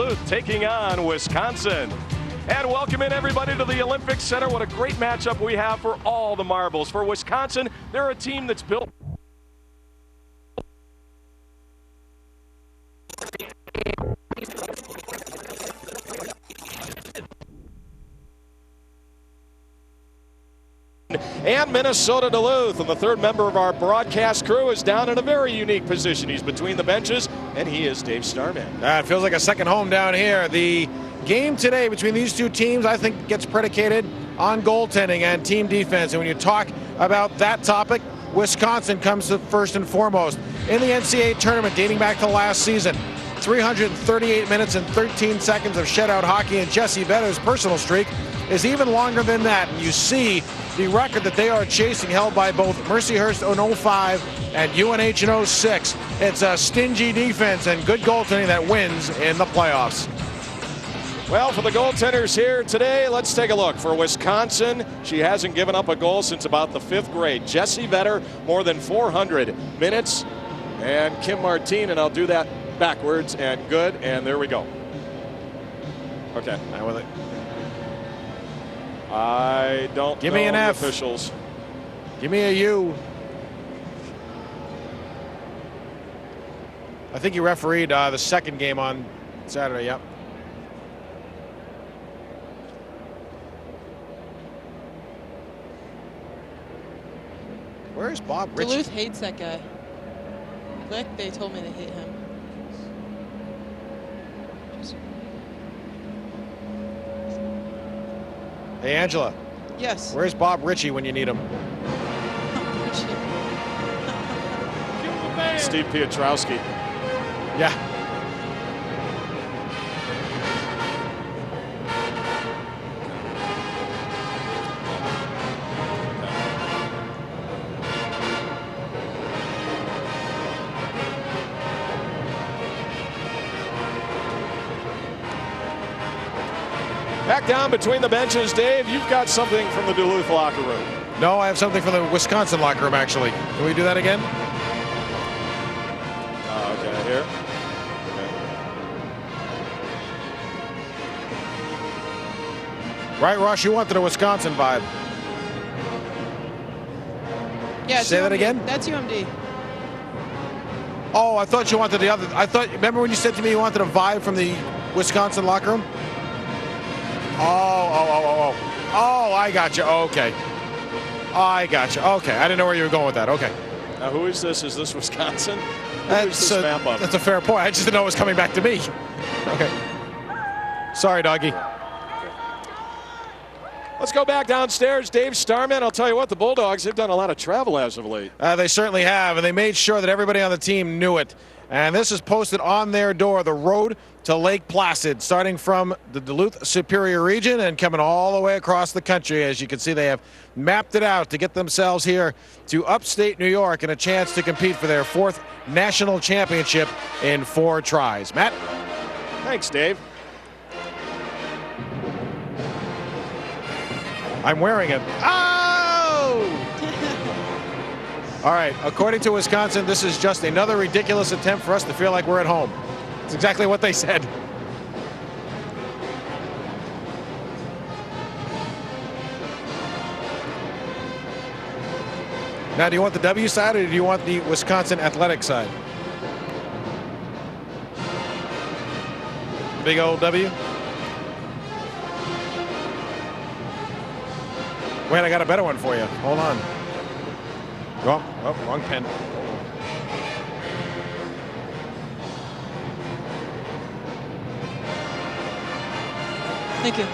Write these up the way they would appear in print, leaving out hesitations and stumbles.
Minn-Duluth taking on Wisconsin. And welcome in everybody to the Olympic Center. What a great matchup we have for all the marbles. For Wisconsin, they're a team that's built and Minnesota Duluth. And the third member of our broadcast crew is down in a very unique position. He's between the benches, and he is Dave Starman. It feels like a second home down here. The game today between these two teams, I think, gets predicated on goaltending and team defense. And when you talk about that topic, Wisconsin comes to first and foremost. In the NCAA tournament dating back to last season, 338 minutes and 13 seconds of shutout hockey, and Jesse Vetter's personal streak is even longer than that. And you see the record that they are chasing, held by both Mercyhurst in 05 and UNH in 06. It's a stingy defense and good goaltending that wins in the playoffs. Well, for the goaltenders here today, let's take a look. For Wisconsin, she hasn't given up a goal since about the 5th grade. Jesse Vetter, more than 400 minutes. And Kim Martine, and I'll do that backwards, and good, and there we go. Okay. I don't Give me an F. Officials. Give me a U. I think you refereed the second game on Saturday, yep. Where is Bob Ritchie? Duluth hates that guy. Like they told me they hate him. Hey, Angela. Yes. Where's Bob Ritchie when you need him? Steve Piotrowski. Yeah. Back down between the benches, Dave, you've got something from the Duluth locker room. No, I have something from the Wisconsin locker room, actually. Can we do that again? Okay, here. Okay. Right, Ross, you wanted a Wisconsin vibe. Yeah, say that again? That's UMD. Oh, I thought you wanted the other. Remember when you said to me you wanted a vibe from the Wisconsin locker room? Oh, I got you. Okay. I got you. Okay. I didn't know where you were going with that. Okay. Now, who is this? Is this Wisconsin? That's a fair point. I just didn't know it was coming back to me. Okay. Sorry, doggy. Let's go back downstairs. Dave Starman, I'll tell you what, the Bulldogs have done a lot of travel as of late. They certainly have, and they made sure that everybody on the team knew it. And this is posted on their door, the road to Lake Placid, starting from the Duluth Superior region and coming all the way across the country. As you can see, they have mapped it out to get themselves here to upstate New York and a chance to compete for their 4th national championship in 4 tries. Matt? Thanks, Dave. I'm wearing it. Oh! All right, according to Wisconsin, this is just another ridiculous attempt for us to feel like we're at home. That's exactly what they said. Now, do you want the W side or do you want the Wisconsin athletic side? Big old W? Wait, I got a better one for you. Hold on. Oh, wrong pen. Thank you.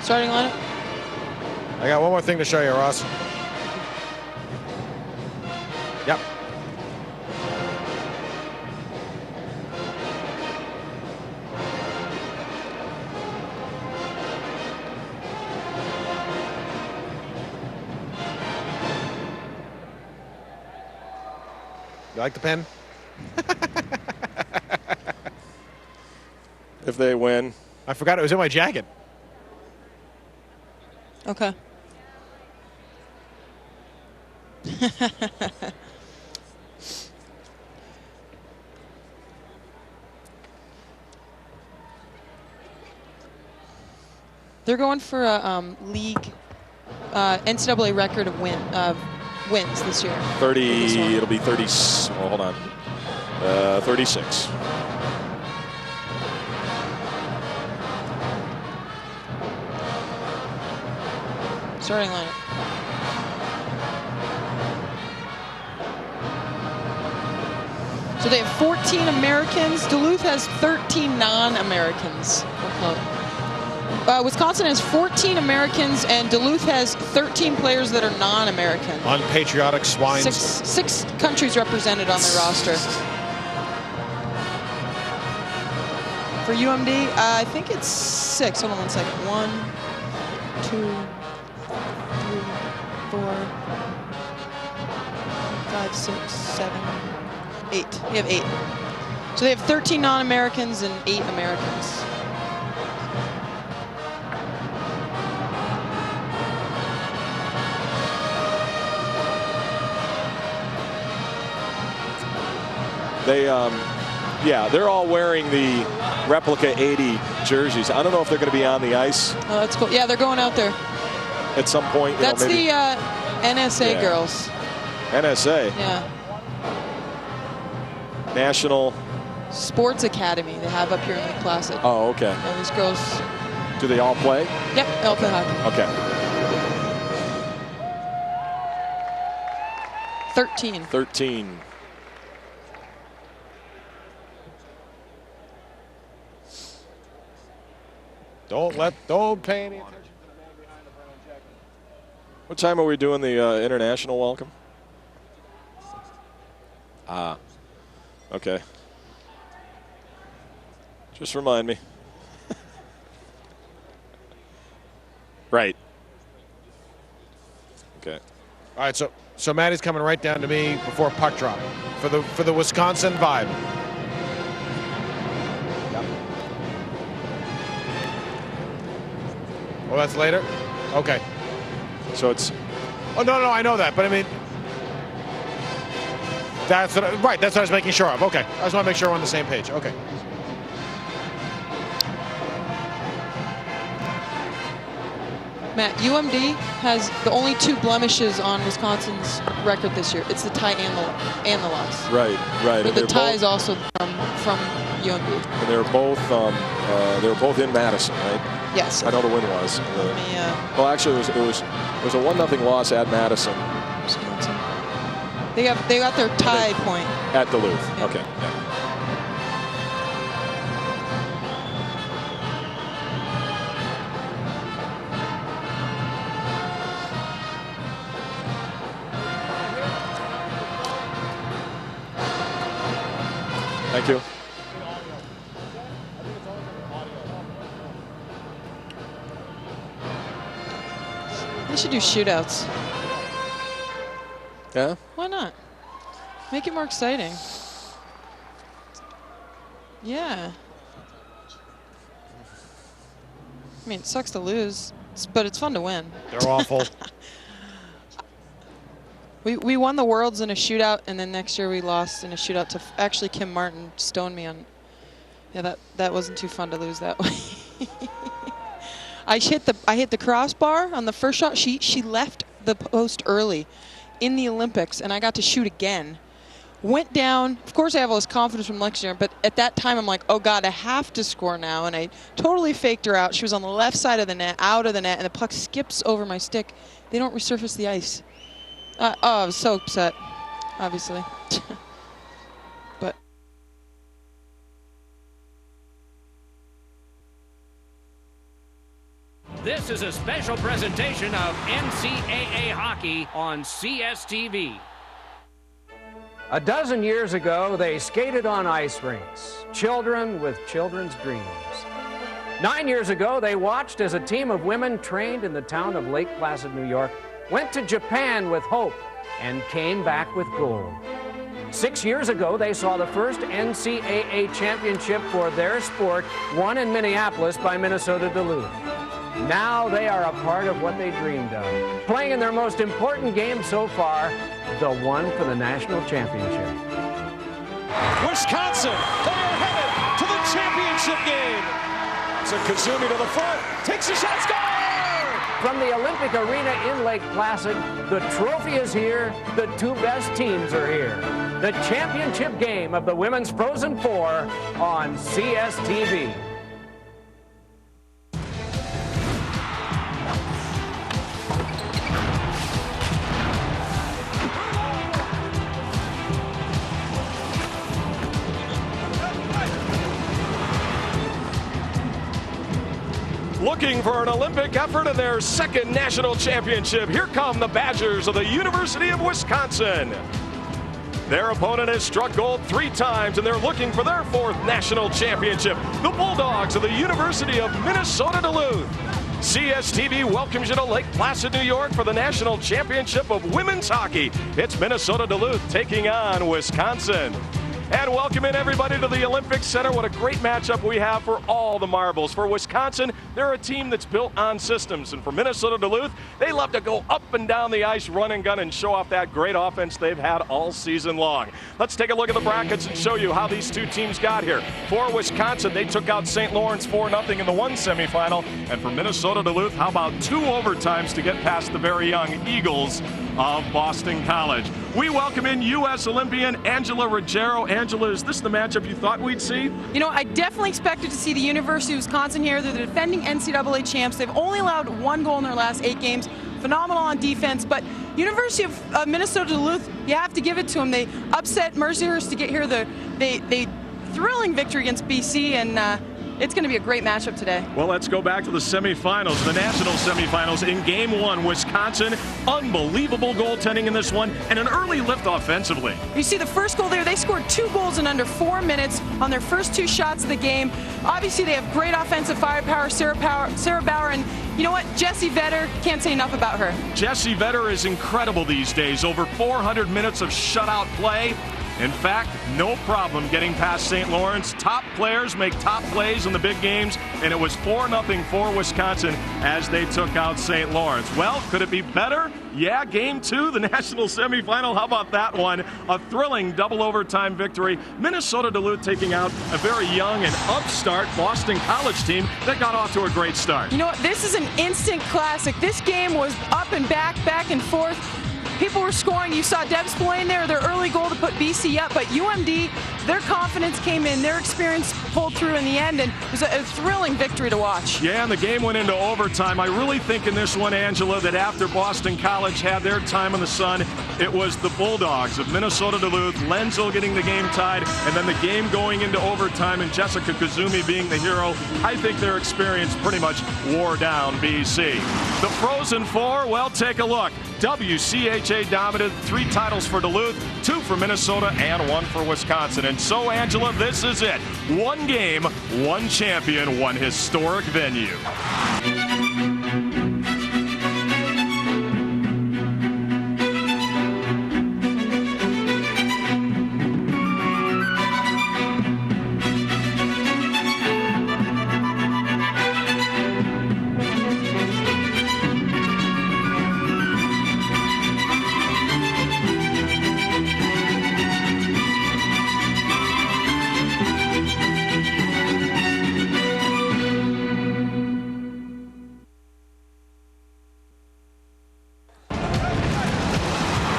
Starting lineup? I got one more thing to show you, Ross. Yep. You like the pen? If they win. I forgot it was in my jacket. Okay. They're going for a league NCAA record of wins this year. 30. It'll be 30. Oh, hold on. 36. Starting lineup. So they have 14 Americans. Duluth has 13 non-Americans. Wisconsin has 14 Americans, and Duluth has 13 players that are non-American. Unpatriotic swines. Six countries represented on their roster. For UMD, I think it's 6. Hold on 1 second. 1, 2, 3, 4, 5, 6, 7, 8. We have 8. So they have 13 non-Americans and 8 Americans. They, yeah, they're all wearing the replica 80 jerseys. I don't know if they're going to be on the ice. Oh, that's cool. Yeah, they're going out there at some point. That's the NSA girls. NSA. Yeah. National Sports Academy. They have up here in Lake Placid. Oh, okay. And these girls. Do they all play? Yep, they all play hockey. Okay. 13. 13. Don't pay any attention to the man behind the brown jacket. What time are we doing the international welcome? Okay. Just remind me. Right. Okay. All right, so Maddie's coming right down to me before puck drop for the Wisconsin vibe. Oh, that's later? Okay. So it's... Oh, no, I know that, but I mean... That's what that's what I was making sure of. Okay. I just want to make sure we're on the same page. Okay. Matt, UMD has the only 2 blemishes on Wisconsin's record this year. It's the tie and the loss. Right. But the tie is also from UMD. And they were both in Madison, right? Yes. I know the win was. Well, actually, it was a 1-0 loss at Madison. Wisconsin. They got their tie point at Duluth. Yeah. Okay. Yeah. Thank you. They should do shootouts. Yeah? Why not? Make it more exciting. Yeah. I mean, it sucks to lose, but it's fun to win. They're awful. We won the Worlds in a shootout, and then next year we lost in a shootout to actually Kim Martin stoned me on. Yeah, that wasn't too fun to lose that way. I hit the crossbar on the first shot. She left the post early in the Olympics, and I got to shoot again. Went down. Of course, I have all this confidence from next year, but at that time, I'm like, oh God, I have to score now, and I totally faked her out. She was on the left side of the net, out of the net, and the puck skips over my stick. They don't resurface the ice. Oh, I was so upset, obviously. But this is a special presentation of NCAA hockey on CSTV. A dozen years ago, they skated on ice rinks, children with children's dreams. 9 years ago, they watched as a team of women trained in the town of Lake Placid, New York, went to Japan with hope and came back with gold. 6 years ago, they saw the first NCAA championship for their sport won in Minneapolis by Minnesota Duluth. Now they are a part of what they dreamed of, playing in their most important game so far, the one for the national championship. Wisconsin, they are headed to the championship game. Jessica Kazumi to the front, takes a shot, score! From the Olympic Arena in Lake Placid, the trophy is here, the two best teams are here. The championship game of the Women's Frozen Four on CSTV. Looking for an Olympic effort in their second national championship. Here come the Badgers of the University of Wisconsin. Their opponent has struck gold 3 times, and they're looking for their 4th national championship. The Bulldogs of the University of Minn-Duluth. CSTV welcomes you to Lake Placid, New York for the National Championship of Women's Hockey. It's Minn-Duluth taking on Wisconsin. And welcome in everybody to the Olympic Center. What a great matchup we have for all the marbles. For Wisconsin, they're a team that's built on systems. And for Minn-Duluth, they love to go up and down the ice, run and gun, and show off that great offense they've had all season long. Let's take a look at the brackets and show you how these two teams got here. For Wisconsin, they took out St. Lawrence 4-0 in the one semifinal. And for Minn-Duluth, how about 2 overtimes to get past the very young Eagles of Boston College. We welcome in U.S. Olympian Angela Ruggiero. Angela, is this the matchup you thought we'd see? You know, I definitely expected to see the University of Wisconsin here. They're the defending NCAA champs. They've only allowed 1 goal in their last 8 games. Phenomenal on defense, but University of Minn-Duluth, you have to give it to them. They upset Mercyhurst to get here. They thrilling victory against BC, and it's going to be a great matchup today. Well, let's go back to the semifinals, the national semifinals. In game 1, Wisconsin, unbelievable goaltending in this one, and an early lift offensively. You see the first goal there, they scored 2 goals in under 4 minutes on their first 2 shots of the game. Obviously, they have great offensive firepower, Sarah Bauer, and you know what? Jessie Vetter, can't say enough about her. Jessie Vetter is incredible these days. Over 400 minutes of shutout play. In fact, no problem getting past St. Lawrence. Top players make top plays in the big games, and it was 4-0 for Wisconsin as they took out St. Lawrence. Well, could it be better? Yeah, game 2, the national semifinal. How about that one? A thrilling double overtime victory. Minn-Duluth taking out a very young and upstart Boston College team that got off to a great start. You know what? This is an instant classic. This game was up and back and forth. People were scoring. You saw Deb Spillane there, their early goal to put BC up, but UMD, their confidence came in, their experience pulled through in the end, and it was a thrilling victory to watch. Yeah, and the game went into overtime. I really think in this one, Angela, that after Boston College had their time in the sun, it was the Bulldogs of Minn-Duluth, Lenzel getting the game tied, and then the game going into overtime and Jessica Kazumi being the hero. I think their experience pretty much wore down BC. The Frozen Four, well, take a look. WCHA dominated 3 titles for Duluth, 2 for Minnesota, and 1 for Wisconsin. And so, Angela, this is it. 1 game, 1 champion, 1 historic venue.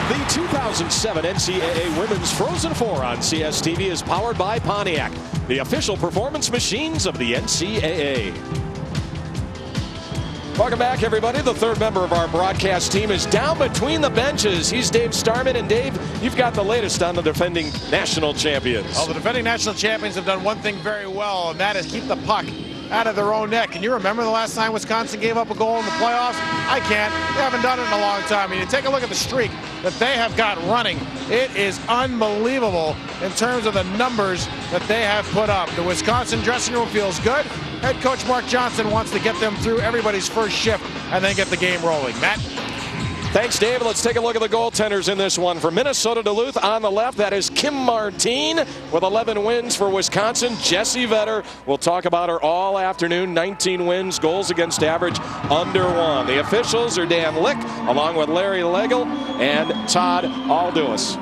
The 2007 NCAA Women's Frozen Four on CSTV is powered by Pontiac, the official performance machines of the NCAA. Welcome back, everybody. The 3rd member of our broadcast team is down between the benches. He's Dave Starman. And Dave, you've got the latest on the defending national champions. Well, the defending national champions have done one thing very well, and that is keep the puck out of their own net. Can you remember the last time Wisconsin gave up a goal in the playoffs? I can't. They haven't done it in a long time. I mean, take a look at the streak that they have got running. It is unbelievable in terms of the numbers that they have put up. The Wisconsin dressing room feels good. Head coach Mark Johnson wants to get them through everybody's first shift and then get the game rolling. Matt? Thanks, Dave. Let's take a look at the goaltenders in this one. For Minn-Duluth on the left, that is Kim Martine with 11 wins. For Wisconsin, Jessie Vetter. We'll talk about her all afternoon. 19 wins, goals against average under 1. The officials are Dan Lick, along with Larry Legel and Todd Alduis.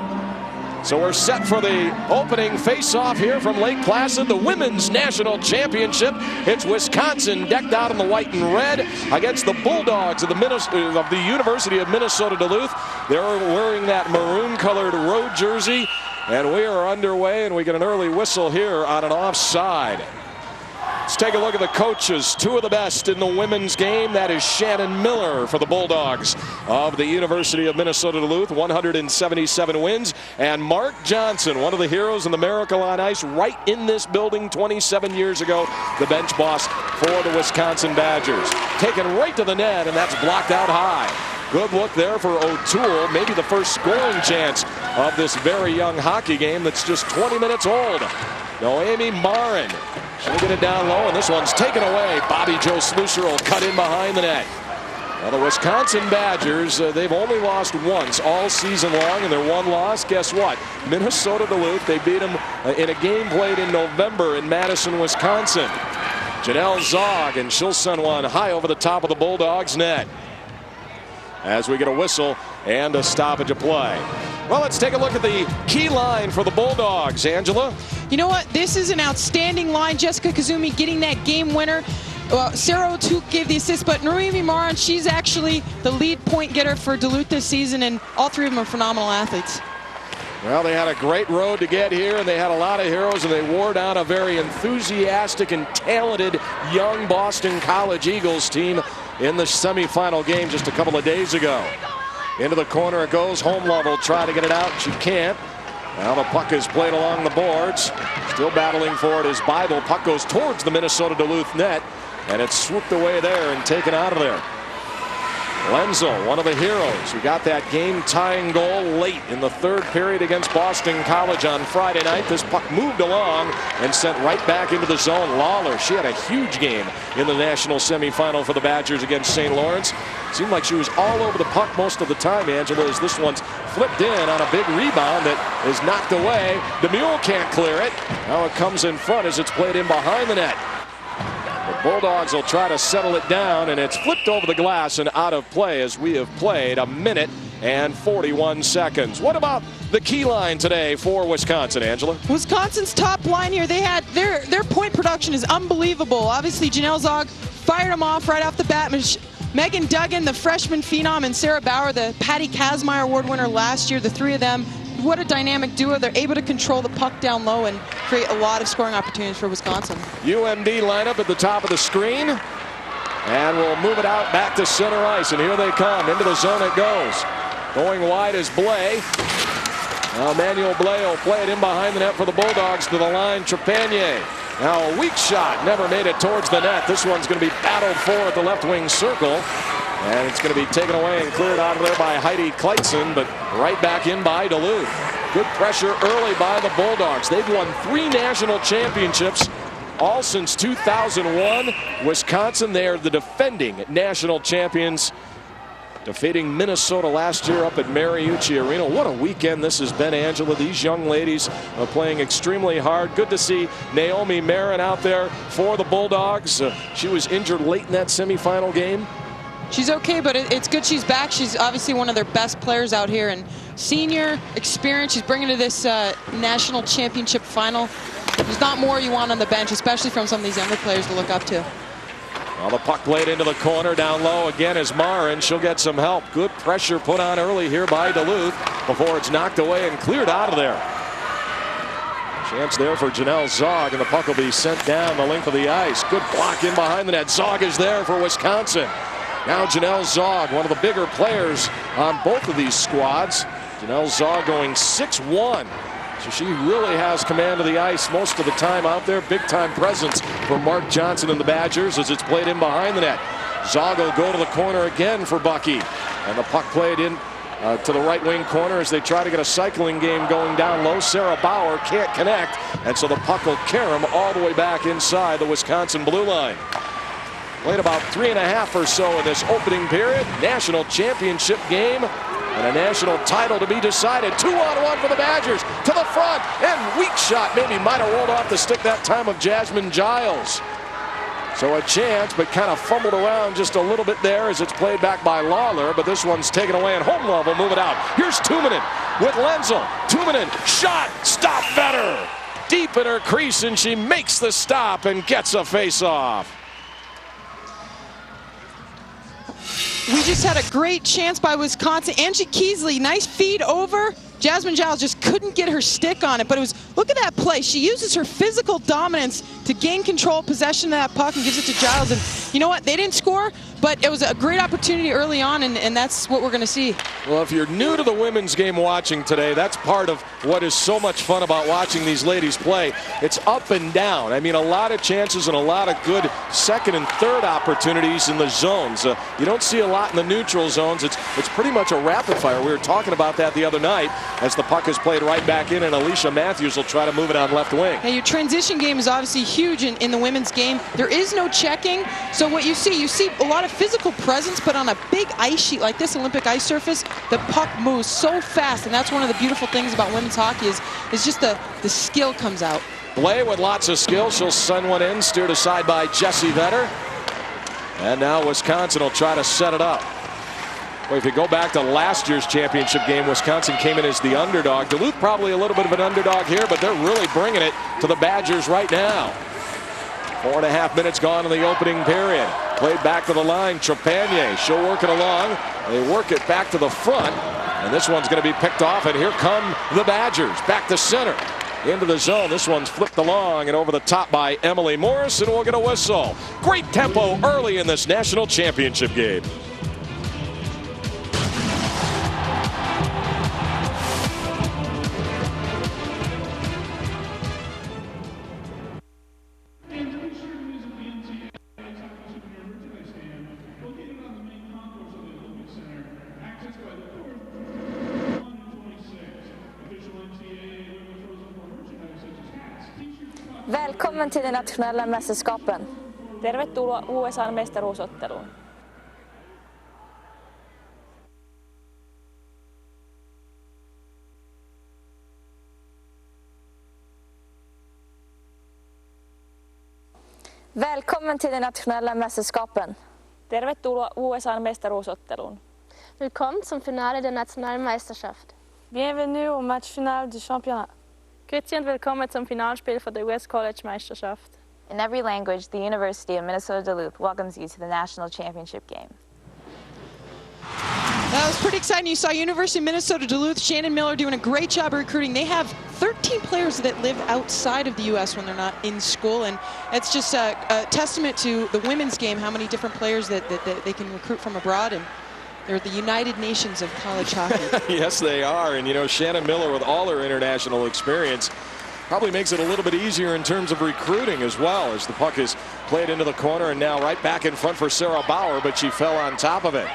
So we're set for the opening face-off here from Lake Placid, the Women's National Championship. It's Wisconsin decked out in the white and red against the Bulldogs of the University of Minnesota Duluth. They're wearing that maroon-colored road jersey, and we are underway, and we get an early whistle here on an offside. Let's take a look at the coaches. Two of the best in the women's game. That is Shannon Miller for the Bulldogs of the University of Minnesota Duluth, 177 wins. And Mark Johnson, one of the heroes in the Miracle on Ice right in this building 27 years ago, the bench boss for the Wisconsin Badgers. Taken right to the net, and that's blocked out high. Good look there for O'Toole. Maybe the first scoring chance of this very young hockey game that's just 20 minutes old. Noemi Marin. She'll get it down low, and this one's taken away. Bobby Joe Slusher will cut in behind the net. Now the Wisconsin Badgers, they've only lost once all season long, and their one loss, guess what? Minnesota Duluth. They beat them in a game played in November in Madison, Wisconsin. Janelle Zog, and she'll send one high over the top of the Bulldogs' net. As we get a whistle and a stoppage of play. Well, let's take a look at the key line for the Bulldogs. Angela? You know what? This is an outstanding line. Jessica Kazumi getting that game winner. Sarah O'Toole gave the assist, but Noemi Marin, she's actually the lead point getter for Duluth this season, and all three of them are phenomenal athletes. Well, they had a great road to get here, and they had a lot of heroes, and they wore down a very enthusiastic and talented young Boston College Eagles team in the semifinal game just a couple of days ago. Into the corner it goes. Homelove will try to get it out. She can't. Now the puck is played along the boards. Still battling for it is Bible. Puck goes towards the Minnesota Duluth net, and it's swooped away there and taken out of there. Lenzel, one of the heroes who got that game-tying goal late in the third period against Boston College on Friday night. This puck moved along and sent right back into the zone. Lawler, she had a huge game in the national semifinal for the Badgers against St. Lawrence. Seemed like she was all over the puck most of the time, Angela, as this one's flipped in on a big rebound that is knocked away. DeMule can't clear it. Now it comes in front as it's played in behind the net. The Bulldogs will try to settle it down, and it's flipped over the glass and out of play as we have played 1 minute and 41 seconds. What about the key line today for Wisconsin, Angela? Wisconsin's top line here, they had their point production is unbelievable. Obviously, Janelle Zog fired them off right off the bat. Megan Duggan, the freshman phenom, and Sarah Bauer, the Patty Kazmaier Award winner last year, the three of them, what a dynamic duo. They're able to control the puck down low and create a lot of scoring opportunities for Wisconsin. UMD lineup at the top of the screen, and we'll move it out back to center ice, and here they come. Into the zone it goes. Going wide is Blais. Now Manuel Blais will play it in behind the net for the Bulldogs to the line. Trepanier. Now a weak shot, never made it towards the net. This one's going to be battled for at the left wing circle. And it's going to be taken away and cleared out of there by Heidi Kleitzen, but right back in by Duluth. Good pressure early by the Bulldogs. They've won 3 national championships, all since 2001. Wisconsin, they are the defending national champions, defeating Minnesota last year up at Mariucci Arena. What a weekend this has been, Angela. These young ladies are playing extremely hard. Good to see Naomi Marin out there for the Bulldogs. She was injured late in that semifinal game. She's okay, but it's good she's back. She's obviously one of their best players out here, and senior experience she's bringing to this national championship final. There's not more you want on the bench, especially from some of these younger players to look up to. Well, the puck played into the corner. Down low again is Marin. She'll get some help. Good pressure put on early here by Duluth before it's knocked away and cleared out of there. Chance there for Janelle Zog, and the puck will be sent down the length of the ice. Good block in behind the net. Zog is there for Wisconsin. Now Janelle Zog, one of the bigger players on both of these squads. Janelle Zog going 6'1". So she really has command of the ice most of the time out there. Big time presence for Mark Johnson and the Badgers as it's played in behind the net. Zog will go to the corner again for Bucky. And the puck played in to the right wing corner as they try to get a cycling game going down low. Sarah Bauer can't connect, and so the puck will carry him all the way back inside the Wisconsin blue line. Played about 3.5 or so in this opening period. National championship game and a national title to be decided. 2-on-1 for the Badgers to the front, and weak shot maybe might have rolled off the stick that time of Jasmine Giles. So a chance, but kind of fumbled around just a little bit there as it's played back by Lawler, but this one's taken away, and Homelove will move it out. Here's Tuominen. with Lenzel. Tuominen, shot, stop Vetter. Deep in her crease, and she makes the stop and gets a face-off. We just had a great chance by Wisconsin. Angie Keesley, nice feed over. Jasmine Giles just couldn't get her stick on it, but it was, look at that play. She uses her physical dominance to gain control, possession of that puck, and gives it to Giles. And you know what? They didn't score, but it was a great opportunity early on, and that's what we're going to see. Well, if you're new to the women's game watching today, that's part of what is so much fun about watching these ladies play. It's up and down. I mean, a lot of chances and a lot of good second and third opportunities in the zones. You don't see a lot in the neutral zones. It's pretty much a rapid fire. We were talking about that the other night as the puck is played right back in, and Alicia Matthews will try to move it on left wing. Now, your transition game is obviously huge in the women's game. There is no checking, so what you see a lot of physical presence, but on a big ice sheet like this Olympic ice surface, the puck moves so fast, and that's one of the beautiful things about women's hockey is just the skill comes out. Blay with lots of skill. She'll send one in, steered aside by Jessie Vetter. And now Wisconsin will try to set it up. Well, if you go back to last year's championship game, Wisconsin came in as the underdog. Duluth probably a little bit of an underdog here, but they're really bringing it to the Badgers right now. 4.5 minutes gone in the opening period. Played back to the line. Trepanier, she'll work it along. They work it back to the front, and this one's going to be picked off, and here come the Badgers. Back to center. Into the zone. This one's flipped along and over the top by Emily Morris, and we'll get a whistle. Great tempo early in this national championship game. Välkommen till de nationella mästerskapen. Tervetuloa USA:n mestaruusotteluun. Välkommen till de nationella mästerskapen. Tervetuloa USA:n mestaruusotteluun. Willkommen zum Finale der nationalen Meisterschaft. Bienvenue au match final du championnat. Grüezi und willkommen zum Finalspiel für die US College Meisterschaft. In every language, the University of Minnesota Duluth welcomes you to the national championship game. That was pretty exciting. You saw University of Minnesota Duluth, Shannon Miller doing a great job of recruiting. They have 13 players that live outside of the U.S. when they're not in school, and it's just a testament to the women's game, how many different players that they can recruit from abroad. And they're the United Nations of college hockey. Yes, they are. And, you know, Shannon Miller, with all her international experience, probably makes it a little bit easier in terms of recruiting as well, as the puck is played into the corner and now right back in front for Sarah Bauer, but she fell on top of it.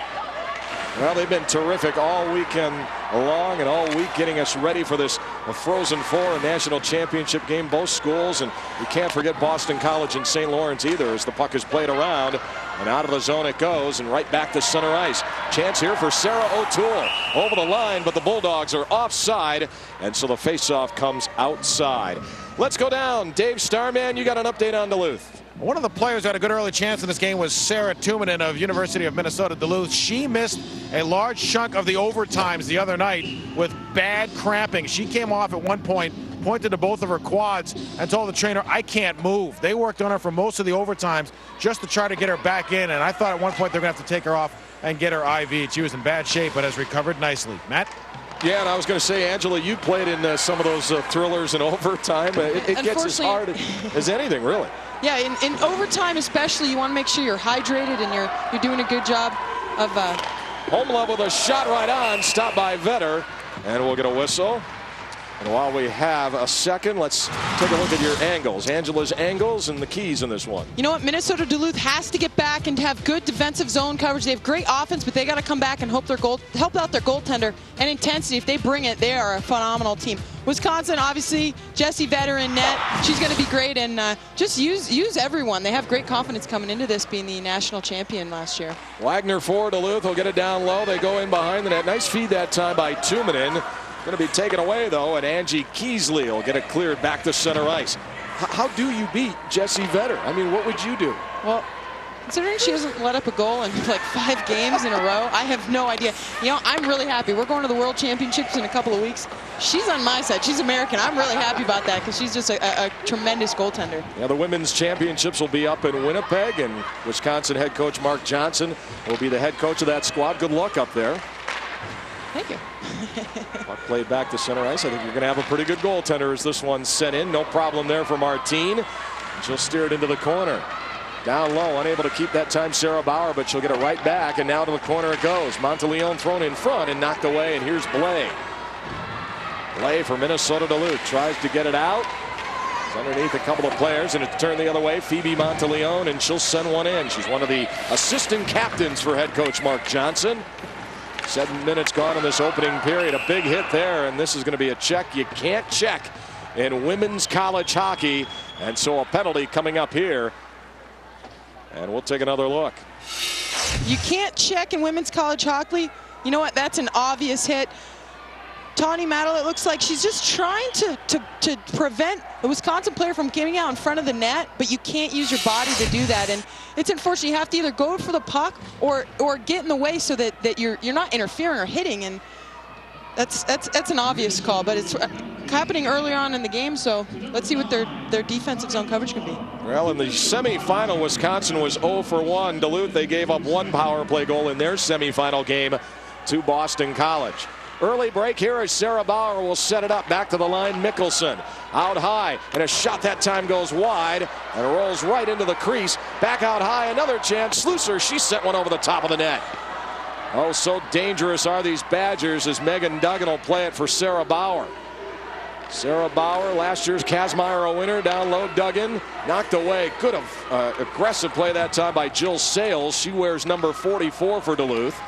Well, they've been terrific all weekend long and all week getting us ready for this Frozen Four, a national championship game, both schools. And you can't forget Boston College and St. Lawrence either, as the puck is played around. And out of the zone it goes, and right back to center ice. Chance here for Sarah O'Toole. Over the line, but the Bulldogs are offside, and so the faceoff comes outside. Let's go down. Dave Starman, you got an update on Duluth. One of the players who had a good early chance in this game was Sarah Tuominen of University of Minnesota Duluth. She missed a large chunk of the overtimes the other night with bad cramping. She came off at one point, pointed to both of her quads, and told the trainer, I can't move. They worked on her for most of the overtimes just to try to get her back in, and I thought at one point they're going to have to take her off and get her IV. She was in bad shape, but has recovered nicely. Matt? Yeah, and I was going to say, Angela, you played in some of those thrillers in overtime. It gets as hard as anything, really. Yeah, in overtime especially, you want to make sure you're hydrated and you're doing a good job of... Home level, the shot right on, stopped by Vetter, and we'll get a whistle. And while we have a second, let's take a look at your angles. Angela's angles and the keys in this one. You know what? Minnesota Duluth has to get back and have good defensive zone coverage. They have great offense, but they got to come back and help out their goaltender. And intensity, if they bring it, they are a phenomenal team. Wisconsin, obviously, Jessie Vetter in net. She's going to be great, and just use everyone. They have great confidence coming into this, being the national champion last year. Wagner for Duluth will get it down low. They go in behind the net. Nice feed that time by Tuominen. Going to be taken away, though, and Angie Keesley will get it cleared back to center ice. How do you beat Jessie Vetter? I mean, what would you do? Well, Considering she hasn't let up a goal in like 5 games in a row, I have no idea. You know, I'm really happy. We're going to the World Championships in a couple of weeks. She's on my side. She's American. I'm really happy about that because she's just a tremendous goaltender. Yeah, the women's championships will be up in Winnipeg, and Wisconsin head coach Mark Johnson will be the head coach of that squad. Good luck up there. Thank you. Puck played back to center ice. I think you're going to have a pretty good goaltender as this one's sent in. No problem there for Martine. She'll steer it into the corner. Down low, unable to keep that time Sarah Bauer, but she'll get it right back, and now to the corner it goes. Monteleone thrown in front and knocked away, and here's Blais. Blais for Minnesota Duluth tries to get it out. It's underneath a couple of players, and it's turned the other way. Phoebe Monteleone, and she'll send one in. She's one of the assistant captains for head coach Mark Johnson. 7 minutes gone in this opening period. A big hit there, and this is going to be a check you can't check in women's college hockey, and so a penalty coming up here. And we'll take another look. You can't check in women's college hockey. You know what? That's an obvious hit. Tawny Madel, it looks like she's just trying to prevent a Wisconsin player from getting out in front of the net, but you can't use your body to do that. And it's unfortunate. You have to either go for the puck or get in the way so that you're not interfering or hitting. And that's an obvious call, but it's happening earlier on in the game, so let's see what their defensive zone coverage can be. Well, in the semifinal, Wisconsin was 0 for 1. Duluth, they gave up 1 power play goal in their semifinal game to Boston College. Early break here as Sarah Bauer will set it up back to the line. Mickelson out high, and a shot that time goes wide and rolls right into the crease. Back out high, another chance. Slusser, she sent one over the top of the net. Oh, so dangerous are these Badgers as Megan Duggan will play it for Sarah Bauer. Sarah Bauer, last year's Kazmaier winner, down low. Duggan knocked away. Good aggressive play that time by Jill Sales. She wears number 44 for Duluth.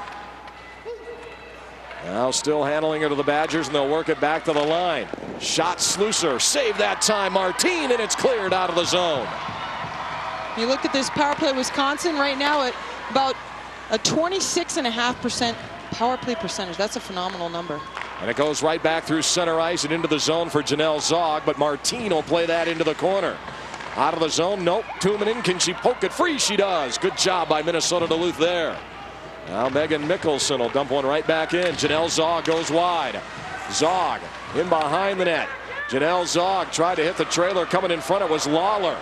Now still handling it to the Badgers, and they'll work it back to the line. Shot Slusser, save that time Martine, and it's cleared out of the zone. You look at this power play Wisconsin right now at about a 26.5% power play percentage. That's a phenomenal number. And it goes right back through center ice and into the zone for Janelle Zog, but Martine will play that into the corner. Out of the zone, nope. Tuominen, can she poke it free? She does. Good job by Minnesota Duluth there. Now Megan Mickelson will dump one right back in. Janelle Zog goes wide. Zog in behind the net. Janelle Zog tried to hit the trailer. Coming in front, it was Lawler.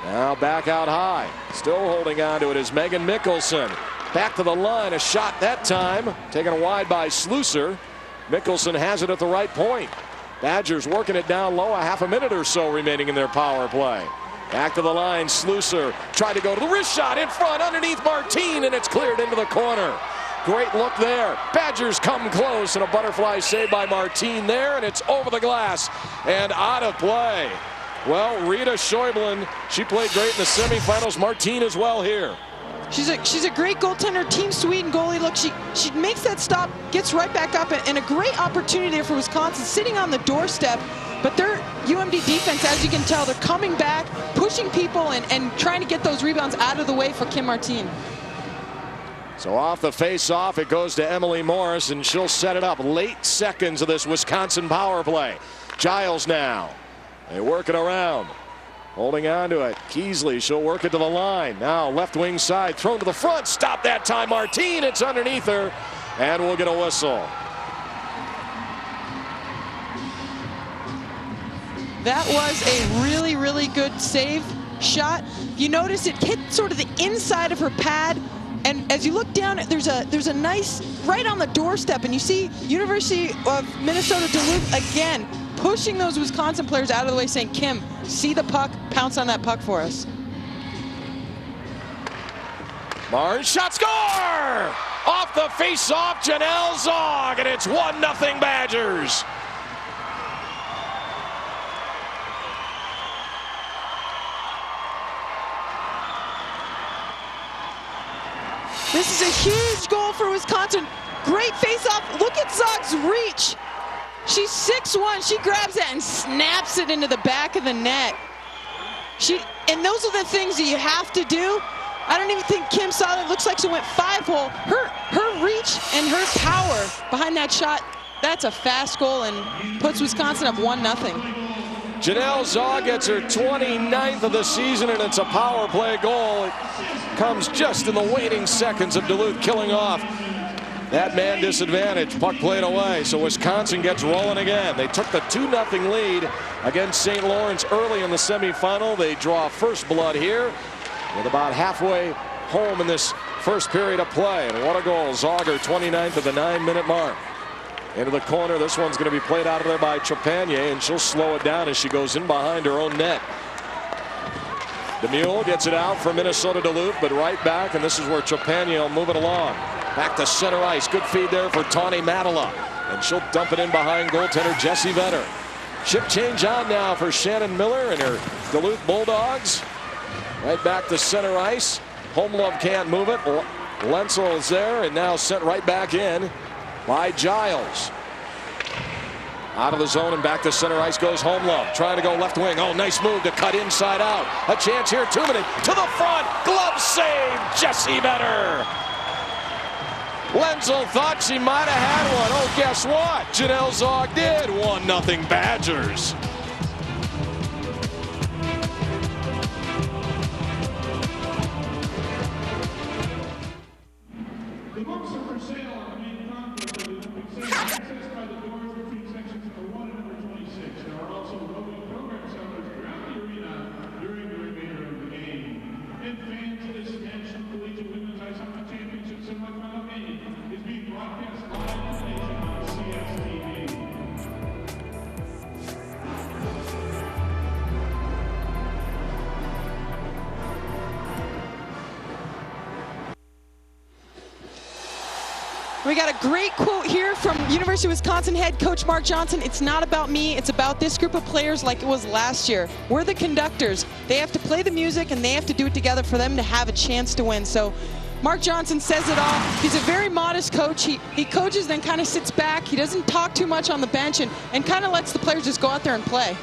Now back out high. Still holding on to it is Megan Mickelson. Back to the line. A shot that time. Taken wide by Slusser. Mickelson has it at the right point. Badgers working it down low. A half a minute or so remaining in their power play. Back to the line. Slusser tried to go to the wrist shot in front underneath Martine, and it's cleared into the corner. Great look there. Badgers come close, and a butterfly save by Martine there, and it's over the glass and out of play. Well, Rita Schäuble, she played great in the semifinals. Martine as well here. She's a great goaltender. Team Sweden goalie. Look, she makes that stop, gets right back up, and a great opportunity there for Wisconsin, sitting on the doorstep. But their UMD defense, as you can tell, they're coming back, pushing people, and trying to get those rebounds out of the way for Kim Martine. So off the face-off, it goes to Emily Morris, and she'll set it up. Late seconds of this Wisconsin power play. Giles now. They work it around. Holding on to it. Keasley, she'll work it to the line. Now left wing side, thrown to the front. Stop that time, Martine. It's underneath her, and we'll get a whistle. That was a really, really good save shot. You notice it hit sort of the inside of her pad, and as you look down, there's a nice right on the doorstep, and you see University of Minnesota Duluth again pushing those Wisconsin players out of the way, saying, Kim, see the puck, pounce on that puck for us. Barnes shot, score! Off the face-off, Janelle Zog, and it's 1-0 Badgers. This is a huge goal for Wisconsin. Great face-off. Look at Zog's reach. She's 6'1". She grabs it and snaps it into the back of the net. And those are the things that you have to do. I don't even think Kim saw that. It looks like she went 5-hole. Her reach and her power behind that shot, that's a fast goal and puts Wisconsin up 1-0. Janelle Zog gets her 29th of the season, and it's a power play goal. It comes just in the waning seconds of Duluth killing off that man disadvantage. Puck played away, so Wisconsin gets rolling again. They took the 2-0 lead against St. Lawrence early in the semifinal. They draw first blood here with about halfway home in this first period of play. And what a goal. Zog, her 29th at the 9-minute mark. Into the corner. This one's going to be played out of there by Trepanier, and she'll slow it down as she goes in behind her own net. DeMule gets it out for Minnesota Duluth, but right back, and this is where Trepanier will move it along. Back to center ice. Good feed there for Tawny Matala, and she'll dump it in behind goaltender Jessie Vetter. Ship change on now for Shannon Miller and her Duluth Bulldogs. Right back to center ice. Homelove can't move it. Lenzel is there, and now sent right back in by Giles. Out of the zone and back to center ice goes Homelove, trying to go left wing. Oh, nice move to cut inside out. A chance here, 2 minutes to the front. Glove save, Jessie Vetter. Lenzel thought she might have had one. Oh, guess what? Janelle Zog did. 1-0 Badgers. The books are for sale on the main concourse of the Olympic Center, accessed by the doors between sections number 1 and number 26. There are also roving program sellers throughout the arena during the remainder of the game. And fans, this National Collegiate Women's Ice Hockey Championship semifinal game is being broadcast live to the nation on CSTV. We got a great quote here from University of Wisconsin head coach Mark Johnson. It's not about me, it's about this group of players like it was last year. We're the conductors. They have to play the music and they have to do it together for them to have a chance to win. So Mark Johnson says it all. He's a very modest coach. He coaches, then kind of sits back. He doesn't talk too much on the bench and kind of lets the players just go out there and play.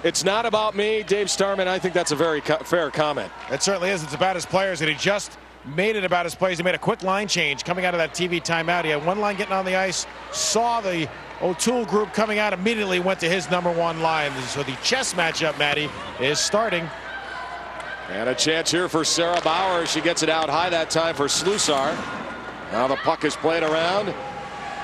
It's not about me, Dave Starman. I think that's a very fair comment. It certainly is. It's about his players, and he just made it about his players. He made a quick line change coming out of that TV timeout. He had one line getting on the ice, saw the O'Toole group coming out, immediately went to his number 1 line. So the chess matchup, Maddie, is starting. And a chance here for Sarah Bauer. She gets it out high that time for Slusar. Now the puck is played around.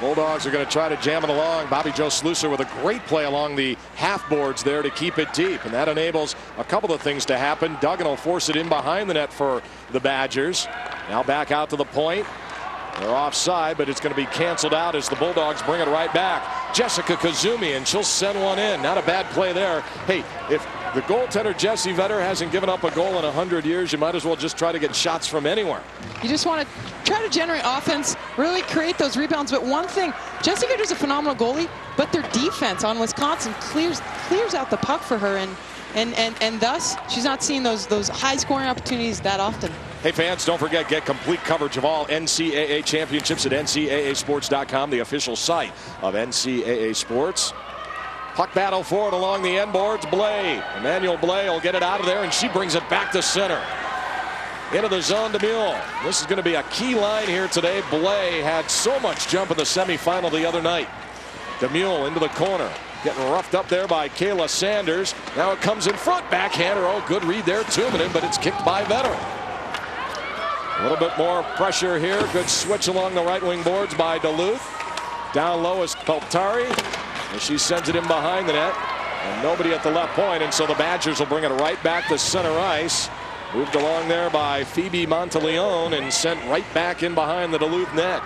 Bulldogs are going to try to jam it along. Bobby Joe Slusar with a great play along the half boards there to keep it deep. And that enables a couple of things to happen. Duggan will force it in behind the net for the Badgers. Now back out to the point. They're offside, but it's going to be canceled out as the Bulldogs bring it right back. Jessica Kazumi, and she'll send one in. Not a bad play there. Hey, if the goaltender Jessie Vetter hasn't given up a goal in 100 years, you might as well just try to get shots from anywhere. You just want to try to generate offense, really create those rebounds. But one thing, Jessie Vetter's a phenomenal goalie, but their defense on Wisconsin clears out the puck for her, and thus she's not seeing those high scoring opportunities that often. Hey fans, don't forget, get complete coverage of all NCAA championships at ncaasports.com, the official site of NCAA Sports. Puck battle forward along the end boards. Blay, Emmanuel Blay will get it out of there, and she brings it back to center. Into the zone to Mule. This is going to be a key line here today. Blay had so much jump in the semifinal the other night. DeMule into the corner. Getting roughed up there by Kayla Sanders. Now it comes in front. Backhander. Oh, good read there. 2 minutes, but it's kicked by Vetter. A little bit more pressure here. Good switch along the right wing boards by Duluth. Down low is Peltari. And she sends it in behind the net. And nobody at the left point. And so the Badgers will bring it right back to center ice. Moved along there by Phoebe Monteleone and sent right back in behind the Duluth net.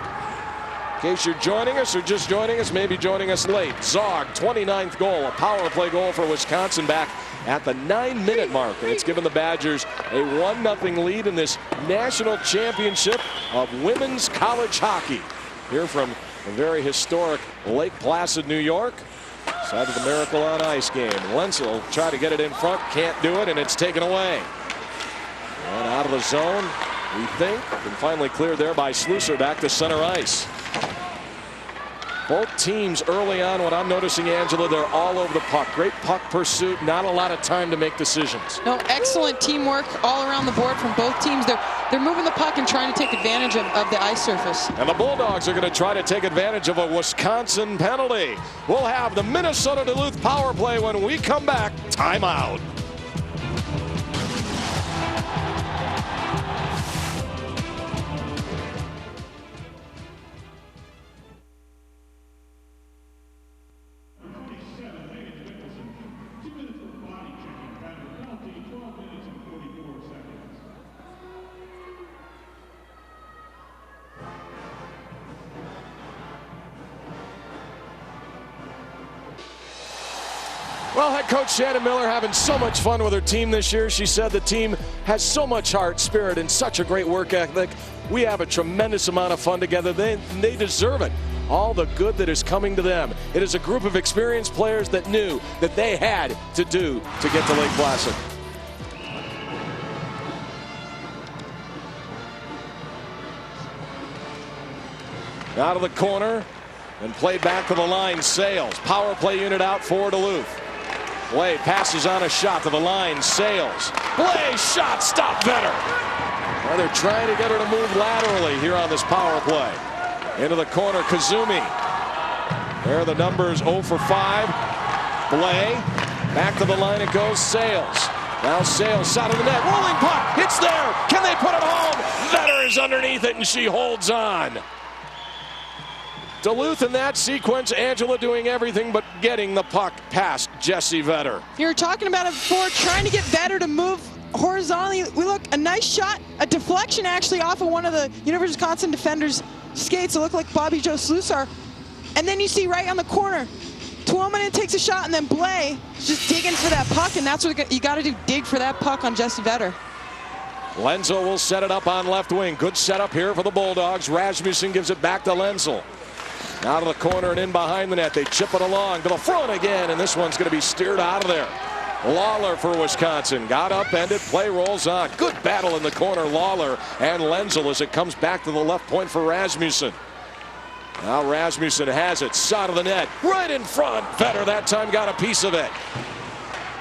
In case you're joining us or just joining us, maybe joining us late. Zog, 29th goal, a power play goal for Wisconsin back at the 9-minute mark. And it's given the Badgers a 1-0 lead in this national championship of women's college hockey. Here from a very historic Lake Placid, New York. Side of the Miracle on Ice game. Lenzel try to get it in front, can't do it, and it's taken away. And out of the zone, we think, and finally cleared there by Slusar back to center ice. Both teams early on, what I'm noticing, Angela, they're all over the puck. Great puck pursuit, not a lot of time to make decisions. No, excellent teamwork all around the board from both teams. They're moving the puck and trying to take advantage of the ice surface. And the Bulldogs are going to try to take advantage of a Wisconsin penalty. We'll have the Minnesota Duluth power play when we come back. Timeout. Well, head coach Shannon Miller having so much fun with her team this year. She said the team has so much heart, spirit, and such a great work ethic. We have a tremendous amount of fun together. They deserve it. All the good that is coming to them. It is a group of experienced players that knew that they had to do to get to Lake Placid. Out of the corner and played back to the line. Sales. Power play unit out for Duluth. Blay passes on a shot to the line. Sales. Blay shot. Stop Vetter. Well, they're trying to get her to move laterally here on this power play. Into the corner. Kazumi. There are the numbers 0 for 5. Blay. Back to the line it goes. Sales. Now Sales. Side of the net. Rolling puck. It's there. Can they put it home? Vetter is underneath it and she holds on. Duluth in that sequence, Angela doing everything but getting the puck past Jessie Vetter. You were talking about it before, trying to get Vetter to move horizontally. We look, a nice shot, a deflection actually off of one of the University of Wisconsin defenders' skates. It looked like Bobby Joe Slusar. And then you see right on the corner, Tuomainen takes a shot and then Blay just digging for that puck, and that's what you got to do, dig for that puck on Jessie Vetter. Lenzel will set it up on left wing. Good setup here for the Bulldogs. Rasmussen gives it back to Lenzel. Out of the corner and in behind the net. They chip it along to the front again, and this one's going to be steered out of there. Lawler for Wisconsin. Got upended. Play rolls on. Good battle in the corner. Lawler and Lenzel as it comes back to the left point for Rasmussen. Now Rasmussen has it. Side of the net. Right in front. Vetter that time got a piece of it.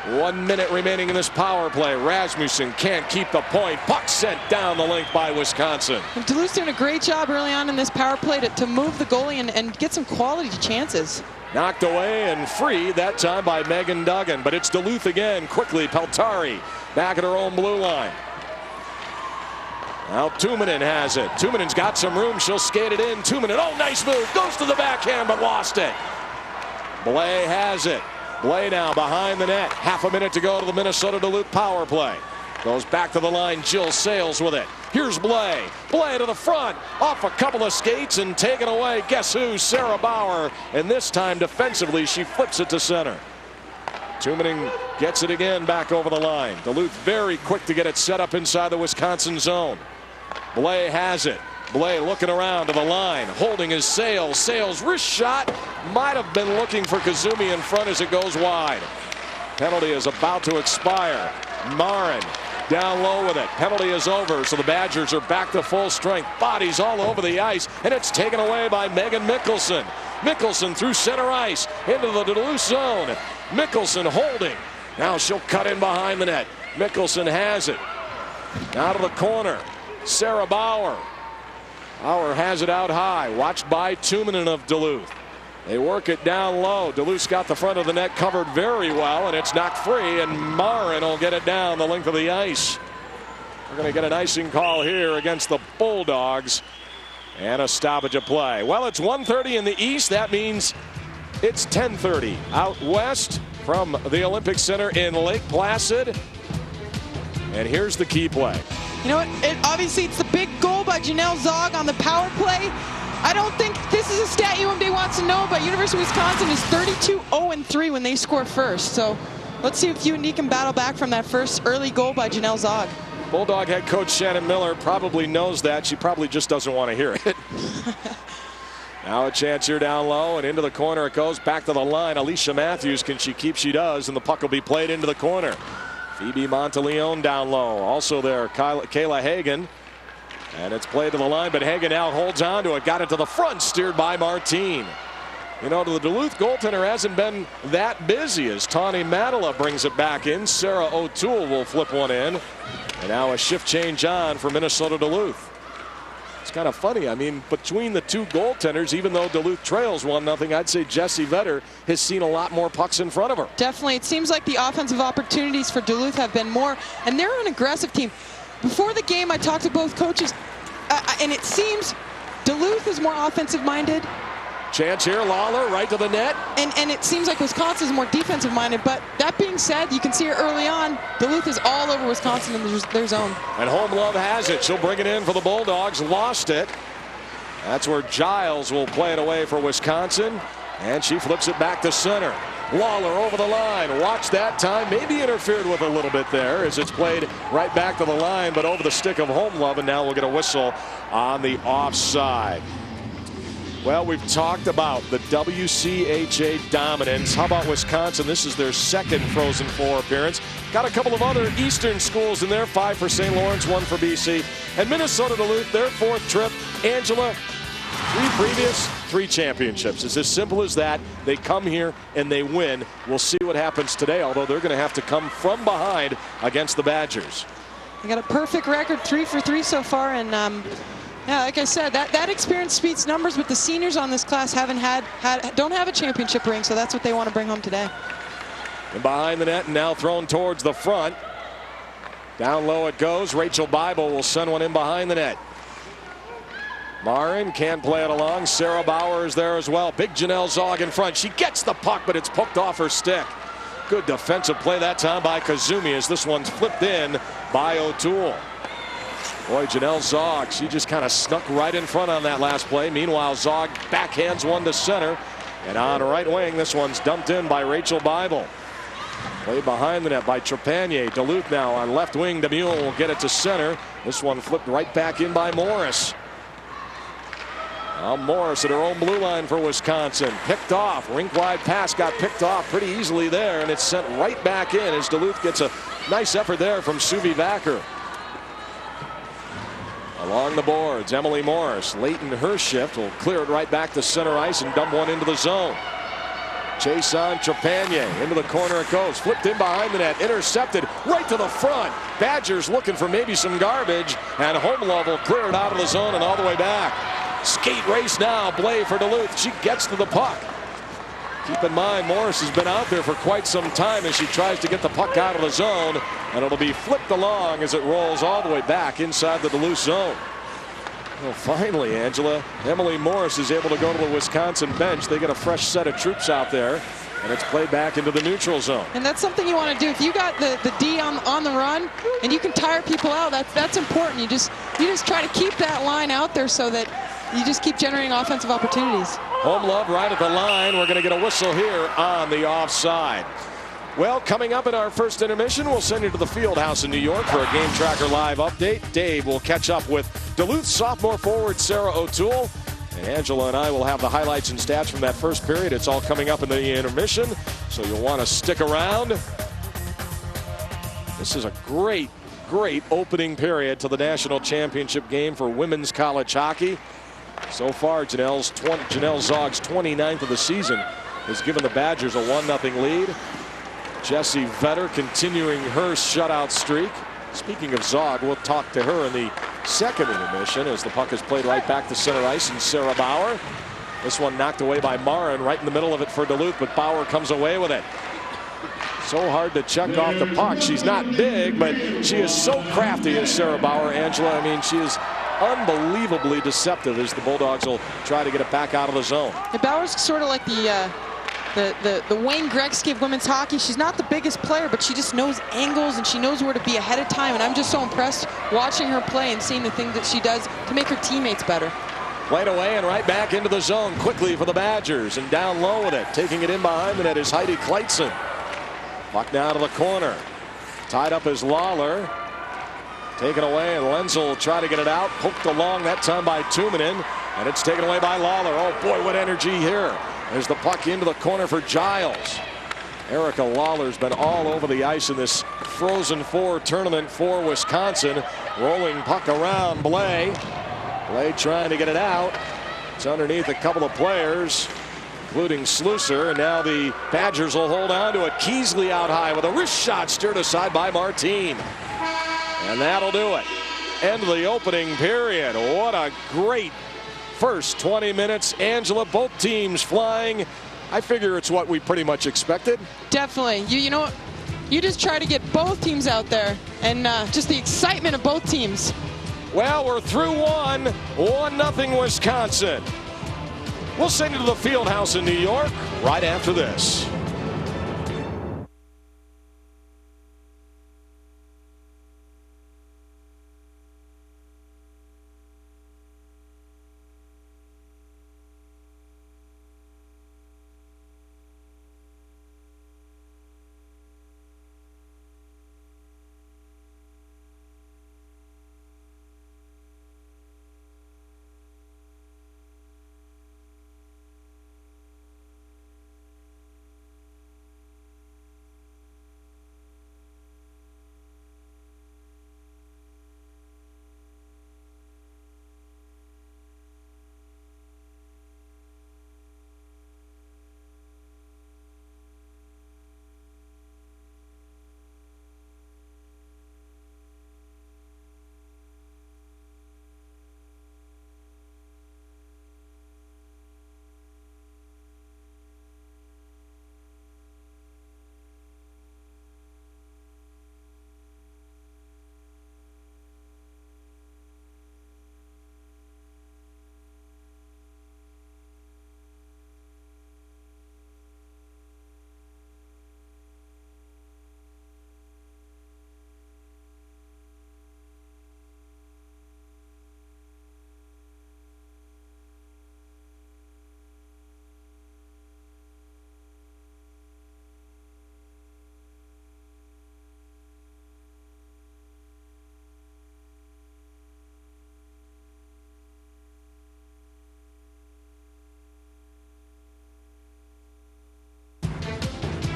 1 minute remaining in this power play. Rasmussen can't keep the point. Puck sent down the link by Wisconsin. And Duluth's doing a great job early on in this power play to move the goalie and get some quality chances. Knocked away and free that time by Megan Duggan. But it's Duluth again. Quickly, Peltari back at her own blue line. Now Tuomainen has it. Tuomainen's got some room. She'll skate it in. Tuomainen, oh, nice move. Goes to the backhand but lost it. Blay has it. Blay now behind the net. Half a minute to go to the Minnesota Duluth power play. Goes back to the line. Jill Sales with it. Here's Blay. Blay to the front. Off a couple of skates and taken away. Guess who? Sarah Bauer. And this time defensively she flips it to center. Tuomainen gets it again back over the line. Duluth very quick to get it set up inside the Wisconsin zone. Blay has it. Blay looking around to the line, holding his Sales. Sales wrist shot. Might have been looking for Kazumi in front as it goes wide. Penalty is about to expire. Marin down low with it. Penalty is over, so the Badgers are back to full strength. Bodies all over the ice, and it's taken away by Megan Mickelson. Mickelson through center ice into the Duluth zone. Mickelson holding. Now she'll cut in behind the net. Mickelson has it. Out of the corner. Sarah Bauer. Bauer has it out high. Watched by Tuomainen of Duluth. They work it down low. Duluth's got the front of the net covered very well, and it's knocked free, and Marin will get it down the length of the ice. We're going to get an icing call here against the Bulldogs and a stoppage of play. Well, it's 1:30 in the east. That means it's 10:30 out west from the Olympic Center in Lake Placid. And here's the key play. You know what? Obviously, it's the big goal by Janelle Zog on the power play. I don't think this is a stat UMD wants to know, but University of Wisconsin is 32-0-3 when they score first. So let's see if UND can battle back from that first early goal by Janelle Zog. Bulldog head coach Shannon Miller probably knows that. She probably just doesn't want to hear it. Now a chance here down low, and into the corner it goes. Back to the line. Alicia Matthews, can she keep? She does, and the puck will be played into the corner. Phoebe Monteleone down low. Also there, Kayla Hagen. And it's played to the line, but Hagen now holds on to it. Got it to the front, steered by Martine. You know, the Duluth goaltender hasn't been that busy as Tawny Madela brings it back in. Sarah O'Toole will flip one in. And now a shift change on for Minnesota Duluth. It's kind of funny. I mean, between the two goaltenders, even though Duluth trails 1-0, I'd say Jessie Vetter has seen a lot more pucks in front of her. Definitely. It seems like the offensive opportunities for Duluth have been more, and they're an aggressive team. Before the game, I talked to both coaches, and it seems Duluth is more offensive-minded. Chance here, Lawler right to the net. And it seems like Wisconsin is more defensive-minded, but that being said, you can see it early on, Duluth is all over Wisconsin in their zone. And Homelove has it. She'll bring it in for the Bulldogs. Lost it. That's where Giles will play it away for Wisconsin. And she flips it back to center. Lawler over the line. Watch that time. Maybe interfered with a little bit there as it's played right back to the line, but over the stick of Homelove, and now we'll get a whistle on the offside. Well, we've talked about the WCHA dominance. How about Wisconsin? This is their second Frozen Four appearance. Got a couple of other Eastern schools in there, 5 for St. Lawrence, 1 for BC. And Minnesota Duluth, their 4th trip. Angela, 3 previous, 3 championships. It's as simple as that. They come here and they win. We'll see what happens today, although they're going to have to come from behind against the Badgers. They got a perfect record, 3 for 3 so far, and yeah, like I said, that experience speaks numbers, but the seniors on this class don't have a championship ring, so that's what they want to bring home today. And behind the net and now thrown towards the front. Down low it goes. Rachel Bible will send one in behind the net. Marin can't play it along. Sarah Bauer is there as well. Big Janelle Zog in front. She gets the puck, but it's poked off her stick. Good defensive play that time by Kazumi as this one's flipped in by O'Toole. Boy, Janelle Zog, she just kind of snuck right in front on that last play. Meanwhile, Zog backhands one to center. And on right wing, this one's dumped in by Rachel Bible. Played behind the net by Trepanier. Duluth now on left wing. Demule will get it to center. This one flipped right back in by Morris. Now Morris at her own blue line for Wisconsin. Picked off. Rink-wide pass got picked off pretty easily there, and it's sent right back in as Duluth gets a nice effort there from Suvi Vacker. Along the boards, Emily Morris, late in her shift, will clear it right back to center ice and dump one into the zone. Chase on Trepanier. Into the corner it goes. Flipped in behind the net. Intercepted right to the front. Badgers looking for maybe some garbage. And Homelove will clear it out of the zone and all the way back. Skate race now. Blay for Duluth. She gets to the puck. Keep in mind, Morris has been out there for quite some time as she tries to get the puck out of the zone. And it'll be flipped along as it rolls all the way back inside the Duluth zone. Well, finally, Angela, Emily Morris is able to go to the Wisconsin bench. They get a fresh set of troops out there, and it's played back into the neutral zone. And that's something you want to do. If you got the D on the run and you can tire people out, that's important. You just try to keep that line out there so that you just keep generating offensive opportunities. Homelove right at the line. We're going to get a whistle here on the offside. Well, coming up in our first intermission, we'll send you to the Field House in New York for a Game Tracker Live update. Dave will catch up with Duluth sophomore forward Sarah O'Toole. And Angela and I will have the highlights and stats from that first period. It's all coming up in the intermission, so you'll want to stick around. This is a great opening period to the national championship game for women's college hockey. So far, Janelle Zog's 29th of the season has given the Badgers a 1-0 lead. Jessie Vetter continuing her shutout streak. Speaking of Zog, we'll talk to her in the second intermission as the puck is played right back to center ice, and Sarah Bauer. This one knocked away by Marin right in the middle of it for Duluth, but Bauer comes away with it. So hard to check off the puck. She's not big, but she is so crafty as Sarah Bauer, Angela. I mean, she is unbelievably deceptive as the Bulldogs will try to get it back out of the zone. And Bauer's sort of like the Wayne Gretzky of women's hockey. She's not the biggest player, but she just knows angles and she knows where to be ahead of time. And I'm just so impressed watching her play and seeing the things that she does to make her teammates better. Played away and right back into the zone quickly for the Badgers, and down low with it. Taking it in behind the net is Heidi Kleitzen. Puck now to the corner. Tied up is Lawler. Taken away, and Lenzel will try to get it out. Poked along that time by Tuominen, and it's taken away by Lawler. Oh boy, what energy here. There's the puck into the corner for Giles. Erica Lawler's been all over the ice in this Frozen Four tournament for Wisconsin. Rolling puck around Blay. Blay trying to get it out. It's underneath a couple of players. including Slusser. And now the Badgers will hold on to it. Keasley out high with a wrist shot steered aside by Martine. And that'll do it. End of the opening period. What a great first 20 minutes. Angela, both teams flying. I figure it's what we pretty much expected. Definitely. You know, you just try to get both teams out there and just the excitement of both teams. Well, we're through 1-0 Wisconsin. We'll send you to the field house in New York right after this.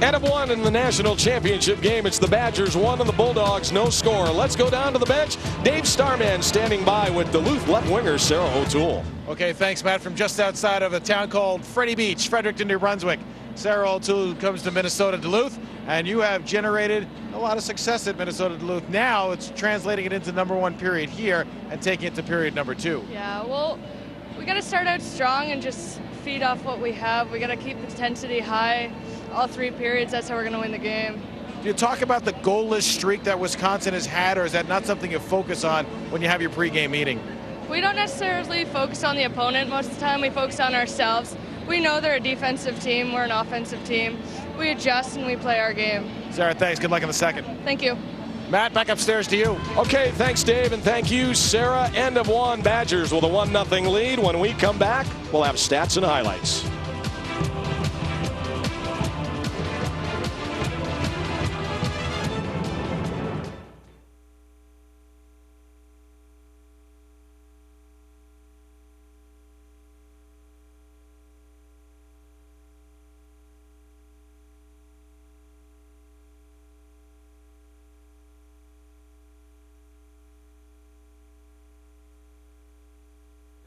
End of one in the national championship game. It's the Badgers 1 and the Bulldogs no score. Let's go down to the bench. Dave Starman standing by with Duluth left winger Sarah O'Toole. Okay, thanks, Matt. From just outside of a town called Freddie Beach, Fredericton, New Brunswick, Sarah O'Toole comes to Minnesota Duluth, and you have generated a lot of success at Minnesota Duluth. Now it's translating it into #1 period here and taking it to period #2. Yeah, well, we got to start out strong and just feed off what we have. We got to keep the intensity high all 3 periods. That's how we're going to win the game. Do you talk about the goalless streak that Wisconsin has had, or is that not something you focus on when you have your pregame meeting? We don't necessarily focus on the opponent most of the time. We focus on ourselves. We know they're a defensive team. We're an offensive team. We adjust and we play our game. Sarah, thanks. Good luck in the second. Thank you. Matt, back upstairs to you. Okay, thanks, Dave, and thank you, Sarah. End of one. Badgers with a 1-0 lead. When we come back, we'll have stats and highlights.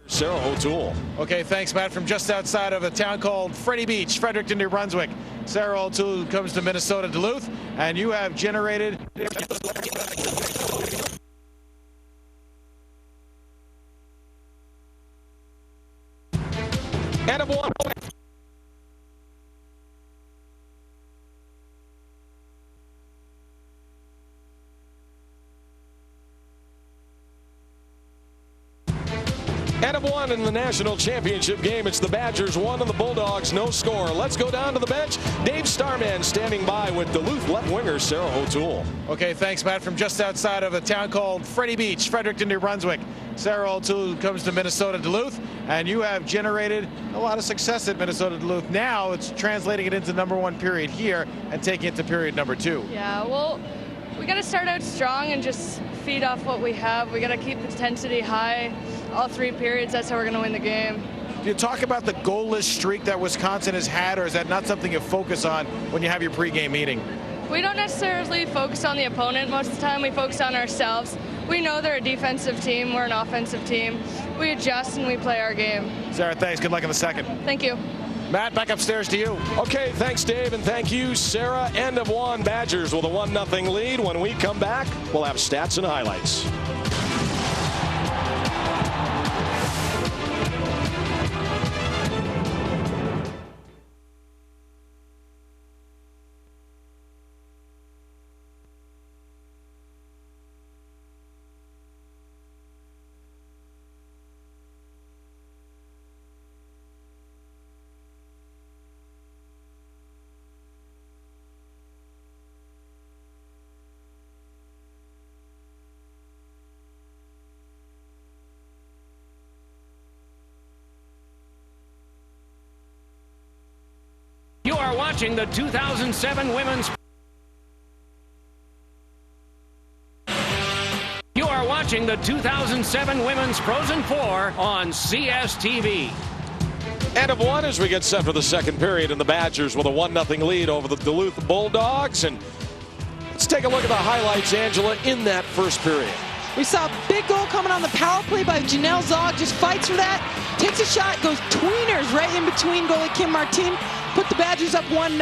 Sarah O'Toole. Okay, thanks, Matt. From just outside of a town called Freddie Beach, Fredericton, New Brunswick, Sarah O'Toole comes to Minnesota Duluth, and you have generated End of one. End of one in the national championship game. It's the Badgers 1 and the Bulldogs no score. Let's go down to the bench. Dave Starman standing by with Duluth left winger Sarah O'Toole. Okay, thanks, Matt. From just outside of a town called Freddie Beach, Fredericton, New Brunswick, Sarah O'Toole comes to Minnesota Duluth, and you have generated a lot of success at Minnesota Duluth. Now it's translating it into #1 period here and taking it to period #2. Yeah, well, we got to start out strong and just feed off what we have. We got to keep the intensity high all 3 periods. That's how we're going to win the game. Do you talk about the goalless streak that Wisconsin has had, or is that not something you focus on when you have your pregame meeting? We don't necessarily focus on the opponent most of the time. We focus on ourselves. We know they're a defensive team. We're an offensive team. We adjust and we play our game. Sarah, thanks. Good luck in the second. Thank you. Matt, back upstairs to you. Okay, thanks, Dave, and thank you, Sarah. End of one. Badgers with a 1-0 lead. When we come back, we'll have stats and highlights. You are watching the 2007 Women's... You are watching the 2007 Women's Frozen Four on CSTV. End of one as we get set for the second period, and the Badgers with a 1-0 lead over the Duluth Bulldogs. And let's take a look at the highlights, Angela, in that first period. We saw a big goal coming on the power play by Janelle Zog. Just fights for that, takes a shot, goes tweeners right in between goalie Kim Martin. Put the Badgers up 1-0.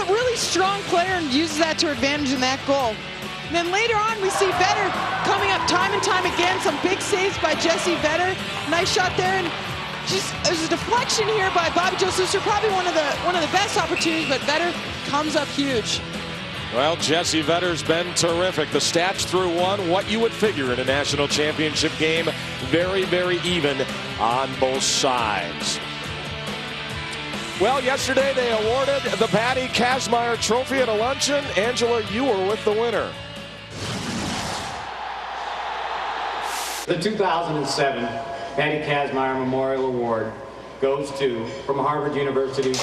Really strong player and uses that to her advantage in that goal. And then later on, we see Vetter coming up time and time again. Some big saves by Jessie Vetter. Nice shot there, and just there's a deflection here by Bobby Jo Suster. Probably one of the best opportunities, but Vetter comes up huge. Well, Jessie Vetter's been terrific. The stats through one, what you would figure in a national championship game. Very, very even on both sides. Well, yesterday they awarded the Patty Kazmaier Trophy at a luncheon. Angela, you were with the winner. The 2007 Patty Kazmaier Memorial Award goes to, from Harvard University.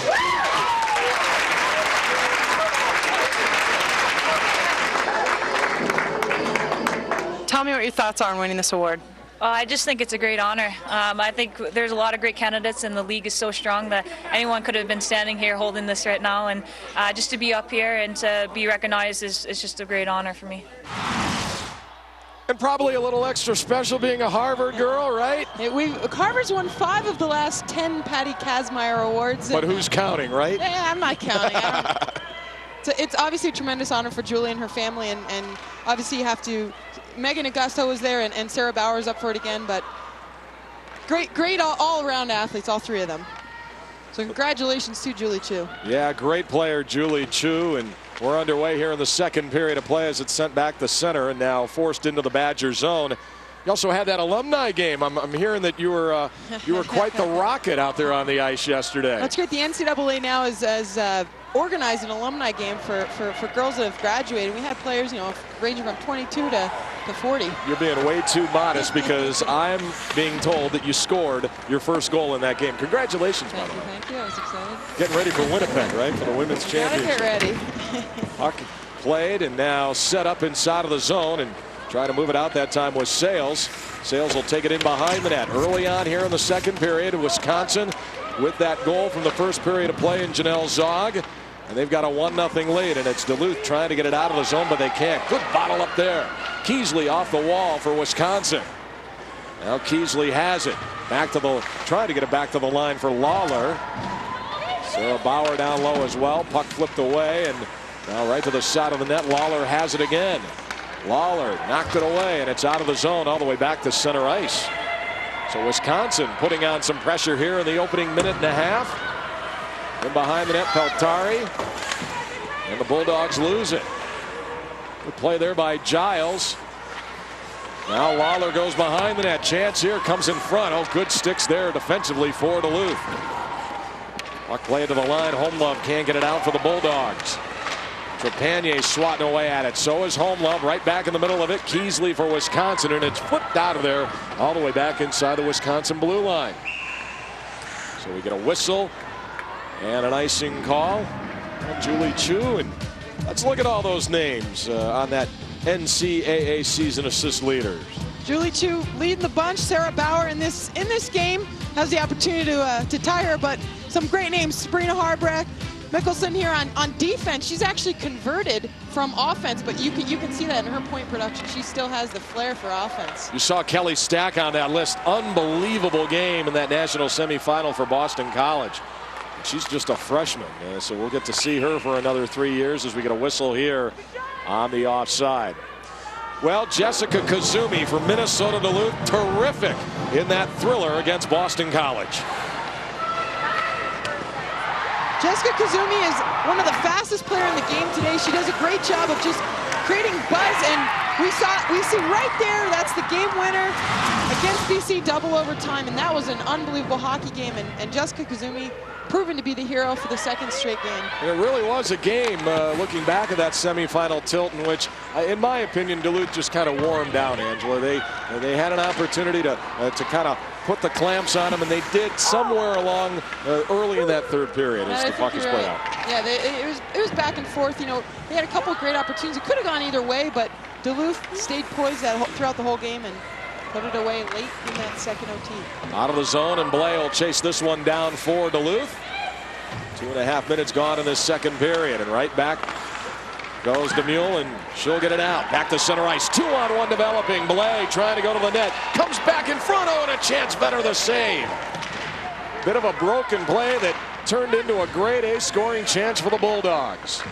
Tell me what your thoughts are on winning this award. I just think it's a great honor. I think there's a lot of great candidates, and the league is so strong that anyone could have been standing here holding this right now. And just to be up here and to be recognized is just a great honor for me. And probably a little extra special being a Harvard girl, right? Harvard's won 5 of the last 10 Patty Kazmaier awards. But who's counting, right? Yeah, I'm not counting. It's obviously a tremendous honor for Julie and her family, and obviously you have to. Megan Augusto was there, and Sarah Bauer's up for it again, but great all-around athletes, all 3 of them. So congratulations to Julie Chu. Yeah, great player, Julie Chu, and we're underway here in the second period of play as it's sent back to center and now forced into the Badger zone. You also had that alumni game. I'm hearing that you were quite the rocket out there on the ice yesterday. That's great. The NCAA now has organized an alumni game for girls that have graduated. We had players, ranging from 22 to 40. You're being way too modest because I'm being told that you scored your first goal in that game. Congratulations, by the way. Thank you. I was excited. Getting ready for Winnipeg, right, for the women's championship. Gotta get ready. Puck played and now set up inside of the zone, and trying to move it out that time was Sales. Sales will take it in behind the net. Early on here in the second period, Wisconsin with that goal from the first period of play in Janelle Zog. And they've got a 1-0 lead, and it's Duluth trying to get it out of the zone, but they can't. Good bottle up there. Keesley off the wall for Wisconsin. Now Keesley has it. Trying to get it back to the line for Lawler. Sarah Bauer down low as well. Puck flipped away, and now right to the side of the net. Lawler has it again. Lawler knocked it away, and it's out of the zone all the way back to center ice. So Wisconsin putting on some pressure here in the opening minute and a half. In behind the net, Peltari. And the Bulldogs lose it. Good play there by Giles. Now Lawler goes behind the net. Chance here, comes in front. Oh, good sticks there defensively for Duluth. Puck play to the line. Homelove can't get it out for the Bulldogs. Trepanier swatting away at it. So is Homelove right back in the middle of it. Keesley for Wisconsin, and it's flipped out of there all the way back inside the Wisconsin blue line. So we get a whistle and an icing call on Julie Chu. And let's look at all those names on that NCAA season assist leaders. Julie Chu leading the bunch. Sarah Bauer in this game has the opportunity to tie her, but some great names. Sabrina Harbrecht, Mickelson here on defense. She's actually converted from offense, but you can see that in her point production. She still has the flair for offense. You saw Kelly Stack on that list. Unbelievable game in that national semifinal for Boston College. And she's just a freshman, so we'll get to see her for another 3 years as we get a whistle here on the offside. Well, Jessica Kazumi from Minnesota Duluth, terrific in that thriller against Boston College. Jessica Kazumi is one of the fastest players in the game today. She does a great job of just creating buzz, and we see right there, that's the game winner against BC double overtime, and that was an unbelievable hockey game, and Jessica Kazumi proven to be the hero for the second straight game. And it really was a game, looking back at that semifinal tilt, in which, in my opinion, Duluth just kind of wore them down, Angela. They had an opportunity to kind of put the clamps on them, and they did somewhere along early in that third period as the puck is played out. Yeah, it was back and forth. You know, they had a couple of great opportunities. It could have gone either way, but Duluth stayed poised throughout the whole game and put it away late in that second OT. Out of the zone, and Blais will chase this one down for Duluth. 2.5 minutes gone in this second period, and right back goes Demule, and she'll get it out. Back to center ice. 2-on-1 developing. Blais trying to go to the net. Comes back in front. Oh, and a chance better the save. Bit of a broken play that turned into a grade A scoring chance for the Bulldogs.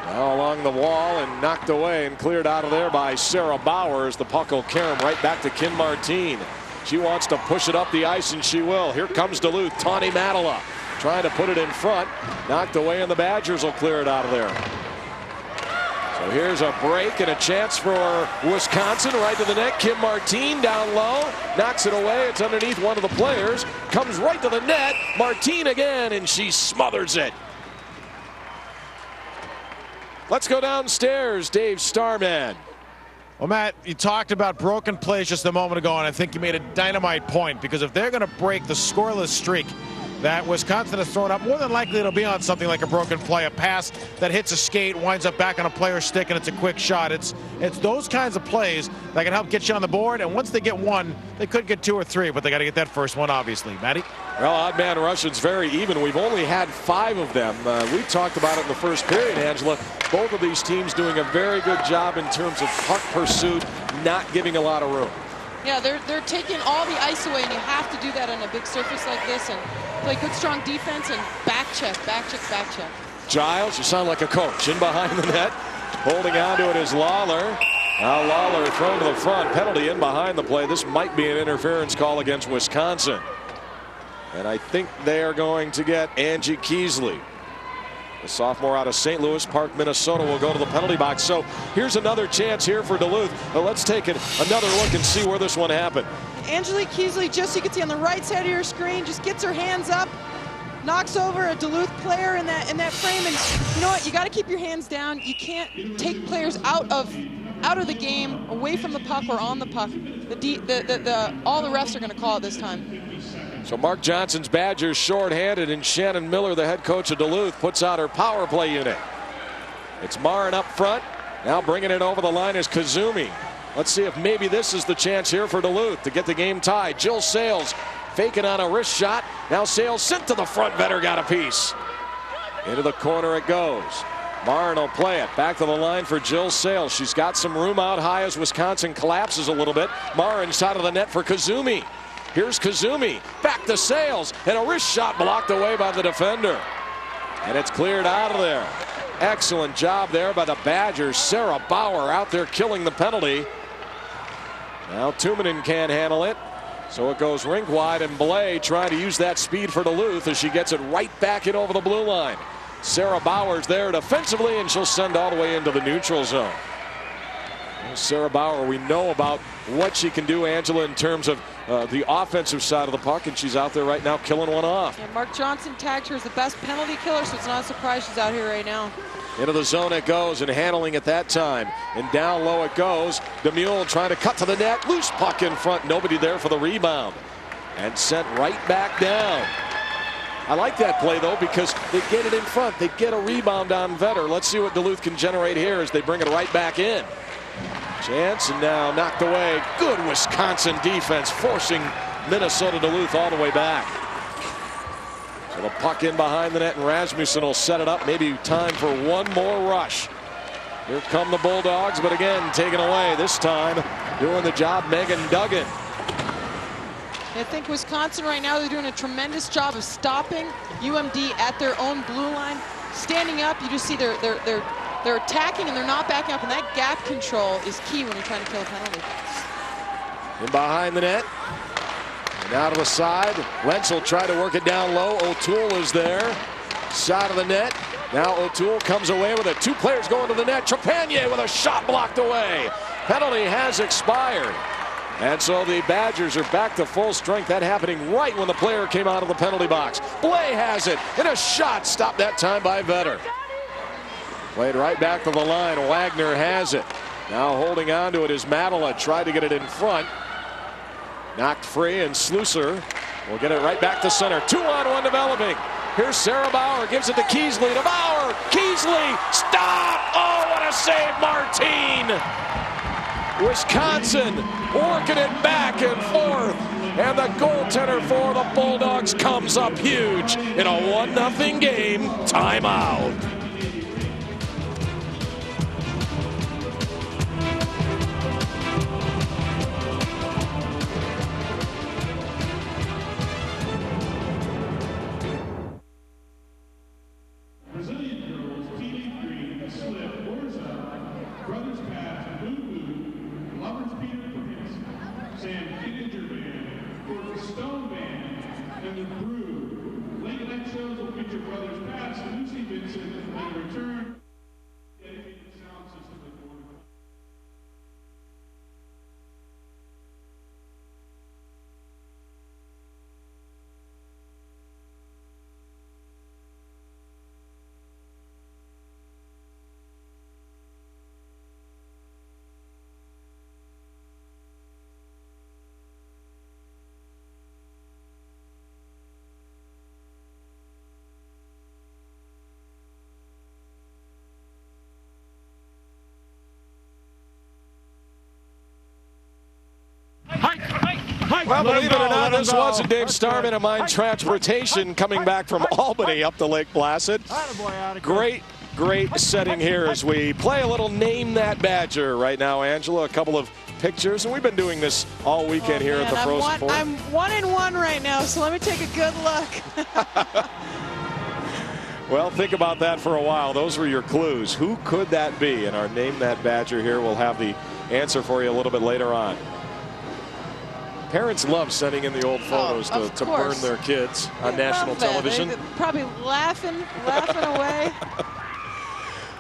Now along the wall and knocked away and cleared out of there by Sarah Bowers. The puck will carry him right back to Kim Martine. She wants to push it up the ice, and she will. Here comes Duluth. Tawny Matala trying to put it in front. Knocked away, and the Badgers will clear it out of there. So here's a break and a chance for Wisconsin. Right to the net. Kim Martine down low. Knocks it away. It's underneath one of the players. Comes right to the net. Martine again, and she smothers it. Let's go downstairs. Dave Starman. Well, Matt, you talked about broken plays just a moment ago, and I think you made a dynamite point, because if they're going to break the scoreless streak that Wisconsin has thrown up, more than likely it'll be on something like a broken play, a pass that hits a skate, winds up back on a player's stick, and it's a quick shot. It's those kinds of plays that can help get you on the board, and once they get one, they could get 2 or 3, but they got to get that first one, obviously. Matty? Well, odd man rush, it's very even. We've only had 5 of them. We talked about it in the first period, Angela. Both of these teams doing a very good job in terms of puck pursuit, not giving a lot of room. Yeah, they're taking all the ice away, and you have to do that on a big surface like this, and play good, strong defense and back check. Giles, you sound like a coach. In behind the net, holding on to it is Lawler. Now Lawler thrown to the front. Penalty in behind the play. This might be an interference call against Wisconsin. And I think they are going to get Angie Keesley. The sophomore out of St. Louis Park, Minnesota, will go to the penalty box. So here's another chance here for Duluth. But let's take another look and see where this one happened. Angelique Keesley, just so you can see on the right side of your screen, just gets her hands up, knocks over a Duluth player in that frame. And you know what? You got to keep your hands down. You can't take players out of the game, away from the puck or on the puck. All the refs are going to call it this time. So Mark Johnson's Badgers shorthanded, and Shannon Miller, the head coach of Duluth, puts out her power play unit. It's Marin up front. Now bringing it over the line is Kazumi. Let's see if maybe this is the chance here for Duluth to get the game tied. Jill Sales faking on a wrist shot. Now Sales sent to the front. Vetter got a piece. Into the corner it goes. Marin will play it. Back to the line for Jill Sales. She's got some room out high as Wisconsin collapses a little bit. Marin side of the net for Kazumi. Here's Kazumi, back to Sales, and a wrist shot blocked away by the defender. And it's cleared out of there. Excellent job there by the Badgers. Sarah Bauer out there killing the penalty. Now Tuominen can't handle it. So it goes rink wide, and Blais trying to use that speed for Duluth as she gets it right back in over the blue line. Sarah Bauer's there defensively, and she'll send all the way into the neutral zone. Sarah Bauer, we know about what she can do, Angela, in terms of the offensive side of the puck, and she's out there right now killing one off. Yeah, Mark Johnson tagged her as the best penalty killer, so it's not a surprise she's out here right now. Into the zone it goes, and handling it that time. And down low it goes. Demule trying to cut to the net. Loose puck in front. Nobody there for the rebound. And sent right back down. I like that play, though, because they get it in front. They get a rebound on Vetter. Let's see what Duluth can generate here as they bring it right back in. Chance, and now knocked away. Good Wisconsin defense, forcing Minnesota Duluth all the way back. So the puck in behind the net, and Rasmussen will set it up. Maybe time for one more rush. Here come the Bulldogs, but again, taken away. This time, doing the job, Megan Duggan. I think Wisconsin right now, they're doing a tremendous job of stopping UMD at their own blue line. Standing up, you just see they're attacking and they're not backing up, and that gap control is key when you're trying to kill a penalty. In behind the net. And out to the side. Lentz will try to work it down low. O'Toole is there. Side of the net. Now O'Toole comes away with it. Two players going to the net. Trepanier with a shot blocked away. Penalty has expired. And so the Badgers are back to full strength. That happening right when the player came out of the penalty box. Blay has it. And a shot stopped that time by Vetter. Played right back to the line. Wagner has it. Now holding on to it is Matala. Tried to get it in front. Knocked free, and Slusser will get it right back to center. 2-on-1 developing. Here's Sarah Bauer. Gives it to Keesley. To Bauer. Keesley. Stop. Oh, what a save, Martine. Wisconsin working it back and forth. And the goaltender for the Bulldogs comes up huge in a 1-0 game. Timeout. Well, believe it or not, this wasn't Dave Starman of Mine Transportation coming back from Albany up to Lake Placid. Great setting here as we play a little Name That Badger right now, Angela. A couple of pictures, and we've been doing this all weekend here at the Frozen Four. I'm 1-1 right now, so let me take a good look. Well, think about that for a while. Those were your clues. Who could that be? And our Name That Badger here will have the answer for you a little bit later on. Parents love sending in the old photos to burn their kids on national television. They're probably laughing away.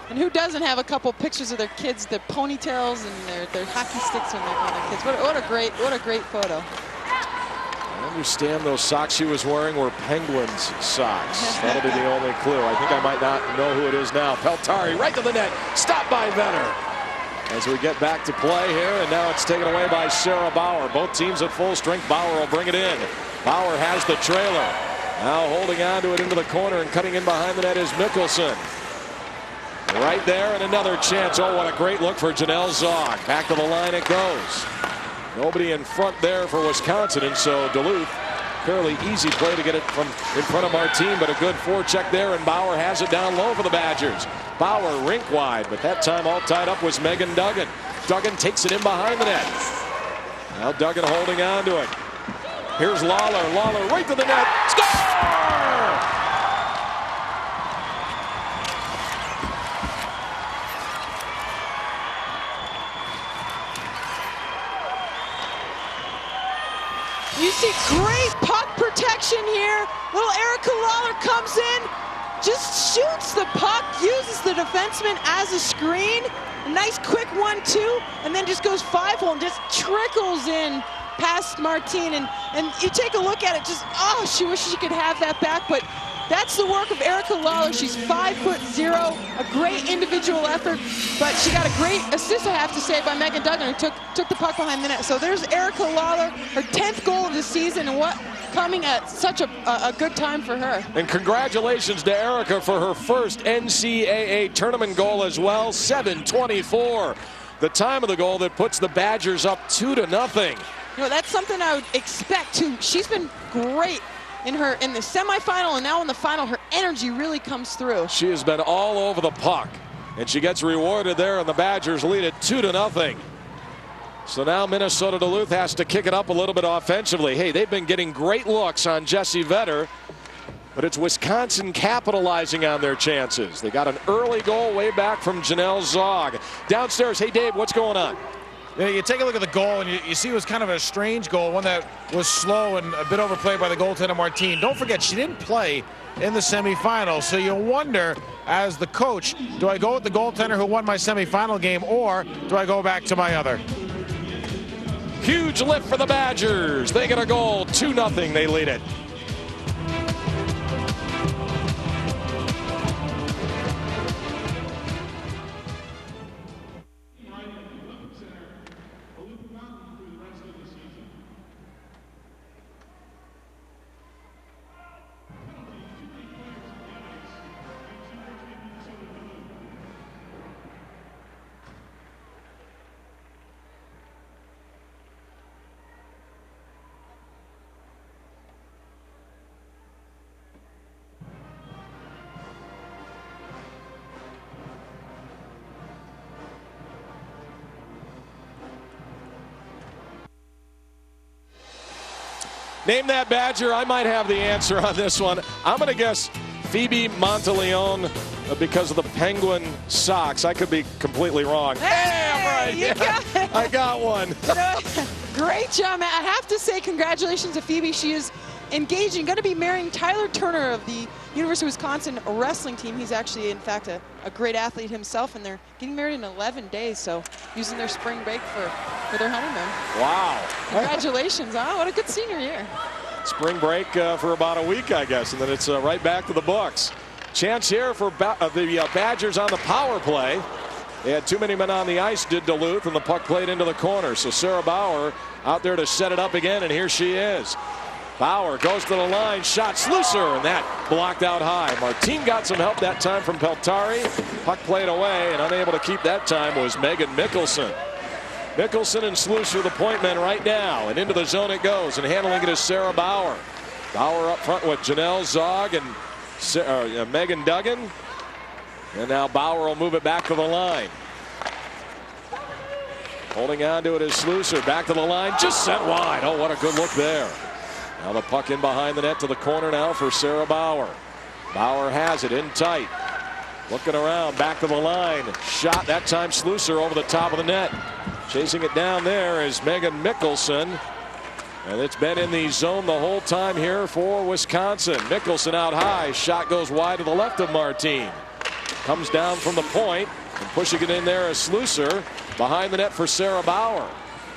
And who doesn't have a couple pictures of their kids, their ponytails and their hockey sticks on their kids? What a great photo. I understand those socks she was wearing were Penguins socks. That'll be the only clue. I think I might not know who it is now. Peltari right to the net. Stopped by Vetter. As we get back to play here, and now it's taken away by Sarah Bauer. Both teams at full strength. Bauer will bring it in. Bauer has the trailer. Now holding on to it into the corner, and cutting in behind the net is Mickelson. Right there, and another chance. Oh, what a great look for Janelle Zog. Back to the line it goes. Nobody in front there for Wisconsin, and so Duluth, fairly easy play to get it from in front of Martine, but a good forecheck there, and Bauer has it down low for the Badgers. Bauer rink wide, but that time all tied up was Megan Duggan. Duggan takes it in behind the net. Now Duggan holding on to it. Here's Lawler. Lawler right to the net. Score! You see great puck protection here. Little Erica Lawler comes in, just shoots the puck, uses the defenseman as a screen. A nice quick 1-2, and then just goes 5-hole and just trickles in past Martine. And you take a look at it, just, oh, she wishes she could have that back, but that's the work of Erica Lawler. She's 5'0", a great individual effort, but she got a great assist, I have to say, by Megan Duggan, who took the puck behind the net. So there's Erica Lawler, her 10th goal of the season, and what coming at such a good time for her. And congratulations to Erica for her first NCAA tournament goal as well, 7:24. The time of the goal that puts the Badgers up 2-0. You know, that's something I would expect too. She's been great in the semifinal and now in the final, her energy really comes through. She has been all over the puck, and she gets rewarded there, and the Badgers lead it 2-0. So now Minnesota Duluth has to kick it up a little bit offensively. Hey, they've been getting great looks on Jessie Vetter, but it's Wisconsin capitalizing on their chances. They got an early goal way back from Janelle Zog. Downstairs, hey Dave, what's going on? Yeah, you take a look at the goal, and you see it was kind of a strange goal, one that was slow and a bit overplayed by the goaltender Martine. Don't forget, she didn't play in the semifinals, so you wonder, as the coach, do I go with the goaltender who won my semifinal game, or do I go back to my other? Huge lift for the Badgers. They get a goal, 2-0. They lead it. Name that Badger. I might have the answer on this one. I'm going to guess Phoebe Monteleone because of the Penguin socks. I could be completely wrong. Hey, I'm right. You got it. I got one. Great job, Matt. I have to say congratulations to Phoebe. She is engaging, going to be marrying Tyler Turner of the University of Wisconsin wrestling team. He's actually, in fact, a great athlete himself, and they're getting married in 11 days, so using their spring break for their honeymoon. Wow. Congratulations. What a good senior year. Spring break for about a week, I guess, and then it's right back to the books. Chance here for the Badgers on the power play. They had too many men on the ice, did Duluth, and the puck played into the corner. So Sarah Bauer out there to set it up again, and here she is. Bauer goes to the line, shot Sluicer, and that blocked out high. Martine got some help that time from Peltari. Puck played away, and unable to keep that time was Megan Mickelson. Mickelson and Sluicer, the point men right now, and into the zone it goes, and handling it is Sarah Bauer. Bauer up front with Janelle Zog and Megan Duggan. And now Bauer will move it back to the line. Holding on to it is Sluicer, back to the line, just sent wide. Oh, what a good look there. Now the puck in behind the net to the corner now for Sarah Bauer. Bauer has it in tight. Looking around, back to the line. Shot, that time Sluicer over the top of the net. Chasing it down there is Megan Mickelson. And it's been in the zone the whole time here for Wisconsin. Mickelson out high. Shot goes wide to the left of Martine. Comes down from the point. And pushing it in there is Sluicer. Behind the net for Sarah Bauer.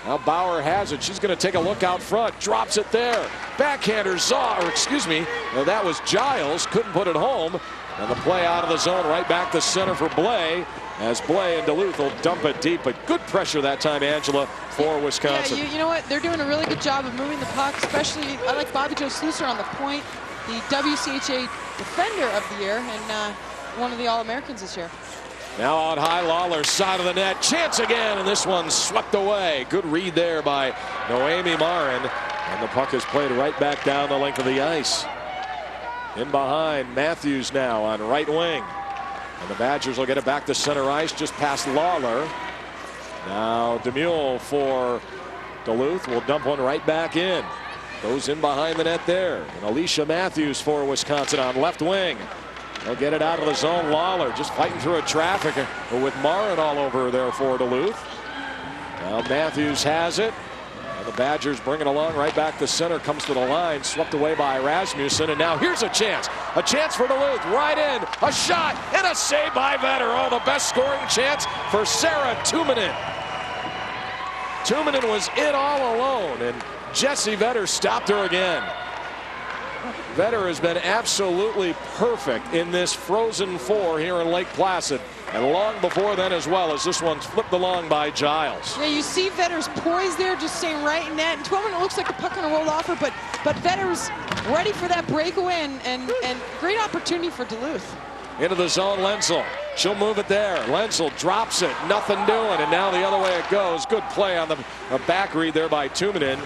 Now Bauer has it. She's going to take a look out front. Drops it there. Backhander that was Giles. Couldn't put it home. And the play out of the zone right back to center for Blay. As Blay and Duluth will dump it deep. But good pressure that time, Angela, for Wisconsin. Yeah, you know what? They're doing a really good job of moving the puck. Especially, I like Bobby Jo Sluicer on the point. The WCHA Defender of the Year. And one of the All-Americans this year. Now out high, Lawler, side of the net. Chance again, and this one swept away. Good read there by Noemi Marin. And the puck is played right back down the length of the ice. In behind, Matthews now on right wing. And the Badgers will get it back to center ice, just past Lawler. Now DeMule for Duluth will dump one right back in. Goes in behind the net there. And Alicia Matthews for Wisconsin on left wing. They'll get it out of the zone. Lawler just fighting through a traffic with Marin all over there for Duluth. Now Matthews has it. And the Badgers bring it along right back to center. Comes to the line. Swept away by Rasmussen. And now here's a chance. A chance for Duluth. Right in. A shot. And a save by Vetter. Oh, the best scoring chance for Sarah Tuominen. Tuominen was in all alone. And Jessie Vetter stopped her again. Vetter has been absolutely perfect in this Frozen Four here in Lake Placid. And long before then as well, as this one's flipped along by Giles. Yeah, you see Vetter's poise there, just staying right in net. And Tuominen, it looks like the puck going to roll off her, but Vetter's ready for that breakaway and great opportunity for Duluth. Into the zone, Lenzel. She'll move it there. Lenzel drops it, nothing doing, and now the other way it goes. Good play on the back read there by Tuominen.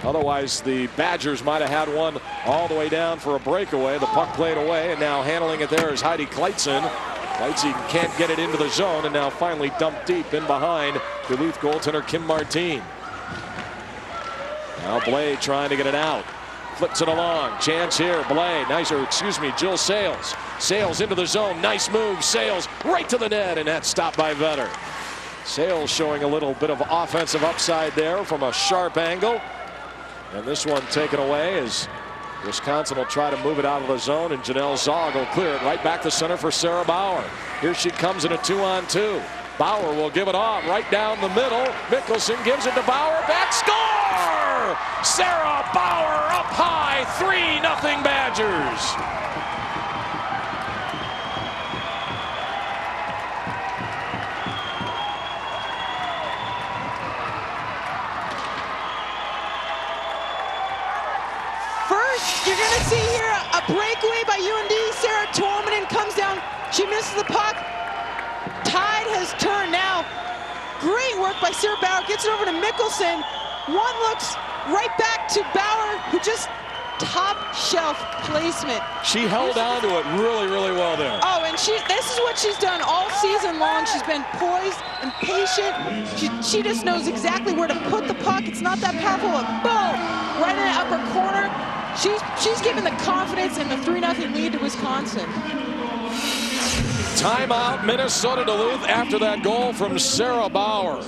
Otherwise, the Badgers might have had one all the way down for a breakaway. The puck played away, and now handling it there is Heidi Kleitzen. Kleitzen can't get it into the zone, and now finally dumped deep in behind Duluth goaltender Kim Martine. Now Blade trying to get it out. Flips it along. Chance here. Blade. Jill Sales. Sales into the zone. Nice move. Sales right to the net, and that's stopped by Vetter. Sales showing a little bit of offensive upside there from a sharp angle. And this one taken away as Wisconsin will try to move it out of the zone, and Janelle Zog will clear it right back to center for Sarah Bauer. Here she comes in a 2-on-2. Bauer will give it off right down the middle. Mickelson gives it to Bauer. Back score! Sarah Bauer up high. 3-0 Badgers. You're going to see here a breakaway by UND. Sarah Tuominen comes down. She misses the puck. Tide has turned now. Great work by Sarah Bauer. Gets it over to Mickelson. One looks right back to Bauer, who just top shelf placement. She held on to it really, really well there. Oh, and this is what she's done all season long. She's been poised and patient. She just knows exactly where to put the puck. It's not that powerful. Boom! Right in the upper corner. She's given the confidence and the 3-0 lead to Wisconsin. Timeout, Minnesota Duluth after that goal from Sarah Bauer.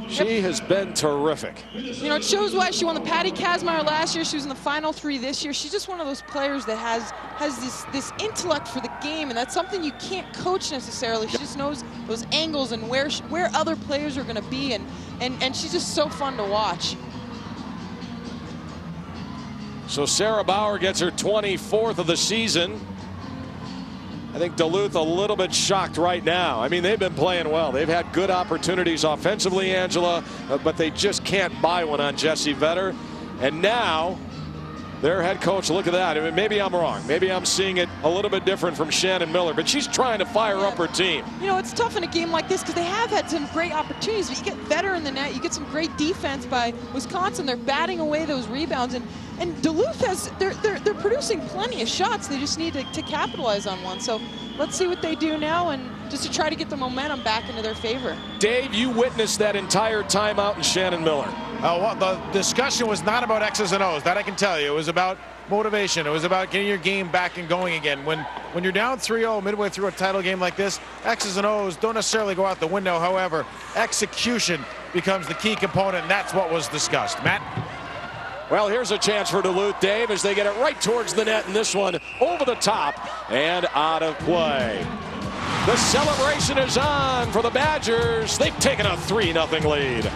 She has been terrific. You know, it shows why she won the Patty Kazmaier last year. She was in the Final Three this year. She's just one of those players that has this intellect for the game, and that's something you can't coach necessarily. She just knows those angles and where other players are going to be, and she's just so fun to watch. So Sarah Bauer gets her 24th of the season. I think Duluth a little bit shocked right now. I mean, they've been playing well. They've had good opportunities offensively, Angela, but they just can't buy one on Jessie Vetter. And now their head coach, look at that. I mean, maybe I'm wrong. Maybe I'm seeing it a little bit different from Shannon Miller, but she's trying to fire up her team. You know, it's tough in a game like this because they have had some great opportunities, but you get Vetter in the net, you get some great defense by Wisconsin. They're batting away those rebounds, and Duluth they're producing plenty of shots. They just need to capitalize on one. So let's see what they do now, and just to try to get the momentum back into their favor. Dave, you witnessed that entire timeout in Shannon Miller. Well, the discussion was not about X's and O's. That I can tell you. It was about motivation. It was about getting your game back and going again. When you're down 3-0 midway through a title game like this, X's and O's don't necessarily go out the window. However, execution becomes the key component, and that's what was discussed. Matt? Well, here's a chance for Duluth, Dave, as they get it right towards the net, and this one over the top and out of play. The celebration is on for the Badgers. They've taken a 3-0 lead.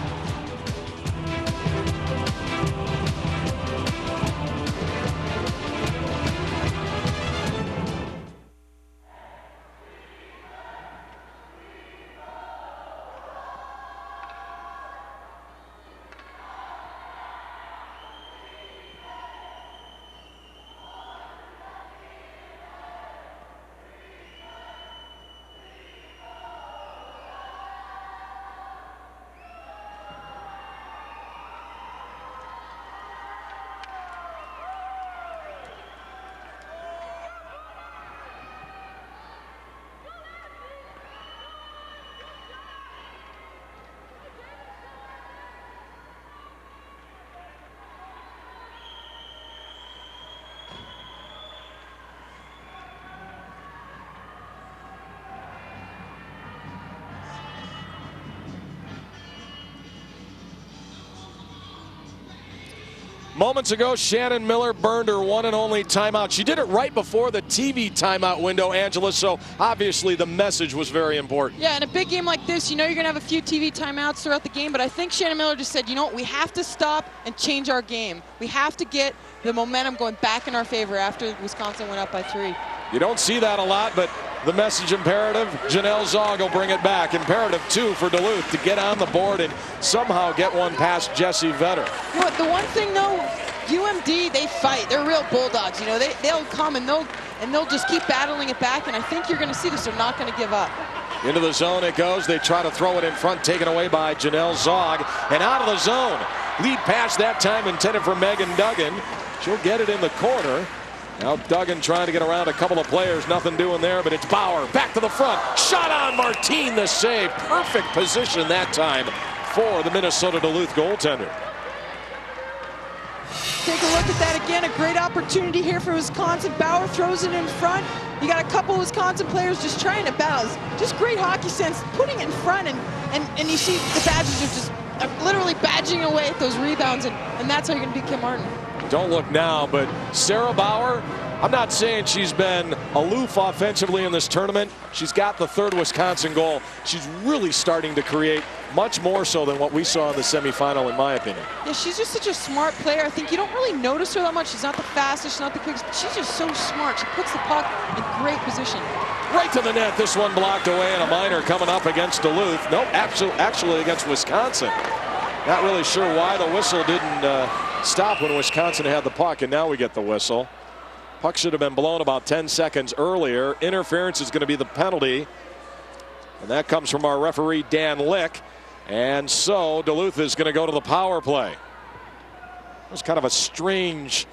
Moments ago, Shannon Miller burned her one and only timeout. She did it right before the TV timeout window, Angela, so obviously the message was very important. Yeah, in a big game like this, you know you're going to have a few TV timeouts throughout the game, but I think Shannon Miller just said, you know what, we have to stop and change our game. We have to get the momentum going back in our favor after Wisconsin went up by 3. You don't see that a lot, but the message imperative, Janelle Zog will bring it back. Imperative, too, for Duluth to get on the board and somehow get one past Jessie Vetter. You know, the one thing, though, UMD, they fight. They're real bulldogs. You know, they'll come and they'll just keep battling it back, and I think you're going to see this. They're not going to give up. Into the zone it goes. They try to throw it in front, taken away by Janelle Zog. And out of the zone, Lead pass that time intended for Megan Duggan. She'll get it in the corner. Now Duggan trying to get around a couple of players. Nothing doing there, but it's Bauer. Back to the front. Shot on Martine, the save. Perfect position that time for the Minnesota Duluth goaltender. Take a look at that again. A great opportunity here for Wisconsin. Bauer throws it in front. You got a couple of Wisconsin players just trying to balance. Just great hockey sense, putting in front, and you see the Badgers are just literally badging away at those rebounds, and that's how you're going to beat Kim Martin. Don't look now, but Sarah Bauer, I'm not saying she's been aloof offensively in this tournament. She's got the third Wisconsin goal. She's really starting to create, much more so than what we saw in the semifinal, in my opinion. Yeah, she's just such a smart player. I think you don't really notice her that much. She's not the fastest, she's not the quickest. She's just so smart. She puts the puck in great position. Right to the net. This one blocked away, and a minor coming up against Duluth. Nope, actually against Wisconsin. Not really sure why the whistle didn't stop when Wisconsin had the puck, and now we get the whistle. Puck should have been blown about 10 seconds earlier. Interference is going to be the penalty, and that comes from our referee Dan Lick. And so Duluth is going to go to the power play. It was kind of a strange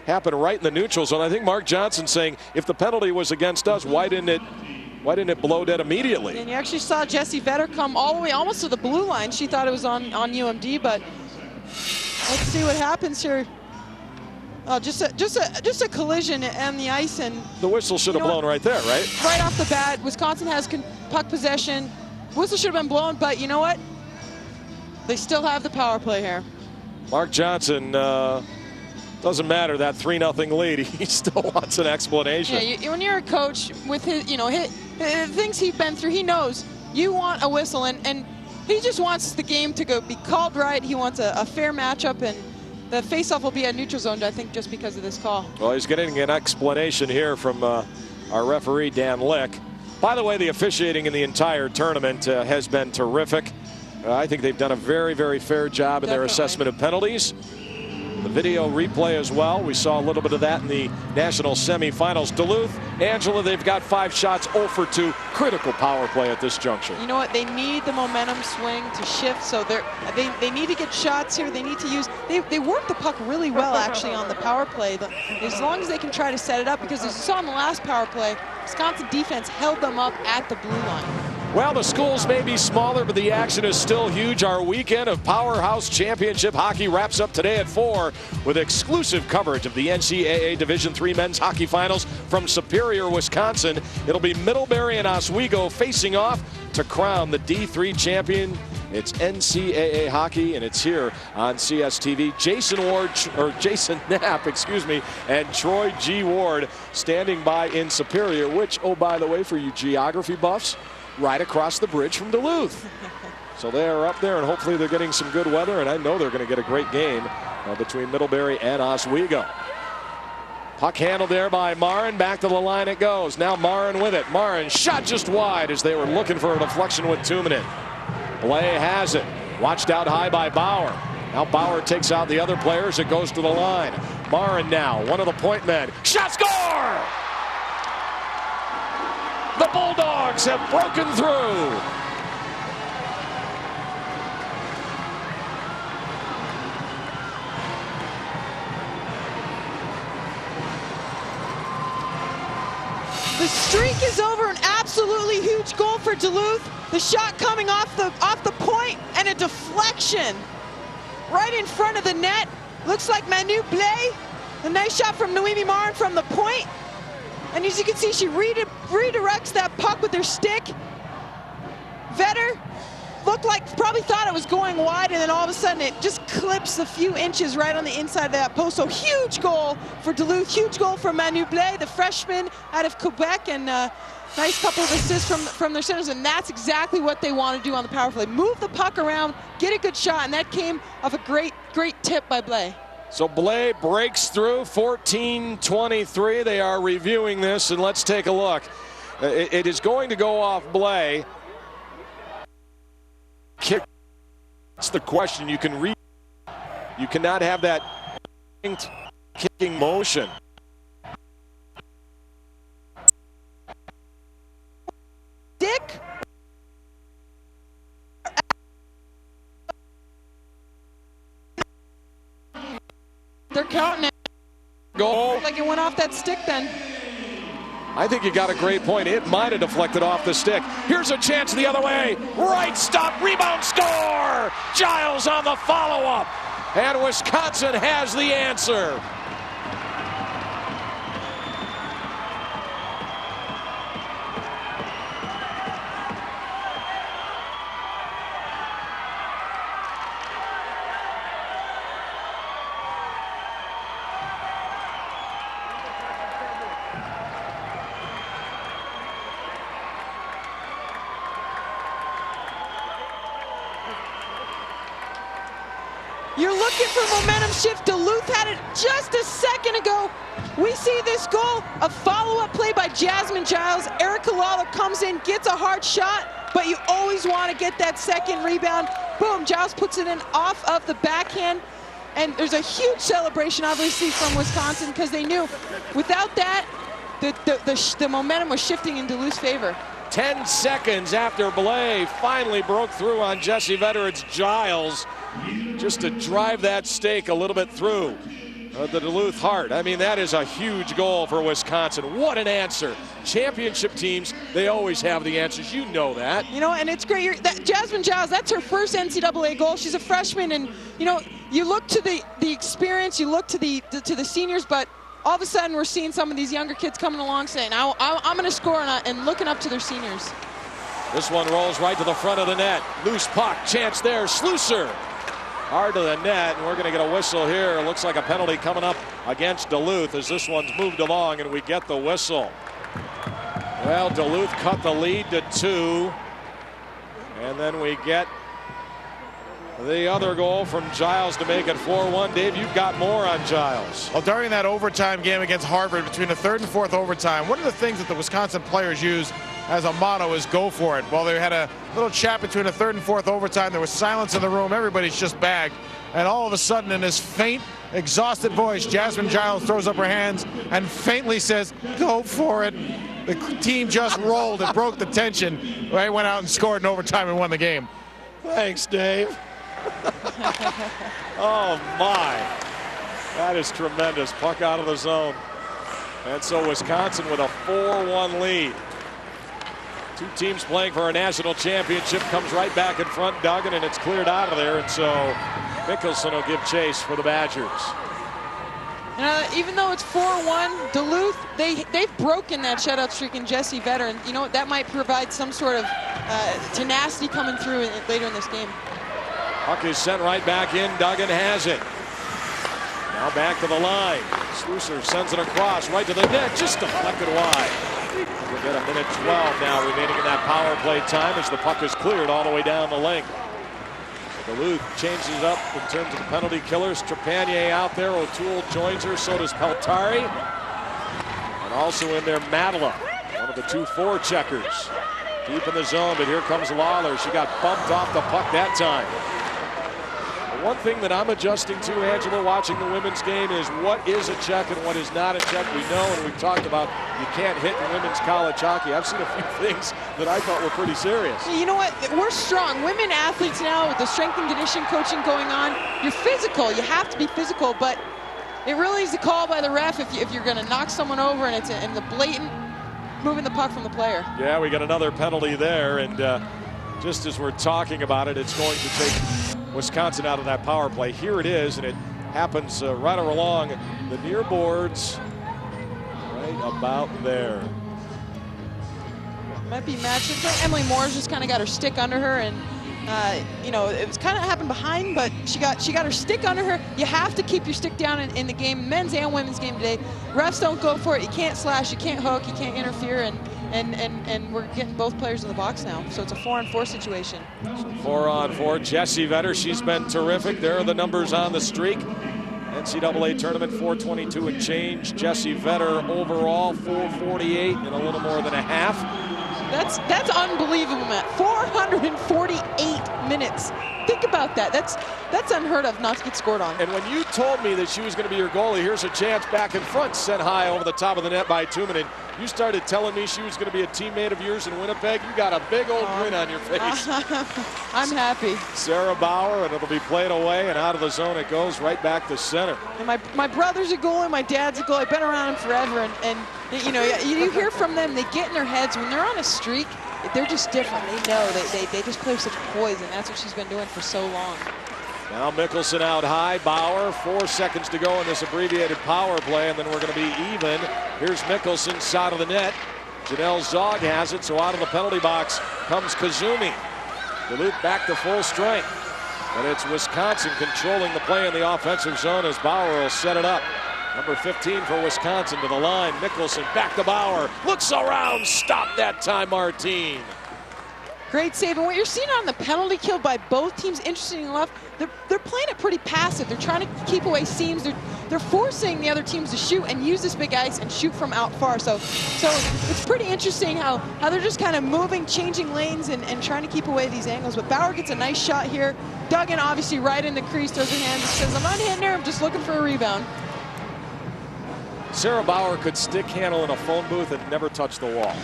happened right in the neutral zone. I think Mark Johnson saying if the penalty was against us, why didn't it blow dead immediately? And you actually saw Jessie Vetter come all the way almost to the blue line. She thought it was on UMD, but let's see what happens here. Oh, just a collision on the ice, and the whistle should have blown right there, right? Right off the bat, Wisconsin has puck possession. Whistle should have been blown, but you know what? They still have the power play here. Mark Johnson, doesn't matter that 3-0 lead. He still wants an explanation. Yeah, when you're a coach with his things he's been through, he knows you want a whistle, and he just wants the game to be called right. He wants a fair matchup, and the faceoff will be a neutral zone, I think, just because of this call. Well, he's getting an explanation here from our referee Dan Lick. By the way, the officiating in the entire tournament has been terrific. I think they've done a very, very fair job in their assessment of penalties. The video replay as well. We saw a little bit of that in the national semifinals. Duluth, Angela, they've got 5 shots, 0 for 2. Critical power play at this juncture. You know what? They need the momentum swing to shift, so they need to get shots here. They need to use. They work the puck really well actually on the power play. As long as they can try to set it up, because as you saw in the last power play, Wisconsin defense held them up at the blue line. Well, the schools may be smaller, but the action is still huge. Our weekend of Powerhouse Championship Hockey wraps up today at 4 with exclusive coverage of the NCAA Division III Men's Hockey Finals from Superior, Wisconsin. It'll be Middlebury and Oswego facing off to crown the D3 champion. It's NCAA hockey, and it's here on CSTV. Jason Knapp, and Troy G. Ward standing by in Superior, which, oh, by the way, for you geography buffs, right across the bridge from Duluth. So they are up there, and hopefully they're getting some good weather, and I know they're going to get a great game between Middlebury and Oswego. Puck handled there by Marin. Back to the line it goes. Now Marin with it. Marin shot just wide as they were looking for a deflection with 2 minutes. Blay has it. Watched out high by Bauer. Now Bauer takes out the other players. It goes to the line. Marin now, one of the point men. Shot, score! The Bulldogs have broken through. The streak is over. An absolutely huge goal for Duluth. The shot coming off the point, and a deflection right in front of the net. Looks like Manu Blais. A nice shot from Noemi Marin from the point. And as you can see, she redirects that puck with her stick. Vetter probably thought it was going wide, and then all of a sudden it just clips a few inches right on the inside of that post. So huge goal for Duluth, huge goal from Manu Blais, the freshman out of Quebec, and nice couple of assists from their centers, and that's exactly what they want to do on the power play. Move the puck around, get a good shot, and that came off a great tip by Blais. So Blais breaks through, 14-23. They are reviewing this, and let's take a look. It is going to go off Blais. Kick. That's the question. You cannot have that kicking motion. Dick. counting it. Goal. Like it went off that stick then. I think you got a great point. It might have deflected off the stick. Here's a chance the other way. Right stop, rebound, score! Giles on the follow-up. And Wisconsin has the answer. You're looking for momentum shift. Duluth had it just a second ago. We see this goal, a follow-up play by Jasmine Giles. Erica Lawler comes in, gets a hard shot, but you always want to get that second rebound. Boom, Giles puts it in off of the backhand. And there's a huge celebration, obviously, from Wisconsin, because they knew without that, the momentum was shifting in Duluth's favor. 10 seconds after Blais finally broke through on Jessie Vetter, it's Giles just to drive that stake a little bit through the Duluth heart. I mean, that is a huge goal for Wisconsin. What an answer. Championship teams, they always have the answers. You know that. You know, and it's great. Jasmine Giles, that's her first NCAA goal. She's a freshman, and, you know, you look to the experience, you look to the seniors, but all of a sudden we're seeing some of these younger kids coming along saying, I'm going to score, and looking up to their seniors. This one rolls right to the front of the net. Loose puck, chance there, Slusser. Hard to the net, and we're going to get a whistle here. Looks like a penalty coming up against Duluth as this one's moved along, and we get the whistle. Well, Duluth cut the lead to 2. And then we get the other goal from Giles to make it 4-1. Dave, you've got more on Giles. Well, during that overtime game against Harvard, between the third and fourth overtime, one of the things that the Wisconsin players use as a motto is go for it. Well, they had a little chat between the third and fourth overtime. There was silence in the room. Everybody's just bagged. And all of a sudden, in this faint, exhausted voice, Jasmine Giles throws up her hands and faintly says, go for it. The team just rolled. It broke the tension. They went out and scored in overtime and won the game. Thanks, Dave. Oh, my. That is tremendous. Puck out of the zone. And so Wisconsin with a 4-1 lead. Two teams playing for a national championship comes right back in front, Duggan, and it's cleared out of there. And so Mickelson will give chase for the Badgers. Even though it's 4-1, Duluth, they've broken that shutout streak in Jessie Vetter, and you know what, that might provide some sort of tenacity coming through later in this game. Puck is sent right back in. Duggan has it. Now back to the line. Slusser sends it across right to the net, just deflected wide. We'll get a minute 12 now remaining in that power play time as the puck is cleared all the way down the length. Duluth changes it up in terms of the penalty killers. Trepanier out there. O'Toole joins her. So does Peltari. And also in there, Madela, one of the 2 forecheckers. Deep in the zone, but here comes Lawler. She got bumped off the puck that time. The one thing that I'm adjusting to, Angela, watching the women's game is what is a check and what is not a check. We know, and we've talked about, you can't hit in women's college hockey. I've seen a few things that I thought were pretty serious. You know what? We're strong. Women athletes now with the strength and conditioning coaching going on. You're physical. You have to be physical, but it really is a call by the ref if you're going to knock someone over and it's in the blatant moving the puck from the player. Yeah, we got another penalty there, and just as we're talking about it, it's going to take Wisconsin out of that power play. Here it is, and it happens right along the near boards, right about there. Might be matched. Emily Moore's just kind of got her stick under her, and you know, it was kind of happened behind, but she got her stick under her. You have to keep your stick down in the game, men's and women's game today. Refs don't go for it. You can't slash, you can't hook, you can't interfere, and we're getting both players in the box now. So it's a 4-on-4 situation. 4-on-4. Jessie Vetter, she's been terrific. There are the numbers on the streak. NCAA tournament, 422 and change. Jessie Vetter overall, 448 and a little more than a half. That's unbelievable, Matt. 448 minutes. Think about that. that's unheard of not to get scored on. And when you told me that she was going to be your goalie, here's a chance back in front, sent high over the top of the net by Tuominen. You started telling me she was going to be a teammate of yours in Winnipeg. You got a big old grin on your face. I'm happy. Sarah Bauer, and it'll be played away, and out of the zone it goes right back to center. And my brother's a goalie, my dad's a goalie. I've been around him forever, and you know, you hear from them, they get in their heads when they're on a streak. They're just different. They know they just play with such poise, and that's what she's been doing for so long. Now Mickelson out high. Bauer, 4 seconds to go in this abbreviated power play, and then we're going to be even. Here's Mickelson, side of the net. Janelle Zog has it, so out of the penalty box comes Kazumi. Duluth back to full strength. But it's Wisconsin controlling the play in the offensive zone as Bauer will set it up. Number 15 for Wisconsin to the line. Mickelson back to Bauer. Looks around. Stop that time, Martine. Great save. And what you're seeing on the penalty kill by both teams, interesting enough, they're playing it pretty passive. They're trying to keep away seams. They're forcing the other teams to shoot and use this big ice and shoot from out far. So it's pretty interesting how they're just kind of moving, changing lanes and trying to keep away these angles. But Bauer gets a nice shot here. Duggan obviously right in the crease, throws her hands, says, I'm not hitting her, I'm just looking for a rebound. Sarah Bauer could stick handle in a phone booth and never touch the wall.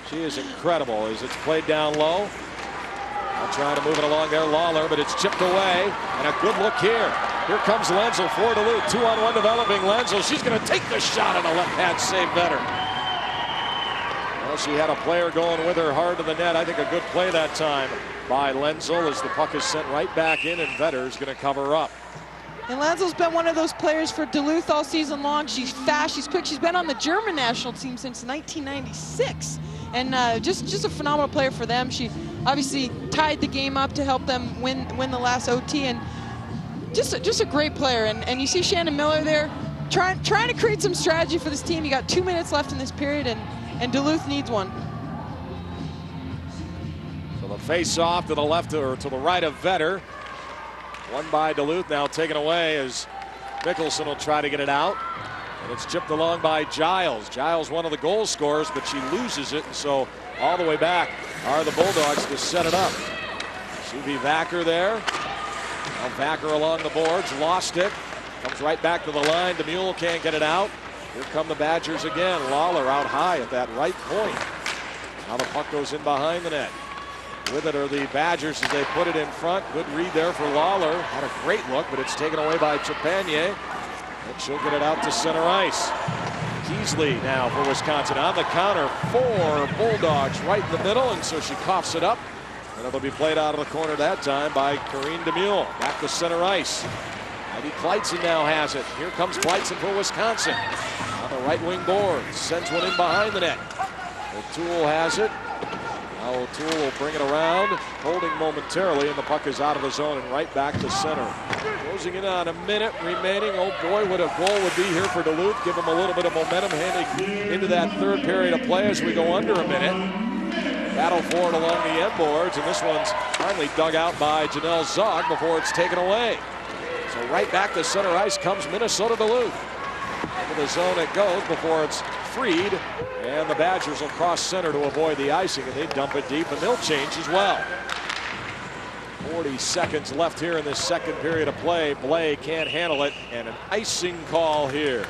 She is incredible as it's played down low. Now trying to move it along there, Lawler, but it's chipped away. And a good look here. Here comes Lenzel for Duluth. 2-on-1 developing Lenzel. She's going to take the shot on a left-hand save better. Well, she had a player going with her hard to the net. I think a good play that time by Lenzel as the puck is sent right back in and Vetter's going to cover up. And Lenzel's been one of those players for Duluth all season long. She's fast, she's quick. She's been on the German national team since 1996. And just a phenomenal player for them. She obviously tied the game up to help them win the last OT. And just a great player. And you see Shannon Miller there trying to create some strategy for this team. You got 2 minutes left in this period, and Duluth needs one. So the face-off to the left or to the right of Vetter. One by Duluth, now taken away as Mickelson will try to get it out. And it's chipped along by Giles. Giles, one of the goal scorers, but she loses it. And so all the way back are the Bulldogs to set it up. Suvi Vacker there. Now Vacker along the boards, lost it. Comes right back to the line. DeMule can't get it out. Here come the Badgers again. Lawler out high at that right point. Now the puck goes in behind the net. With it are the Badgers as they put it in front. Good read there for Lawler. Had a great look, but it's taken away by Trepanier. And she'll get it out to center ice. Keasley now for Wisconsin on the counter for Bulldogs right in the middle, and so she coughs it up. And it'll be played out of the corner that time by Corrine DeMule. Back to center ice. Heidi Kleitzen now has it. Here comes Kleitzen for Wisconsin. On the right wing board. Sends one in behind the net. O'Toole has it. Now O'Toole will bring it around, holding momentarily, and the puck is out of the zone and right back to center. Closing in on a minute remaining. Oh boy, what a goal would be here for Duluth. Give them a little bit of momentum heading into that third period of play as we go under a minute. Battle for it along the end boards, and this one's finally dug out by Janelle Zog before it's taken away. So right back to center ice comes Minnesota Duluth. Into the zone it goes before it's freed, and the Badgers will cross center to avoid the icing, and they dump it deep, and they'll change as well. 40 seconds left here in this second period of play. Blay can't handle it, and an icing call here.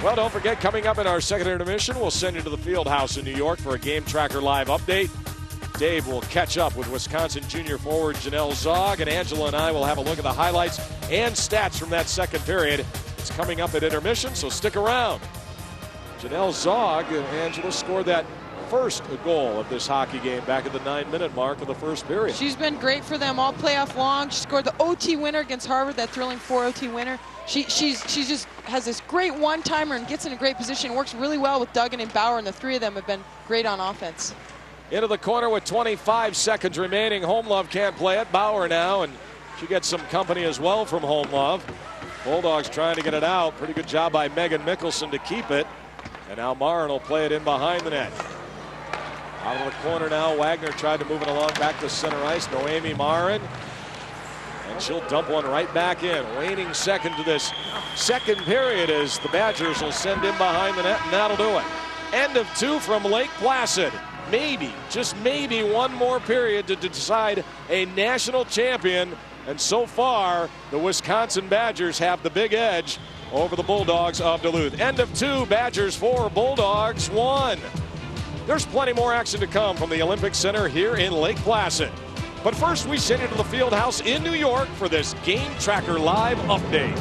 Well, don't forget, coming up in our second intermission, we'll send you to the field house in New York for a Game Tracker Live update. Dave will catch up with Wisconsin junior forward Janelle Zog, and Angela and I will have a look at the highlights and stats from that second period. It's coming up at intermission, so stick around. Janelle Zog, Angela, scored that first goal of this hockey game back at the 9-minute mark of the first period. She's been great for them all playoff long. She scored the OT winner against Harvard, that thrilling 4 OT winner. She just has this great one-timer and gets in a great position. Works really well with Duggan and Bauer, and the three of them have been great on offense. Into the corner with 25 seconds remaining. Homelove can't play it. Bauer now, and she gets some company as well from Homelove. Bulldogs trying to get it out. Pretty good job by Megan Mickelson to keep it. And now Marin will play it in behind the net. Out of the corner now, Wagner tried to move it along back to center ice. Noemi Marin. And she'll dump one right back in. Waning second to this second period as the Badgers will send in behind the net, and that'll do it. End of 2 from Lake Placid. Maybe, just maybe one more period to decide a national champion And so far, the Wisconsin Badgers have the big edge over the Bulldogs of Duluth. End of 2, Badgers 4, Bulldogs 1. There's plenty more action to come from the Olympic Center here in Lake Placid. But first, we send you to the Field House in New York for this Game Tracker Live update.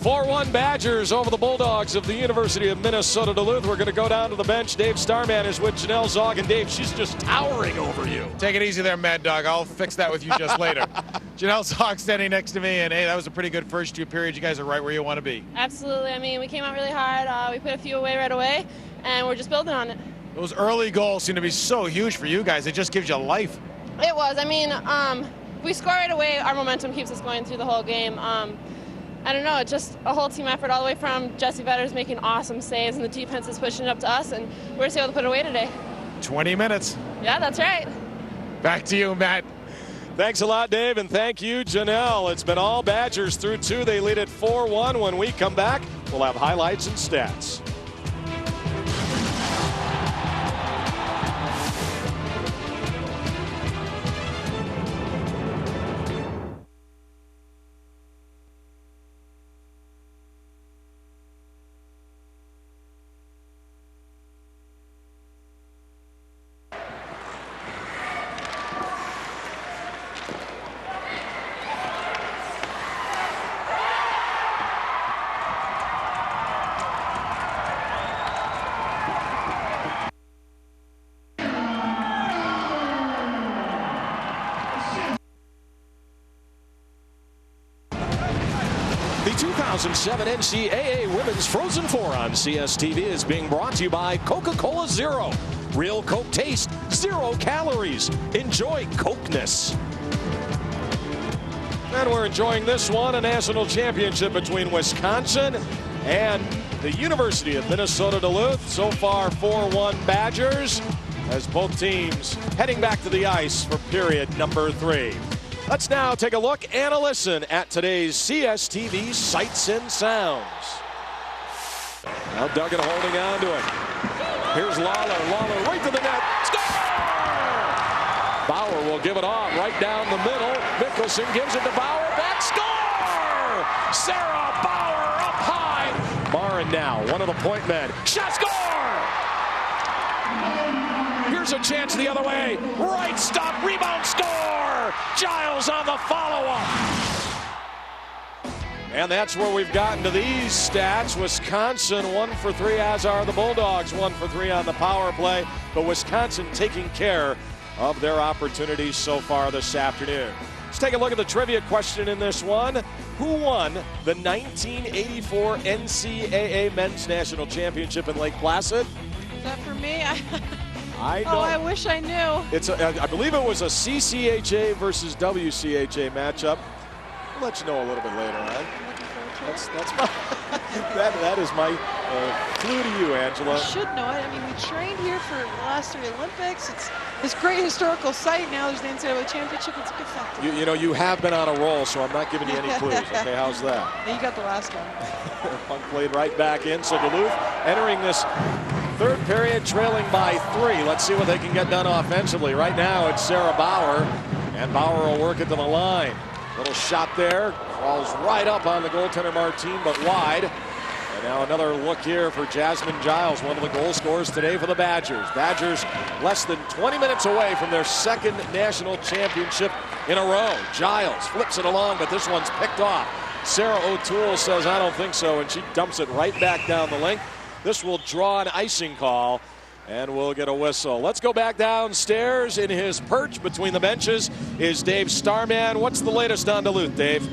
"4-1 Badgers over the Bulldogs of the University of Minnesota Duluth." We're going to go down to the bench. Dave Starman is with Janelle Zog. And Dave, she's just towering over you. Take it easy there, Mad Dog. I'll fix that with you just later. Janelle Zog standing next to me, and hey, that was a pretty good first 2 periods. You guys are right where you want to be. Absolutely. I mean, we came out really hard. We put a few away right away, and we're just building on it. Those early goals seem to be so huge for you guys. It just gives you life. It was. I mean, we score right away. Our momentum keeps us going through the whole game. I don't know, it's just a whole team effort all the way from Jesse Vetter's making awesome saves and the defense is pushing it up to us, and we're just able to put it away today. 20 minutes. Yeah, that's right. Back to you, Matt. Thanks a lot, Dave, and thank you, Janelle. It's been all Badgers through 2. They lead at 4-1. When we come back, we'll have highlights and stats. The 2007 NCAA Women's Frozen Four on CSTV is being brought to you by Coca-Cola Zero. Real Coke taste, 0 calories. Enjoy Cokeness. And we're enjoying this one, a national championship between Wisconsin and the University of Minnesota Duluth. So far, 4-1 Badgers, as both teams heading back to the ice for period number 3. Let's now take a look and a listen at today's CSTV Sights and Sounds. Now Duggan holding on to it. Here's Lawler. Lawler right to the net. Score! Bauer will give it off right down the middle. Mickelson gives it to Bauer. Back score! Sarah Bauer up high. Barron now, one of the point men. Shot score! Here's a chance the other way. Right stop, rebound, score! Giles on the follow-up. And that's where we've gotten to these stats. Wisconsin 1 for 3, as are the Bulldogs 1 for 3 on the power play. But Wisconsin taking care of their opportunities so far this afternoon. Let's take a look at the trivia question in this one. Who won the 1984 NCAA Men's National Championship in Lake Placid? Is that for me? I don't. Oh, I wish I knew. It's I believe it was a CCHA versus WCHA matchup. I'll let you know a little bit later on. That's my that is my clue to you, Angela. I should know it. I mean, we trained here for the last 3 Olympics. It's this great historical site. Now there's the NCAA championship. It's a good fact. You know, you have been on a roll, so I'm not giving you any clues. Okay, how's that? You got the last one. Puck played right back in. So Duluth entering this 3rd period trailing by 3. Let's see what they can get done offensively. Right now it's Sarah Bauer, and Bauer will work it to the line. Little shot there, falls right up on the goaltender Martine, but wide. And now another look here for Jasmine Giles, one of the goal scorers today for the Badgers. Badgers less than 20 minutes away from their 2nd national championship in a row. Giles flips it along, but this one's picked off. Sarah O'Toole says, I don't think so, and she dumps it right back down the length. This will draw an icing call, and we'll get a whistle. Let's go back downstairs. In his perch between the benches is Dave Starman. What's the latest on Duluth, Dave?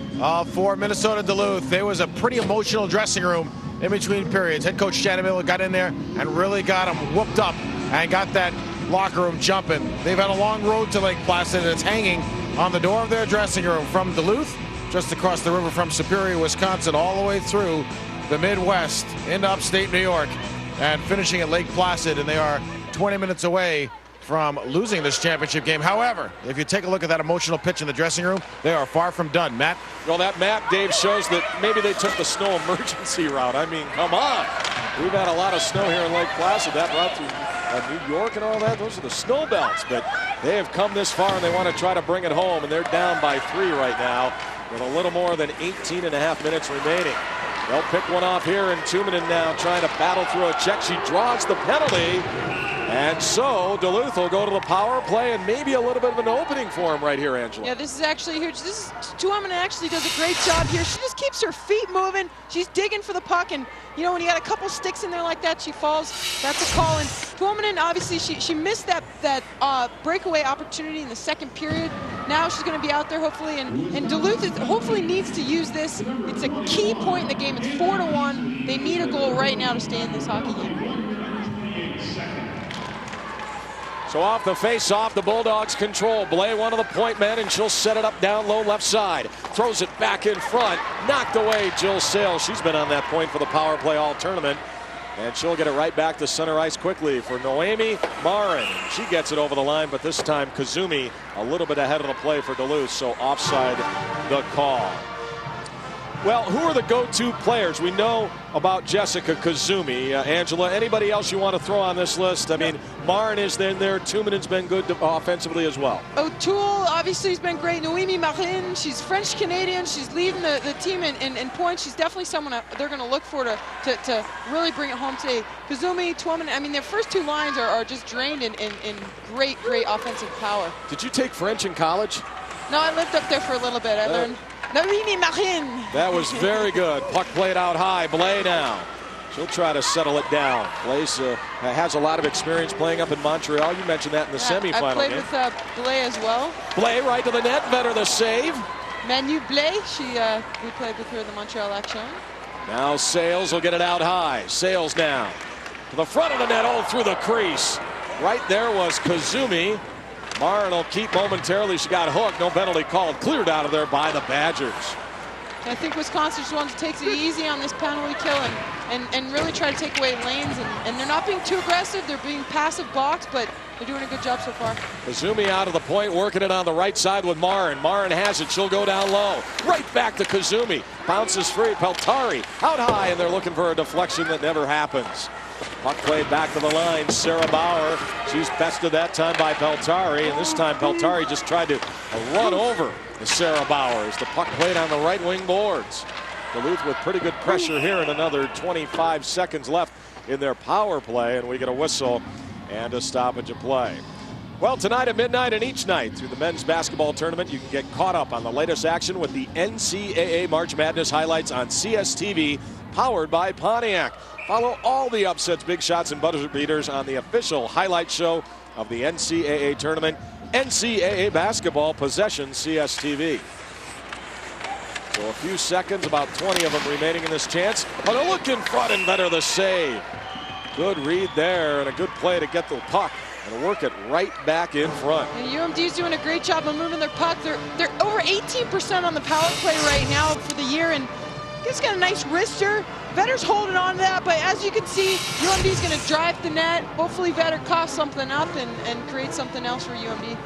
For Minnesota Duluth, there was a pretty emotional dressing room in between periods. Head coach Shannon Miller got in there and really got him whooped up and got that locker room jumping. They've had a long road to Lake Placid, and it's hanging on the door of their dressing room from Duluth, just across the river from Superior, Wisconsin, all the way through the Midwest into upstate New York and finishing at Lake Placid, and they are 20 minutes away from losing this championship game. However, if you take a look at that emotional pitch in the dressing room, they are far from done. Matt? Well, that map, Dave, shows that maybe they took the snow emergency route. I mean, come on. We've had a lot of snow here in Lake Placid. That route through New York and all that, those are the snow belts. But they have come this far, and they want to try to bring it home, and they're down by 3 right now with a little more than 18 and a half minutes remaining. They'll pick one off here, and Tuominen now trying to battle through a check. She draws the penalty. And so Duluth will go to the power play, and maybe a little bit of an opening for him right here, Angela. Yeah, this is actually huge. Tuominen actually does a great job here. She just keeps her feet moving. She's digging for the puck, and you know, when you got a couple sticks in there like that, she falls. That's a call. And Tuominen, obviously, she missed that breakaway opportunity in the second period. Now she's going to be out there hopefully, and Duluth hopefully needs to use this. It's a key point in the game. It's 4-1. They need a goal right now to stay in this hockey game. So off the face-off, the Bulldogs control. Blais, one of the point men, and she'll set it up down low left side. Throws it back in front. Knocked away Jill Sales. She's been on that point for the power play all tournament. And she'll get it right back to center ice quickly for Noemi Marin. She gets it over the line, but this time Kazumi a little bit ahead of the play for Duluth, so offside the call. Well, who are the go-to players? We know about Jessica Kazumi. Angela, anybody else you want to throw on this list? I mean, Marin is in there. Tuominen's been good offensively as well. O'Toole obviously has been great. Noemi Marin, she's French-Canadian. She's leading the team in points. She's definitely someone they're going to look for to really bring it home today. Kazumi, Tuominen, I mean, their first two lines are just drained in great offensive power. Did you take French in college? No, I lived up there for a little bit. I learned Noemi Marin. That was very good. Puck played out high. Blais now. She'll try to settle it down. Blais has a lot of experience playing up in Montreal. You mentioned that in the semifinal. I played with Blais as well. Blais right to the net. Vetter the save. Manu Blais. We played with her in the Montreal action. Now Sales will get it out high. Sales now to the front of the net. Oh, through the crease. Right there was Kazumi. Marin will keep momentarily. She got hooked. No penalty called. Cleared out of there by the Badgers. I think Wisconsin just wants to take it easy on this penalty kill and really try to take away lanes. And they're not being too aggressive. They're being passive box, but they're doing a good job so far. Kazumi out of the point, working it on the right side with Marin. Marin has it. She'll go down low. Right back to Kazumi. Bounces free. Peltari out high, and they're looking for a deflection that never happens. Puck played back to the line. Sarah Bauer. She's bested that time by Peltari, and this time Peltari just tried to run over Sarah Bauer as the puck played on the right wing boards. Duluth with pretty good pressure here, and another 25 seconds left in their power play, and we get a whistle and a stoppage of play. Well, tonight at midnight and each night through the men's basketball tournament, you can get caught up on the latest action with the NCAA March Madness highlights on CSTV, powered by Pontiac. Follow all the upsets, big shots, and buzzer beaters on the official highlight show of the NCAA tournament, NCAA Basketball Possession CSTV. So a few seconds, about 20 of them remaining in this chance. But a look in front and Vetter the save. Good read there and a good play to get the puck and work it right back in front. And UMD's doing a great job of moving their puck. They're over 18% on the power play right now for the year, and he's got a nice wrister. Vetter's holding on to that, but as you can see, UMD's going to drive the net. Hopefully Vetter coughs something up and create something else for UMD.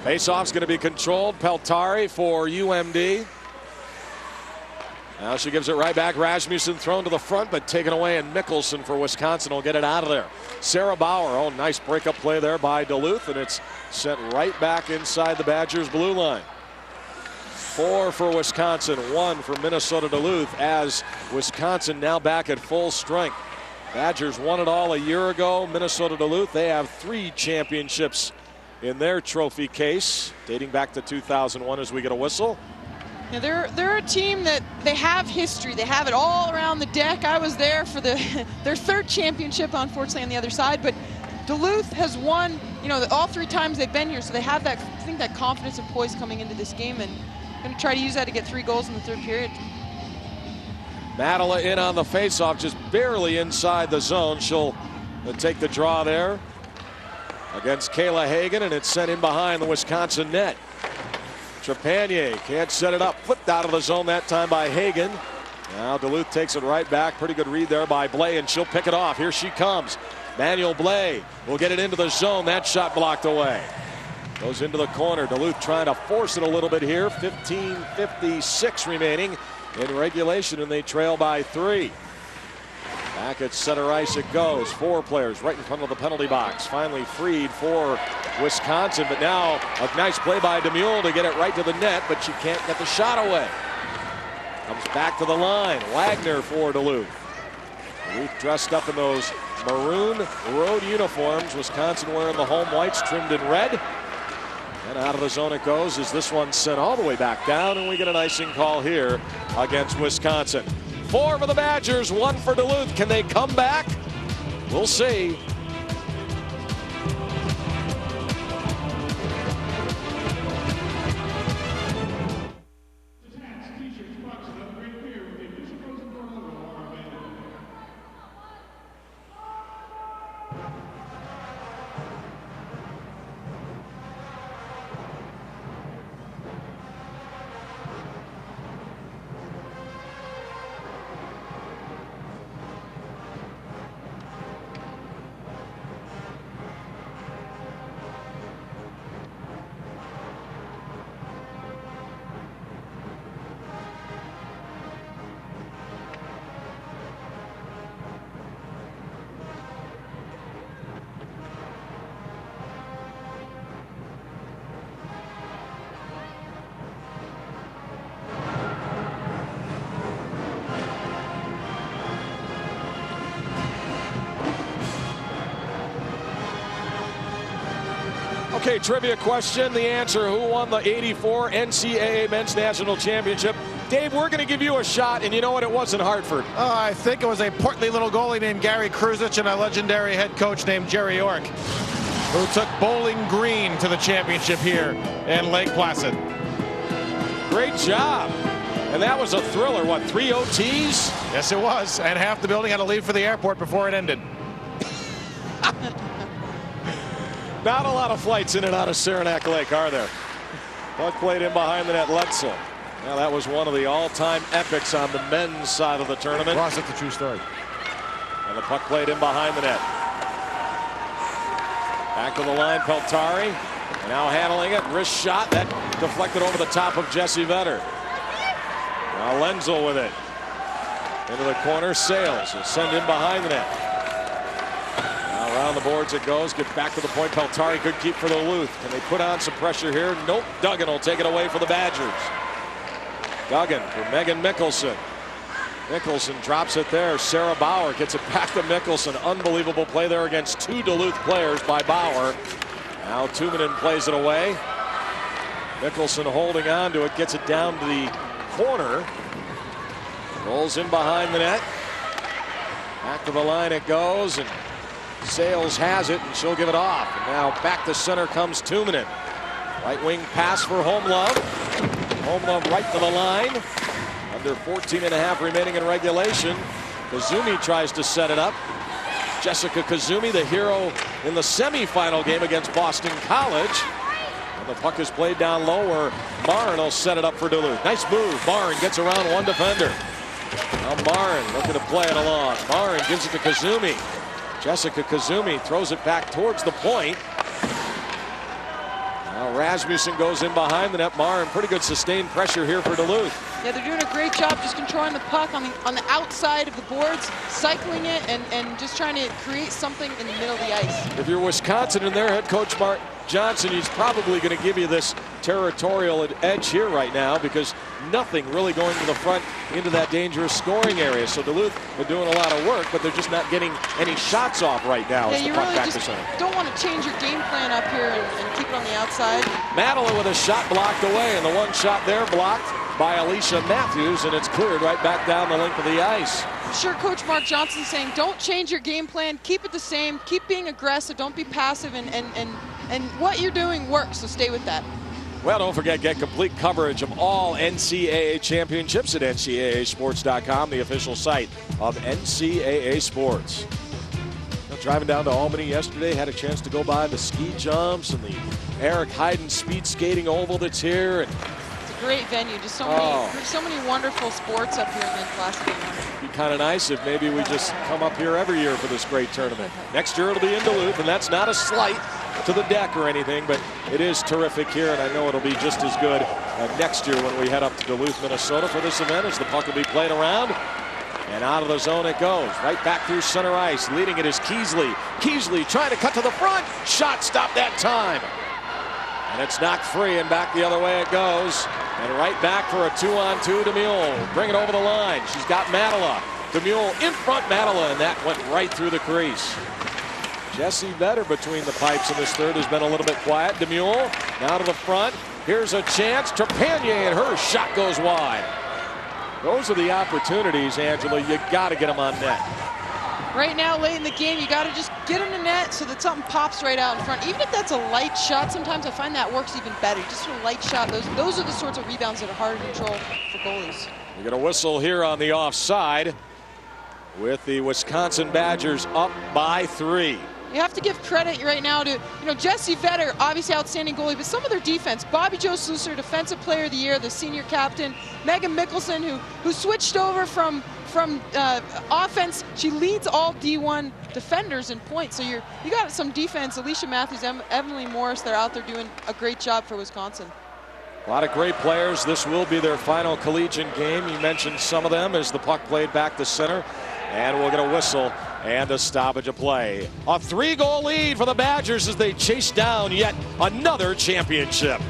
Face-off's going to be controlled. Peltari for UMD. Now she gives it right back. Rasmussen thrown to the front, but taken away, and Mickelson for Wisconsin will get it out of there. Sarah Bauer, oh, nice breakup play there by Duluth, and it's sent right back inside the Badgers' blue line. 4 for Wisconsin, 1 for Minnesota Duluth, as Wisconsin now back at full strength. Badgers won it all a year ago. Minnesota Duluth, they have 3 championships in their trophy case, dating back to 2001 as we get a whistle. Yeah, they're a team that they have history. They have it all around the deck. I was there for their 3rd championship, unfortunately, on the other side. But Duluth has won, all 3 times they've been here. So they have that, I think, that confidence and poise coming into this game, and going to try to use that to get 3 goals in the 3rd period. Madela in on the faceoff, just barely inside the zone. She'll take the draw there against Kayla Hagan, and it's sent in behind the Wisconsin net. Trepanier can't set it up. Flipped out of the zone that time by Hagan. Now Duluth takes it right back. Pretty good read there by Blay, and she'll pick it off. Here she comes. Manuel Blay will get it into the zone. That shot blocked away. Goes into the corner. Duluth trying to force it a little bit here. 15:56 remaining in regulation, and they trail by 3. Back at center ice it goes. 4 players right in front of the penalty box. Finally freed for Wisconsin, but now a nice play by DeMule to get it right to the net, but she can't get the shot away. Comes back to the line. Wagner for Duluth. Duluth dressed up in those maroon road uniforms. Wisconsin wearing the home whites trimmed in red. And out of the zone it goes as this one's sent all the way back down, and we get an icing call here against Wisconsin. 4 for the Badgers, 1 for Duluth. Can they come back? We'll see. Okay, trivia question. The answer, who won the '84 NCAA Men's National Championship? Dave, we're going to give you a shot, and you know what? It wasn't Hartford. Oh, I think it was a portly little goalie named Gary Kruzich and a legendary head coach named Jerry York, who took Bowling Green to the championship here in Lake Placid. Great job. And that was a thriller. What, 3 OTs? Yes, it was. And half the building had to leave for the airport before it ended. Not a lot of flights in and out of Saranac Lake, are there? Puck played in behind the net, Letzel. Now that was one of the all-time epics on the men's side of the tournament. Ross, that's a true story. And the puck played in behind the net. Back to the line, Peltari. Now handling it, wrist shot. That deflected over the top of Jesse Vetter. Now Lenzel with it. Into the corner, Sales will send in behind the net. Around the boards it goes. Get back to the point. Peltari could keep for Duluth. Can they put on some pressure here? Nope. Duggan will take it away for the Badgers. Duggan for Megan Mickelson. Mickelson drops it there. Sarah Bauer gets it back to Mickelson. Unbelievable play there against 2 Duluth players by Bauer. Now Tuominen plays it away. Mickelson holding on to it. Gets it down to the corner. Rolls in behind the net. Back to the line it goes. And Sales has it, and she'll give it off. And now back to center comes Tuominen. Right wing pass for Homelove. Homelove right to the line. Under 14.5 remaining in regulation. Kazumi tries to set it up. Jessica Kazumi, the hero in the semifinal game against Boston College. And the puck is played down low where Marin will set it up for Duluth. Nice move. Marin gets around one defender. Now Marin looking to play it along. Marin gives it to Kazumi. Jessica Kazumi throws it back towards the point. Now Rasmussen goes in behind the net. Marin, pretty good sustained pressure here for Duluth. Yeah, they're doing a great job just controlling the puck on the outside of the boards, cycling it, and just trying to create something in the middle of the ice. If you're Wisconsin and their head coach Mark Johnson, he's probably going to give you this territorial edge here right now because nothing really going to the front into that dangerous scoring area. So Duluth are doing a lot of work, but they're just not getting any shots off right now. Yeah, you really just don't want to change your game plan up here and keep it on the outside. Madela with a shot blocked away, and the one shot there blocked by Alicia Matthews, and it's cleared right back down the length of the ice. I'm sure Coach Mark Johnson's saying, don't change your game plan, keep it the same, keep being aggressive, don't be passive, and what you're doing works, so stay with that. Well, don't forget, get complete coverage of all NCAA championships at ncaasports.com, the official site of NCAA Sports. Driving down to Albany yesterday, had a chance to go by the ski jumps and the Eric Heiden speed skating oval that's here. And it's a great venue, just so many wonderful sports up here in Lake Placid. It'd be kind of nice if maybe we just come up here every year for this great tournament. Next year it'll be in Duluth, and that's not a slight to the deck or anything, but it is terrific here, and I know it'll be just as good next year when we head up to Duluth, Minnesota for this event, as the puck will be played around. And out of the zone it goes, right back through center ice. Leading it is Keesley. Keesley trying to cut to the front. Shot stopped that time. And it's knocked free, and back the other way it goes. And right back for a 2-on-2 to Demule. Bring it over the line. She's got Matala. Demule in front, Matala, and that went right through the crease. Jessie Vetter between the pipes in this third has been a little bit quiet. Demule now to the front. Here's a chance. Trepanier, and her shot goes wide. Those are the opportunities, Angela. You got to get them on net. Right now, late in the game, you got to just get them to net so that something pops right out in front. Even if that's a light shot, sometimes I find that works even better. Just a light shot. Those are the sorts of rebounds that are hard to control for goalies. We're going to whistle here on the offside with the Wisconsin Badgers up by 3. You have to give credit right now to, Jessie Vetter, obviously outstanding goalie, but some of their defense. Bobby Jo Slusser, Defensive Player of the Year, the senior captain. Megan Mickelson, who switched over from offense. She leads all D1 defenders in points. So you got some defense. Alicia Matthews, Emily Morris, they're out there doing a great job for Wisconsin. A lot of great players. This will be their final collegiate game. You mentioned some of them as the puck played back to center. And we'll get a whistle and a stoppage of play. A 3-goal lead for the Badgers as they chase down yet another championship.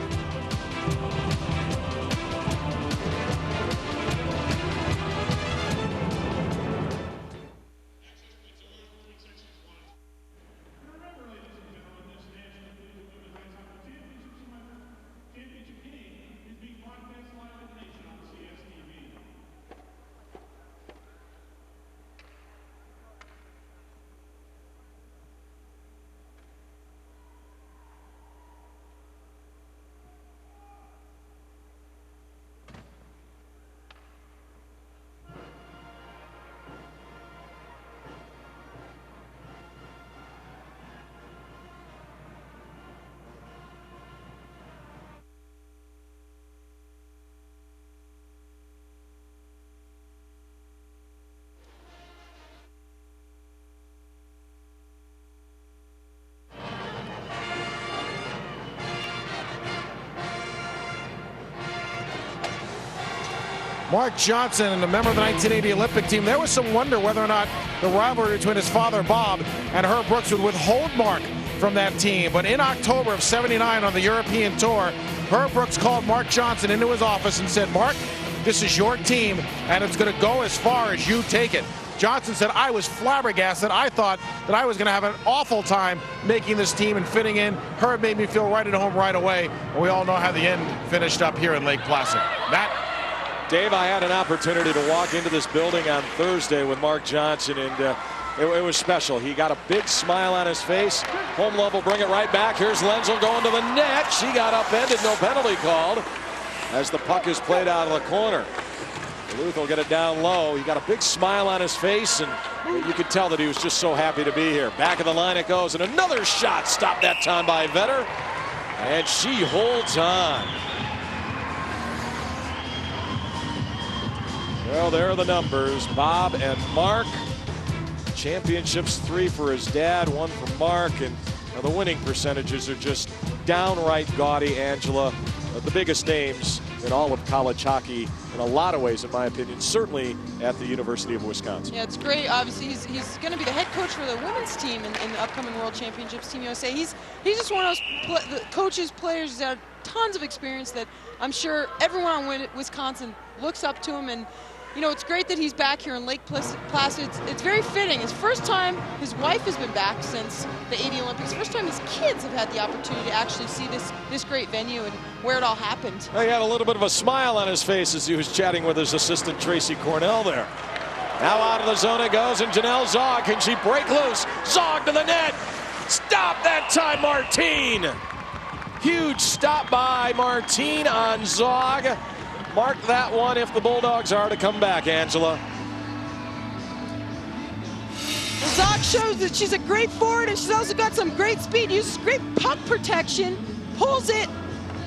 Mark Johnson, a member of the 1980 Olympic team, there was some wonder whether or not the rivalry between his father, Bob, and Herb Brooks would withhold Mark from that team. But in October of '79 on the European tour, Herb Brooks called Mark Johnson into his office and said, "Mark, this is your team, and it's going to go as far as you take it." Johnson said, "I was flabbergasted. I thought that I was going to have an awful time making this team and fitting in. Herb made me feel right at home right away." And we all know how the end finished up here in Lake Placid. Dave, I had an opportunity to walk into this building on Thursday with Mark Johnson, and it was special. He got a big smile on his face. Home level, bring it right back. Here's Lenzel going to the net. She got upended, no penalty called as the puck is played out of the corner. Duluth will get it down low. He got a big smile on his face, and you could tell that he was just so happy to be here. Back of the line it goes, and another shot stopped that time by Vetter, and she holds on. Well, there are the numbers. Bob and Mark. Championships, 3 for his dad, 1 for Mark. And the winning percentages are just downright gaudy, Angela. The biggest names in all of college hockey in a lot of ways, in my opinion, certainly at the University of Wisconsin. Yeah, it's great. Obviously, he's going to be the head coach for the women's team in the upcoming World Championships, Team USA. He's just one of those coaches, players that have tons of experience that I'm sure everyone on Wisconsin looks up to him. And you know, it's great that he's back here in Lake Placid. It's very fitting. His first time, his wife has been back since the '80 Olympics. First time his kids have had the opportunity to actually see this great venue and where it all happened. He had a little bit of a smile on his face as he was chatting with his assistant Tracy Cornell there. Now out of the zone it goes, and Janelle Zog, can she break loose? Zog to the net. Stop that time, Martine. Huge stop by Martine on Zog. Mark that one if the Bulldogs are to come back, Angela. Zog shows that she's a great forward, and she's also got some great speed. Uses great puck protection, pulls it,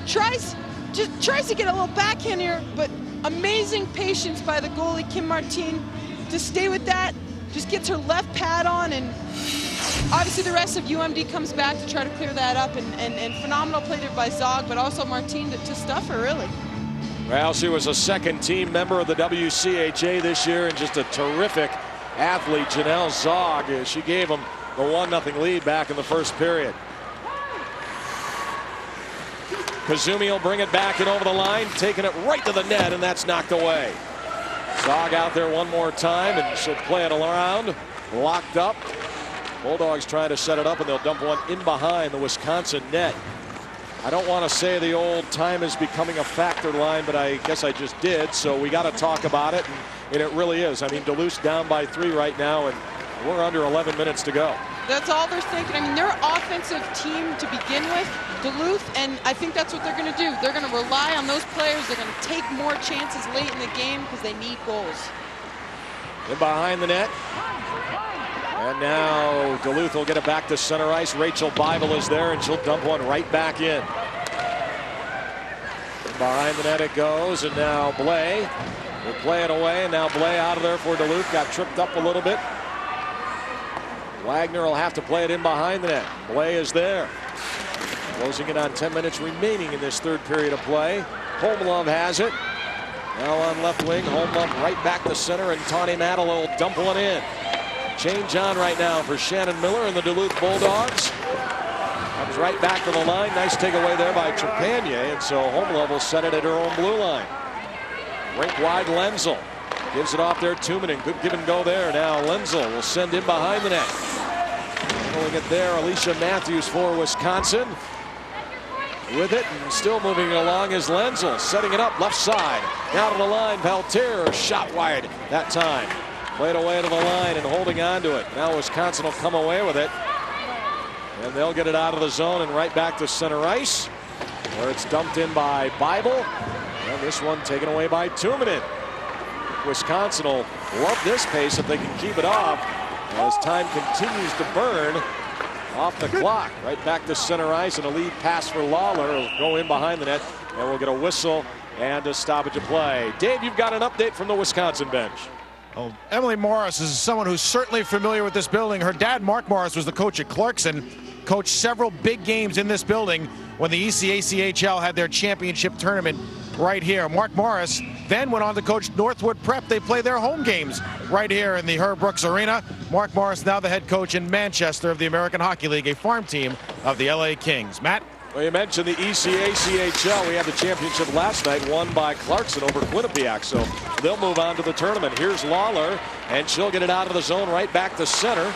tries to get a little backhand here, but amazing patience by the goalie, Kim Martine, to stay with that. Just gets her left pad on, and obviously the rest of UMD comes back to try to clear that up, and phenomenal play there by Zog, but also Martine to stuff her, really. Well, she was a second team member of the WCHA this year, and just a terrific athlete, Janelle Zog. She gave them the 1-0 lead back in the first period. Kazumi will bring it back and over the line, taking it right to the net, and that's knocked away. Zog out there one more time, and she'll play it around. Locked up. Bulldogs trying to set it up, and they'll dump one in behind the Wisconsin net. I don't want to say the old time is becoming a factor line, but I guess I just did, so we got to talk about it, and it really is. I mean, Duluth's down by 3 right now, and we're under 11 minutes to go. That's all they're thinking. I mean, they're an offensive team to begin with, Duluth, and I think that's what they're going to do. They're going to rely on those players. They're going to take more chances late in the game because they need goals. In behind the net. And now Duluth will get it back to center ice. Rachel Bible is there, and she'll dump one right back in. Behind the net it goes, and now Blay will play it away, and now Blay out of there for Duluth. Got tripped up a little bit. Wagner will have to play it in behind the net. Blay is there. Closing it on 10 minutes remaining in this third period of play. Homelove has it. Now on left wing, Homelove right back to center, and Tawny Maddle will dump one in. Change on right now for Shannon Miller and the Duluth Bulldogs. Comes right back to the line. Nice takeaway there by Trepanier, and so Homelove will set it at her own blue line. Rink wide, Lenzel gives it off there. Tumanen, good give and go there. Now Lenzel will send in behind the net. Pulling it there, Alicia Matthews for Wisconsin. With it and still moving along is Lenzel, setting it up left side. Now to the line, Valtier, shot wide that time. Played away to the line and holding on to it. Now Wisconsin will come away with it. And they'll get it out of the zone and right back to center ice, where it's dumped in by Bible. And this one taken away by Tumanen. Wisconsin will love this pace if they can keep it off as time continues to burn off the clock. Right back to center ice, and a lead pass for Lawler will go in behind the net, and we'll get a whistle and a stoppage of play. Dave, you've got an update from the Wisconsin bench. Oh, Emily Morris is someone who's certainly familiar with this building. Her dad, Mark Morris, was the coach at Clarkson, coached several big games in this building when the ECACHL had their championship tournament right here. Mark Morris then went on to coach Northwood Prep. They play their home games right here in the Herb Brooks Arena. Mark Morris now the head coach in Manchester of the American Hockey League, a farm team of the LA Kings. Matt? Well, you mentioned the ECACHL. We had the championship last night, won by Clarkson over Quinnipiac, so they'll move on to the tournament. Here's Lawler, and she'll get it out of the zone right back to center.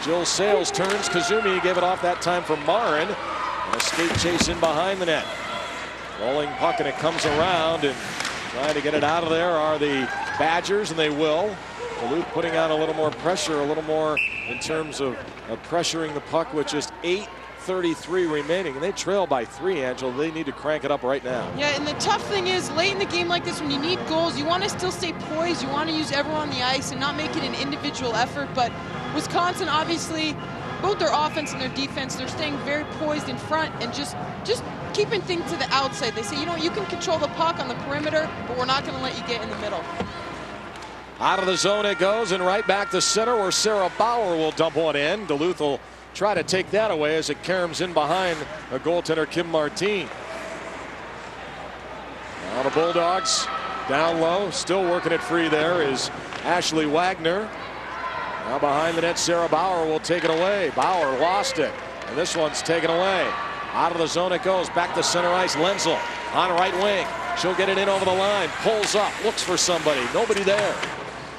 Jill Sales turns. Kazumi gave it off that time for Marin. And a skate chase in behind the net. Rolling puck, and it comes around, and trying to get it out of there are the Badgers, and they will. Duluth putting on a little more pressure, a little more in terms of pressuring the puck with just 8:33 remaining, and they trail by 3, Angela. They need to crank it up right now. Yeah, and the tough thing is, late in the game like this, when you need goals, you want to still stay poised. You want to use everyone on the ice and not make it an individual effort. But Wisconsin, obviously, both their offense and their defense, they're staying very poised in front and just keeping things to the outside. They say, you know, you can control the puck on the perimeter, but we're not going to let you get in the middle. Out of the zone it goes, and right back to center, where Sarah Bauer will dump one in. Duluth will try to take that away as it caroms in behind a goaltender, Kim Martine. Now the Bulldogs down low, still working it free there is Ashley Wagner. Now behind the net, Sarah Bauer will take it away. Bauer lost it, and this one's taken away. Out of the zone it goes, back to center ice, Lenzel on right wing. She'll get it in over the line, pulls up, looks for somebody, nobody there.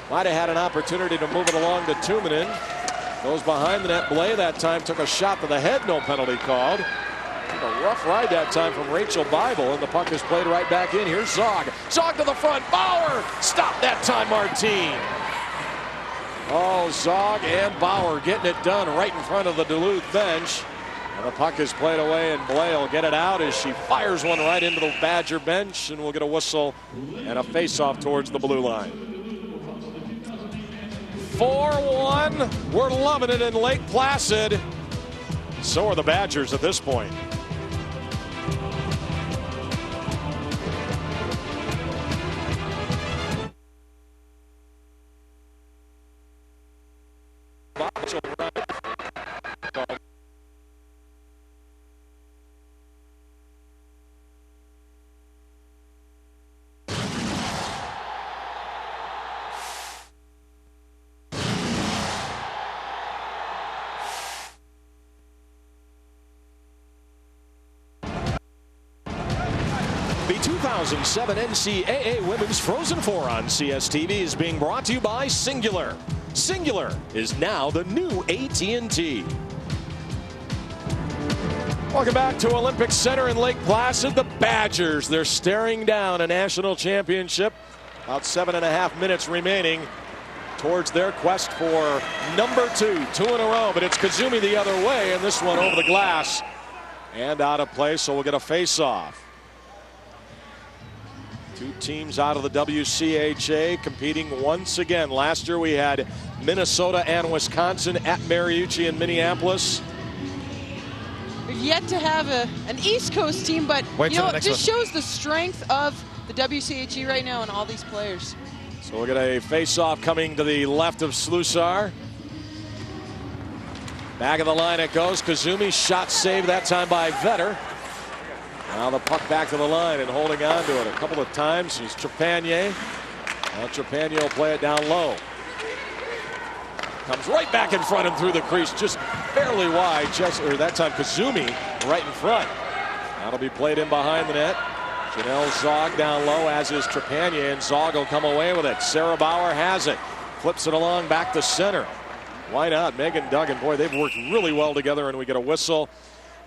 Might have had an opportunity to move it along to Tuominen. Goes behind the net. Blay that time took a shot to the head, no penalty called. A rough ride that time from Rachel Bible, and the puck is played right back in. Here's Zog. Zog to the front. Bauer! Stop that time, Martine. Oh, Zog and Bauer getting it done right in front of the Duluth bench. And the puck is played away, and Blay will get it out as she fires one right into the Badger bench, and we'll get a whistle and a face-off towards the blue line. 4-1. We're loving it in Lake Placid. So are the Badgers at this point. The 2007 NCAA Women's Frozen Four on CSTV is being brought to you by Singular. Singular is now the new AT&T. Welcome back to Olympic Center in Lake Placid. The Badgers, they're staring down a national championship. About 7.5 minutes remaining towards their quest for number 2 in a row. But it's Kazumi the other way, and this one over the glass and out of play, so we'll get a face-off. Two teams out of the WCHA competing once again. Last year we had Minnesota and Wisconsin at Mariucci in Minneapolis. We've yet to have an East Coast team, but you know, it just shows the strength of the WCHE right now and all these players. So we'll get a face-off coming to the left of Slusar. Back of the line it goes. Kazumi, shot saved that time by Vetter. Now the puck back to the line and holding on to it a couple of times is Trepanier. Now Trepanier will play it down low. Comes right back in front and through the crease, just barely wide. That time Kazumi right in front. That'll be played in behind the net. Janelle Zog down low, as is Trepanier, and Zog will come away with it. Sarah Bauer has it. Flips it along back to center. Why not? Megan Duggan, boy, they've worked really well together, and we get a whistle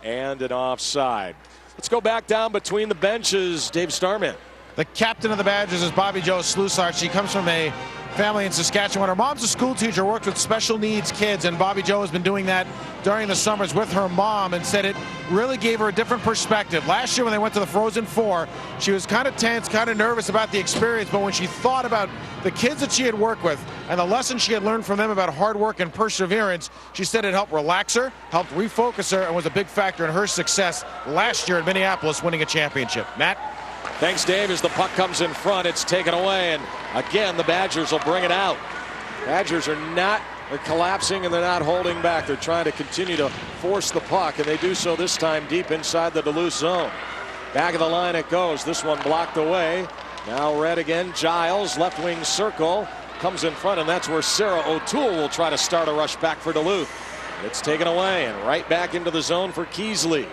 and an offside. Let's go back down between the benches. Dave Starman. The captain of the Badgers is Bobby Jo Slusar. She comes from a family in Saskatchewan. Her mom's a school teacher, worked with special needs kids, and Bobby Jo has been doing that during the summers with her mom, and said it really gave her a different perspective. Last year when they went to the Frozen Four, she was kind of tense, kind of nervous about the experience, but when she thought about the kids that she had worked with and the lessons she had learned from them about hard work and perseverance, she said it helped relax her, helped refocus her, and was a big factor in her success last year in Minneapolis winning a championship. Matt? Thanks, Dave. As the puck comes in front, it's taken away, and again the Badgers will bring it out. Badgers they're collapsing and they're not holding back. They're trying to continue to force the puck, and they do so this time deep inside the Duluth zone. Back of the line it goes. This one blocked away. Now red again. Giles, left wing circle, comes in front, and that's where Sarah O'Toole will try to start a rush back for Duluth. It's taken away and right back into the zone for Keesley.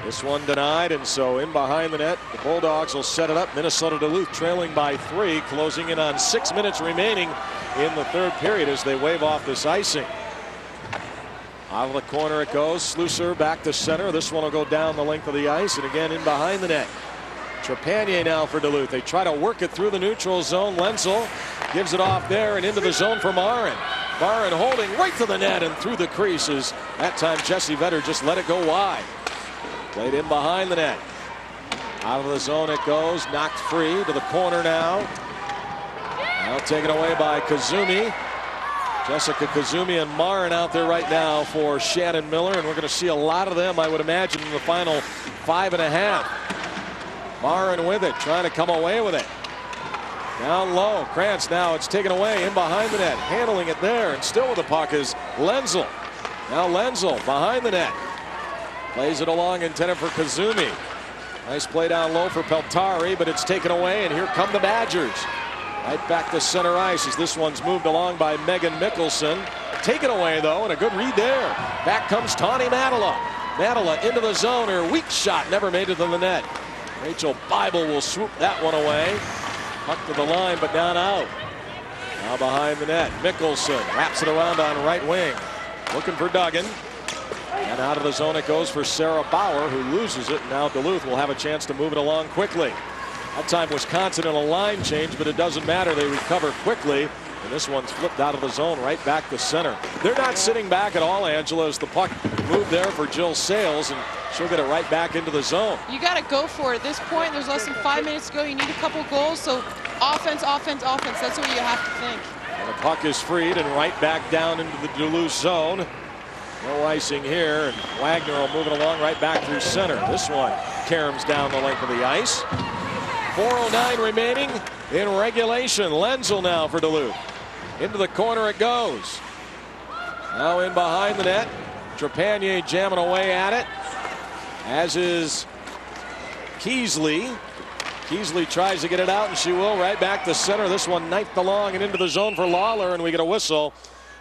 This one denied, and so in behind the net, the Bulldogs will set it up. Minnesota Duluth trailing by 3, closing in on 6 minutes remaining in the third period as they wave off this icing. Out of the corner it goes. Slusar back to center. This one will go down the length of the ice, and again in behind the net. Trepanier now for Duluth. They try to work it through the neutral zone. Lenzel gives it off there and into the zone for Marin. Marin holding right to the net and through the creases. That time Jesse Vetter just let it go wide. Played in behind the net. Out of the zone it goes. Knocked free to the corner now. Now taken away by Kazumi. Jessica Kazumi and Marin out there right now for Shannon Miller, and we're going to see a lot of them, I would imagine, in the final 5.5. Marin with it, trying to come away with it. Down low. Krantz now, it's taken away in behind the net. Handling it there, and still with the puck is Lenzel. Now Lenzel behind the net. Plays it along, intended for Kazumi. Nice play down low for Peltari, but it's taken away, and here come the Badgers. Right back to center ice as this one's moved along by Megan Mickelson. Taken away, though, and a good read there. Back comes Tawny Matala. Matala into the zone. Her weak shot never made it to the net. Rachel Bible will swoop that one away. Puck to the line, but not out. Now behind the net, Mickelson wraps it around on right wing. Looking for Duggan. And out of the zone it goes for Sarah Bauer, who loses it. Now Duluth will have a chance to move it along quickly. That time Wisconsin in a line change, but it doesn't matter. They recover quickly. And this one's flipped out of the zone right back to center. They're not sitting back at all, Angela, as the puck moved there for Jill Sales, and she'll get it right back into the zone. You got to go for it. At this point, there's less than 5 minutes to go. You need a couple goals, so offense, offense, offense. That's what you have to think. And the puck is freed and right back down into the Duluth zone. No icing here, and Wagner will move it along right back through center. This one caroms down the length of the ice. 4:09 remaining in regulation. Lenzel now for Duluth. Into the corner it goes. Now in behind the net. Trepanier jamming away at it, as is Keesley. Keesley tries to get it out, and she will right back to center. This one knifed along and into the zone for Lawler, and we get a whistle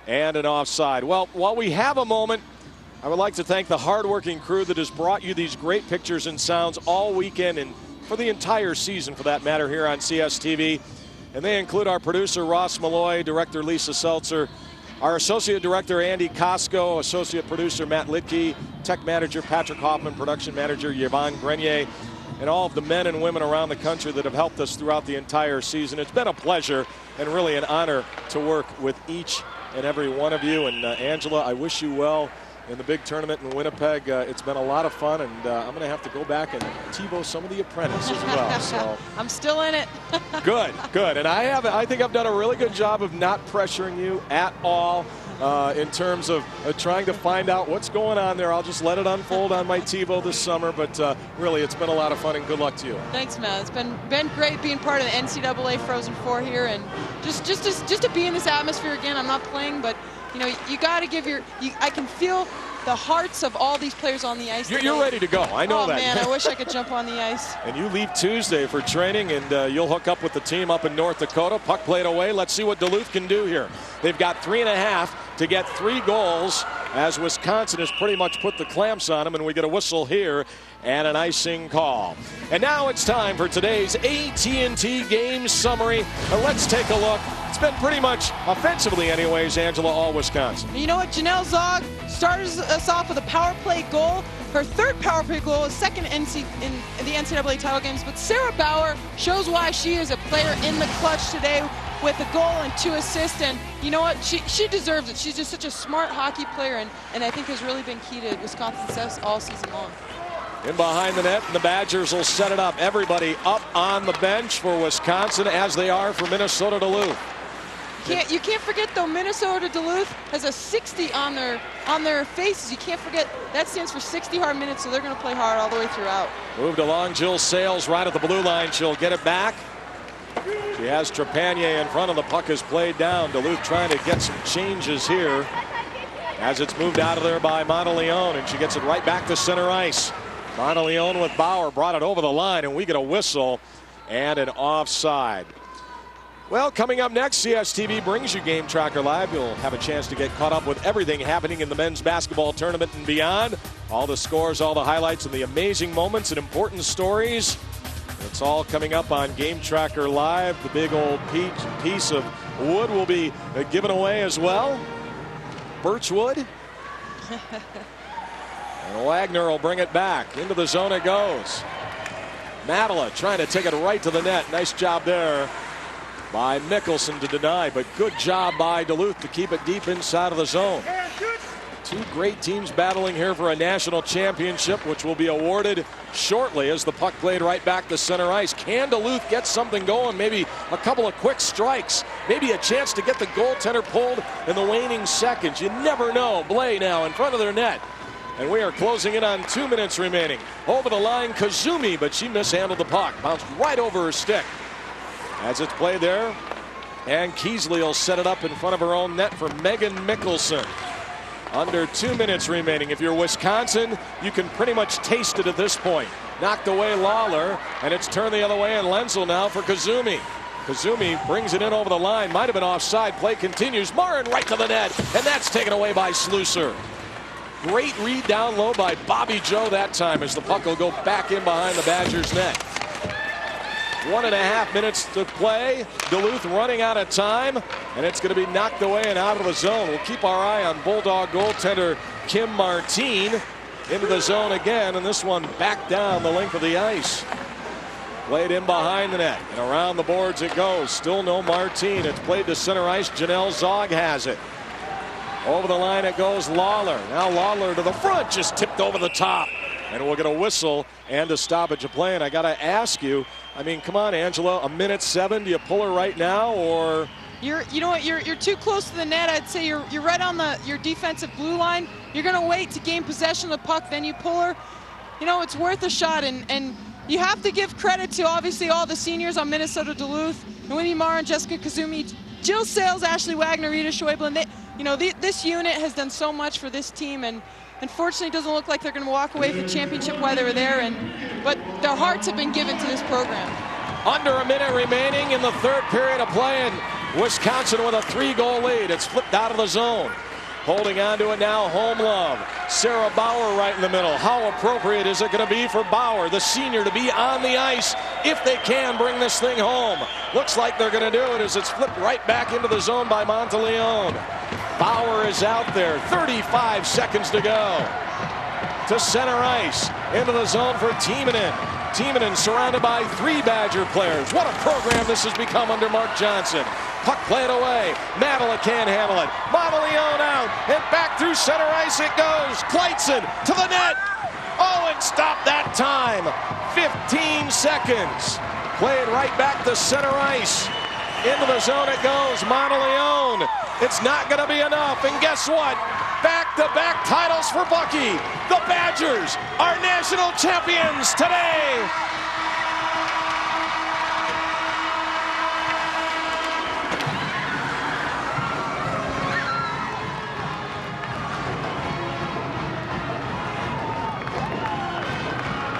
and an offside. Well, while we have a moment, I would like to thank the hardworking crew that has brought you these great pictures and sounds all weekend and for the entire season, for that matter, here on CSTV. And they include our producer, Ross Malloy, director, Lisa Seltzer, our associate director, Andy Costco, associate producer, Matt Lidke, tech manager, Patrick Hoffman, production manager, Yvonne Grenier, and all of the men and women around the country that have helped us throughout the entire season. It's been a pleasure and really an honor to work with each and every one of you. And Angela, I wish you well in the big tournament in Winnipeg. It's been a lot of fun, and I'm going to have to go back and TiVo some of the apprentices as well. So I'm still in it. Good, good. And I think I've done a really good job of not pressuring you at all in terms of trying to find out what's going on there. I'll just let it unfold on my TiVo this summer, but really it's been a lot of fun, and good luck to you. Thanks, Matt. It's been great being part of the NCAA Frozen Four here, and just to be in this atmosphere again. I'm not playing, but you know, you got to give I can feel the hearts of all these players on the ice. You're ready to go. I know that. Oh, man, I wish I could jump on the ice. And you leave Tuesday for training, and you'll hook up with the team up in North Dakota. Puck played away. Let's see what Duluth can do here. They've got 3.5 to get 3 goals, as Wisconsin has pretty much put the clamps on them, and we get a whistle here and an icing call. And now it's time for today's AT&T game summary. Let's take a look. It's been pretty much, offensively anyways, Angela, all Wisconsin. You know what? Janelle Zog started us off with a power play goal. Her third power play goal is second in the NCAA title games. But Sarah Bauer shows why she is a player in the clutch today with a goal and 2 assists. And you know what? She deserves it. She's just such a smart hockey player, and I think has really been key to Wisconsin's success all season long. In behind the net, and the Badgers will set it up. Everybody up on the bench for Wisconsin, as they are for Minnesota Duluth. You can't forget, though, Minnesota Duluth has a 60 on their faces. You can't forget that stands for 60 hard minutes, so they're going to play hard all the way throughout. Moved along, Jill Sales right at the blue line. She'll get it back. She has Trepanier in front of the puck, is played down. Duluth trying to get some changes here as it's moved out of there by Monteleone, and she gets it right back to center ice. Monteleone with Bauer brought it over the line, and we get a whistle and an offside. Well, coming up next, CSTV brings you Game Tracker Live. You'll have a chance to get caught up with everything happening in the men's basketball tournament and beyond. All the scores, all the highlights, and the amazing moments and important stories. It's all coming up on Game Tracker Live. The big old piece of wood will be given away as well. Birchwood. And Wagner will bring it back. Into the zone it goes. Matala trying to take it right to the net. Nice job there by Mickelson to deny, but good job by Duluth to keep it deep inside of the zone. 2 great teams battling here for a national championship, which will be awarded shortly as the puck played right back to center ice. Can Duluth get something going? Maybe a couple of quick strikes. Maybe a chance to get the goaltender pulled in the waning seconds. You never know. Blay now in front of their net. And we are closing in on 2 minutes remaining. Over the line, Kazumi, but she mishandled the puck. Bounced right over her stick as it's played there. And Keesley will set it up in front of her own net for Megan Mickelson. Under 2 minutes remaining. If you're Wisconsin, you can pretty much taste it at this point. Knocked away Lawler, and it's turned the other way, and Lenzel now for Kazumi. Kazumi brings it in over the line. Might have been offside. Play continues. Marin right to the net, and that's taken away by Slusser. Great read down low by Bobby Joe that time as the puck will go back in behind the Badgers' net. 1.5 minutes to play. Duluth running out of time, and it's going to be knocked away and out of the zone. We'll keep our eye on Bulldog goaltender Kim Martine. Into the zone again, and this one back down the length of the ice. Played in behind the net, and around the boards it goes. Still no Martine. It's played to center ice. Janelle Zog has it. Over the line it goes. Lawler. Now Lawler to the front, just tipped over the top. And we'll get a whistle and a stoppage of play. And I got to ask you, I mean, come on, Angela, 1:07. Do you pull her right now, or? You know what? You're too close to the net. I'd say you're right on your defensive blue line. You're going to wait to gain possession of the puck, then you pull her. You know, it's worth a shot, and you have to give credit to obviously all the seniors on Minnesota Duluth, Noemi Marr and Jessica Kazumi, Jill Sales, Ashley Wagner, Rita Schäuble, and this unit has done so much for this team, and unfortunately it doesn't look like they're going to walk away with the championship while they were there, but their hearts have been given to this program. Under a minute remaining in the third period of play, and Wisconsin with a 3-goal lead. It's flipped out of the zone. Holding on to it now, Home Love. Sarah Bauer right in the middle. How appropriate is it going to be for Bauer, the senior, to be on the ice if they can bring this thing home? Looks like they're going to do it as it's flipped right back into the zone by Monteleone. Bauer is out there. 35 seconds to go. To center ice. Into the zone for Timonen. Timonen surrounded by 3 Badger players. What a program this has become under Mark Johnson. Puck played away. Matala can't handle it. Monteleone out. And back through center ice it goes. Kleitzen to the net. Oh, and stopped that time. 15 seconds. Played right back to center ice. Into the zone it goes. Monteleone. It's not going to be enough. And guess what? Back-to-back titles for Bucky. The Badgers are national champions today.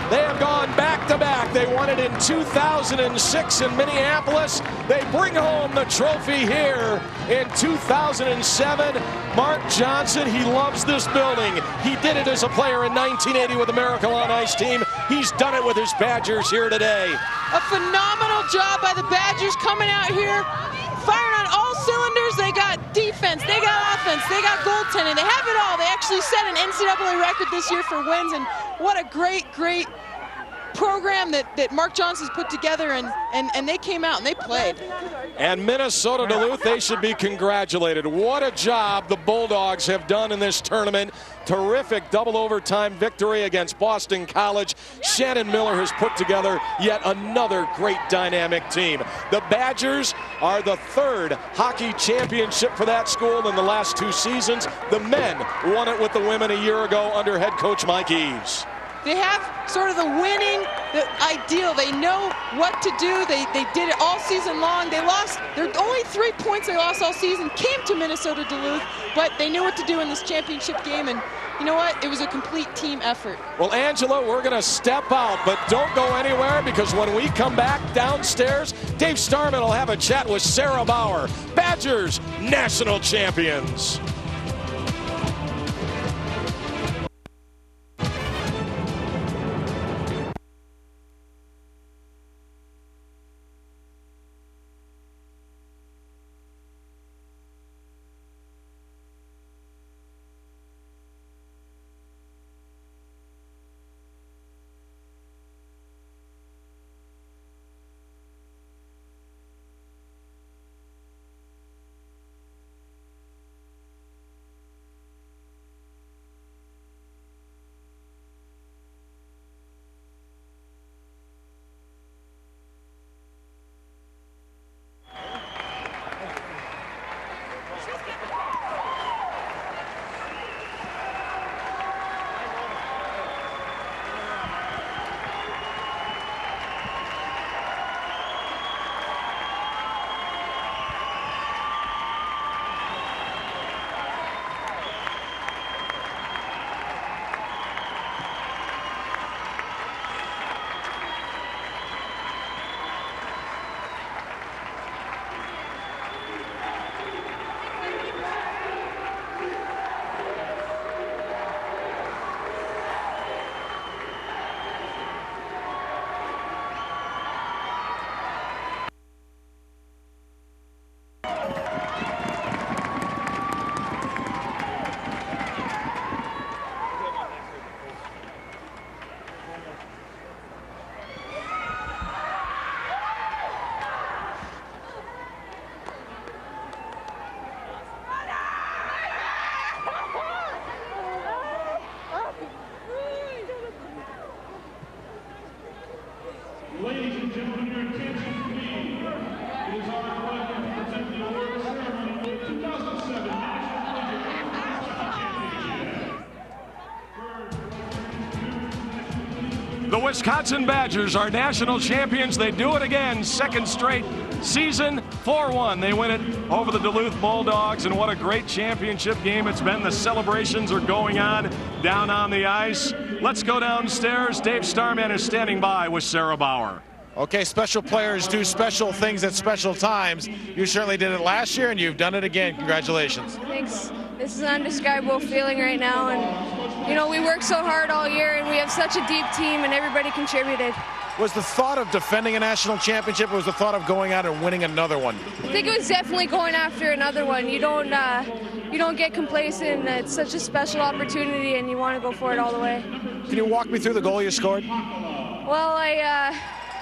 They have gone back-to-back. They won it in 2006 in Minneapolis. They bring home the trophy here in 2007. Mark Johnson, he loves this building. He did it as a player in 1980 with the Miracle on Ice team. He's done it with his Badgers here today. A phenomenal job by the Badgers coming out here, firing on all cylinders. They got defense, they got offense, they got goaltending. They have it all. They actually set an NCAA record this year for wins, and what a great program that Mark Johnson's put together, and they came out and they played. And Minnesota Duluth, they should be congratulated. What a job the Bulldogs have done in this tournament. Terrific double overtime victory against Boston College. Shannon Miller has put together yet another great dynamic team. The Badgers are the 3rd hockey championship for that school in the last 2 seasons. The men won it with the women a year ago under head coach Mike Eves. They have sort of the winning, the ideal. They know what to do. They did it all season long. They lost, their only 3 points they lost all season came to Minnesota Duluth, but they knew what to do in this championship game, and you know what? It was a complete team effort. Well, Angela, we're going to step out, but don't go anywhere, because when we come back downstairs, Dave Starman will have a chat with Sarah Bauer. Badgers, national champions. Ladies and gentlemen, your attention, please. It is our pleasure to present the award ceremony for the 2007 National Collegiate Championship. The Wisconsin Badgers are national champions. They do it again, second straight season, 4-1. They win it over the Duluth Bulldogs, and what a great championship game it's been. The celebrations are going on down on the ice. Let's go downstairs. Dave Starman is standing by with Sarah Bauer. Okay, special players do special things at special times. You certainly did it last year, and you've done it again. Congratulations. Thanks. This is an indescribable feeling right now, and you know, we worked so hard all year, and we have such a deep team, and everybody contributed. Was the thought of defending a national championship, or was the thought of going out and winning another one? I think it was definitely going after another one. You don't get complacent. It's such a special opportunity, and you want to go for it all the way. Can you walk me through the goal you scored? Well, I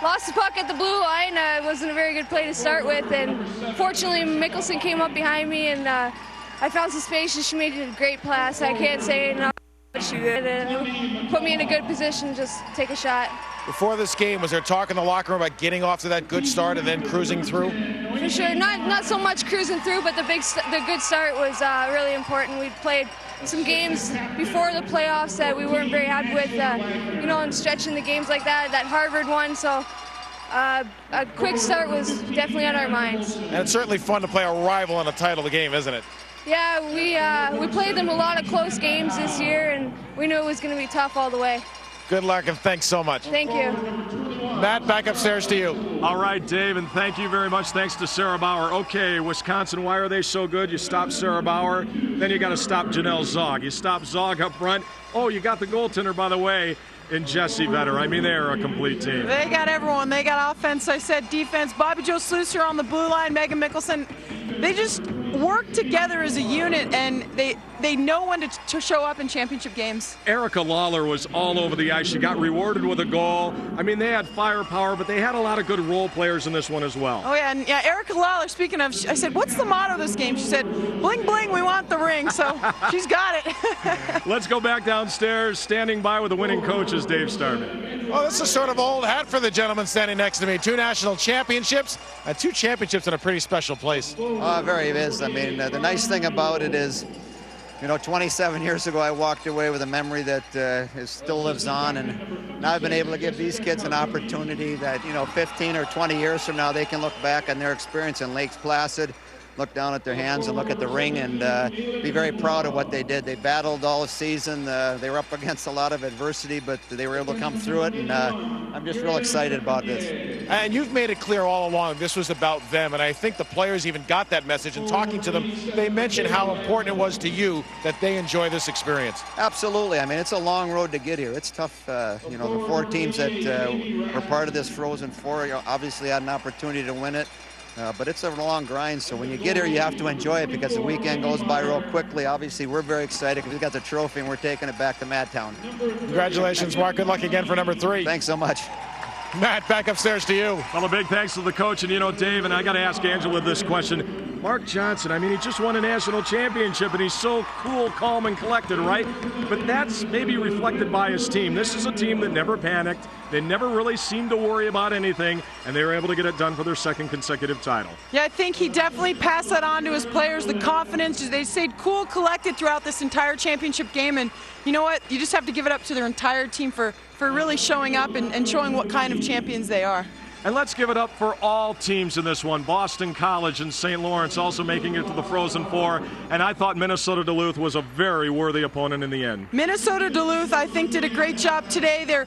lost the puck at the blue line. It wasn't a very good play to start with, and fortunately Mickelson came up behind me, and I found some space, and she made a great pass. I can't say enough. She did, and it put me in a good position, just take a shot. Before this game, was there talk in the locker room about getting off to that good start and then cruising through? For sure, not so much cruising through, but the good start was really important. We played some games before the playoffs that we weren't very happy with, you know, and stretching the games like that Harvard one. So a quick start was definitely on our minds. And it's certainly fun to play a rival in a title of the game, isn't it? Yeah, we played them a lot of close games this year, and we knew it was going to be tough all the way. Good luck, and thanks so much. Thank you. Matt, back upstairs to you. All right, Dave, and thank you very much. Thanks to Sarah Bauer. Okay, Wisconsin, why are they so good? You stop Sarah Bauer, then you got to stop Janelle Zog. You stop Zog up front. Oh, you got the goaltender, by the way, in Jesse Vetter. I mean, they are a complete team. They got everyone. They got offense, I said defense. Bobby Jo Slusser on the blue line, Megan Mickelson. They just work together as a unit, and they know when to show up in championship games. Erica Lawler was all over the ice. She got rewarded with a goal. I mean, they had firepower, but they had a lot of good role players in this one as well. Oh, yeah, and yeah, Erica Lawler, speaking of, I said, what's the motto of this game? She said, bling, bling, we want the ring. So she's got it. Let's go back downstairs. Standing by with the winning coach is Dave Starman. Well, this is sort of old hat for the gentleman standing next to me. 2 national championships, and 2 championships in a pretty special place. Very it is. I mean, the nice thing about it is, you know, 27 years ago I walked away with a memory that still lives on, and now I've been able to give these kids an opportunity that, you know, 15 or 20 years from now they can look back on their experience in Lakes Placid, look down at their hands and look at the ring, and be very proud of what they did. They battled all season. They were up against a lot of adversity, but they were able to come through it, and I'm just real excited about this. And you've made it clear all along this was about them, and I think the players even got that message. And talking to them, they mentioned how important it was to you that they enjoy this experience. Absolutely. I mean, it's a long road to get here. It's tough. You know, the 4 teams that were part of this Frozen Four obviously had an opportunity to win it. But it's a long grind, so when you get here, you have to enjoy it because the weekend goes by real quickly. Obviously, we're very excited because we got the trophy and we're taking it back to Madtown. Congratulations, Mark. Good luck again for number 3. Thanks so much. Matt, back upstairs to you. Well, a big thanks to the coach. And, you know, Dave, and I got to ask Angela this question. Mark Johnson, I mean, he just won a national championship, and he's so cool, calm, and collected, right? But that's maybe reflected by his team. This is a team that never panicked. They never really seemed to worry about anything, and they were able to get it done for their 2nd consecutive title. Yeah, I think he definitely passed that on to his players, the confidence. They stayed cool, collected throughout this entire championship game, and you know what? You just have to give it up to their entire team for really showing up and showing what kind of champions they are. And let's give it up for all teams in this one. Boston College and St. Lawrence also making it to the Frozen Four. And I thought Minnesota Duluth was a very worthy opponent in the end. Minnesota Duluth, I think, did a great job today. Their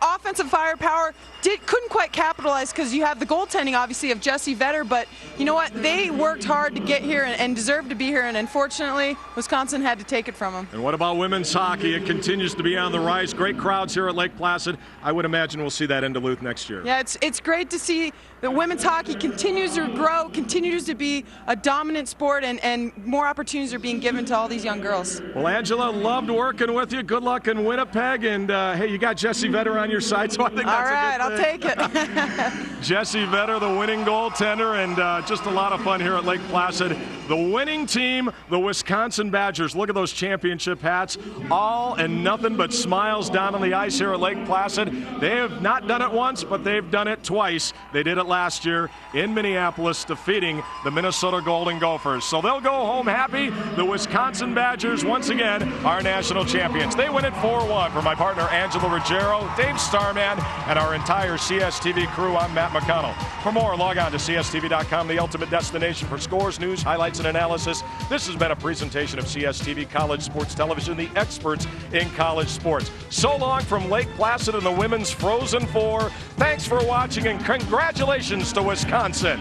offensive firepower couldn't quite capitalize because you have the goaltending, obviously, of Jesse Vetter. But you know what? They worked hard to get here and deserved to be here. And unfortunately, Wisconsin had to take it from them. And what about women's hockey? It continues to be on the rise. Great crowds here at Lake Placid. I would imagine we'll see that in Duluth next year. Yeah, it's it's great to see that women's hockey continues to grow, continues to be a dominant sport, and more opportunities are being given to all these young girls. Well, Angela, loved working with you. Good luck in Winnipeg. And, hey, you got Jessie Vetter on your side, so I think that's a good thing. All right, I'll take it. Jessie Vetter, the winning goaltender, and just a lot of fun here at Lake Placid. The winning team, the Wisconsin Badgers. Look at those championship hats. All and nothing but smiles down on the ice here at Lake Placid. They have not done it once, but they've done it twice. They did it last year in Minneapolis, defeating the Minnesota Golden Gophers. So they'll go home happy. The Wisconsin Badgers, once again, are national champions. They win it 4-1. For my partner, Angela Ruggiero, Dave Starman, and our entire CSTV crew, I'm Matt McConnell. For more, log on to CSTV.com, the ultimate destination for scores, news, highlights, and analysis. This has been a presentation of CSTV College Sports Television, the experts in college sports. So long from Lake Placid and the Women's Frozen Four. Thanks for watching, and congratulations to Wisconsin.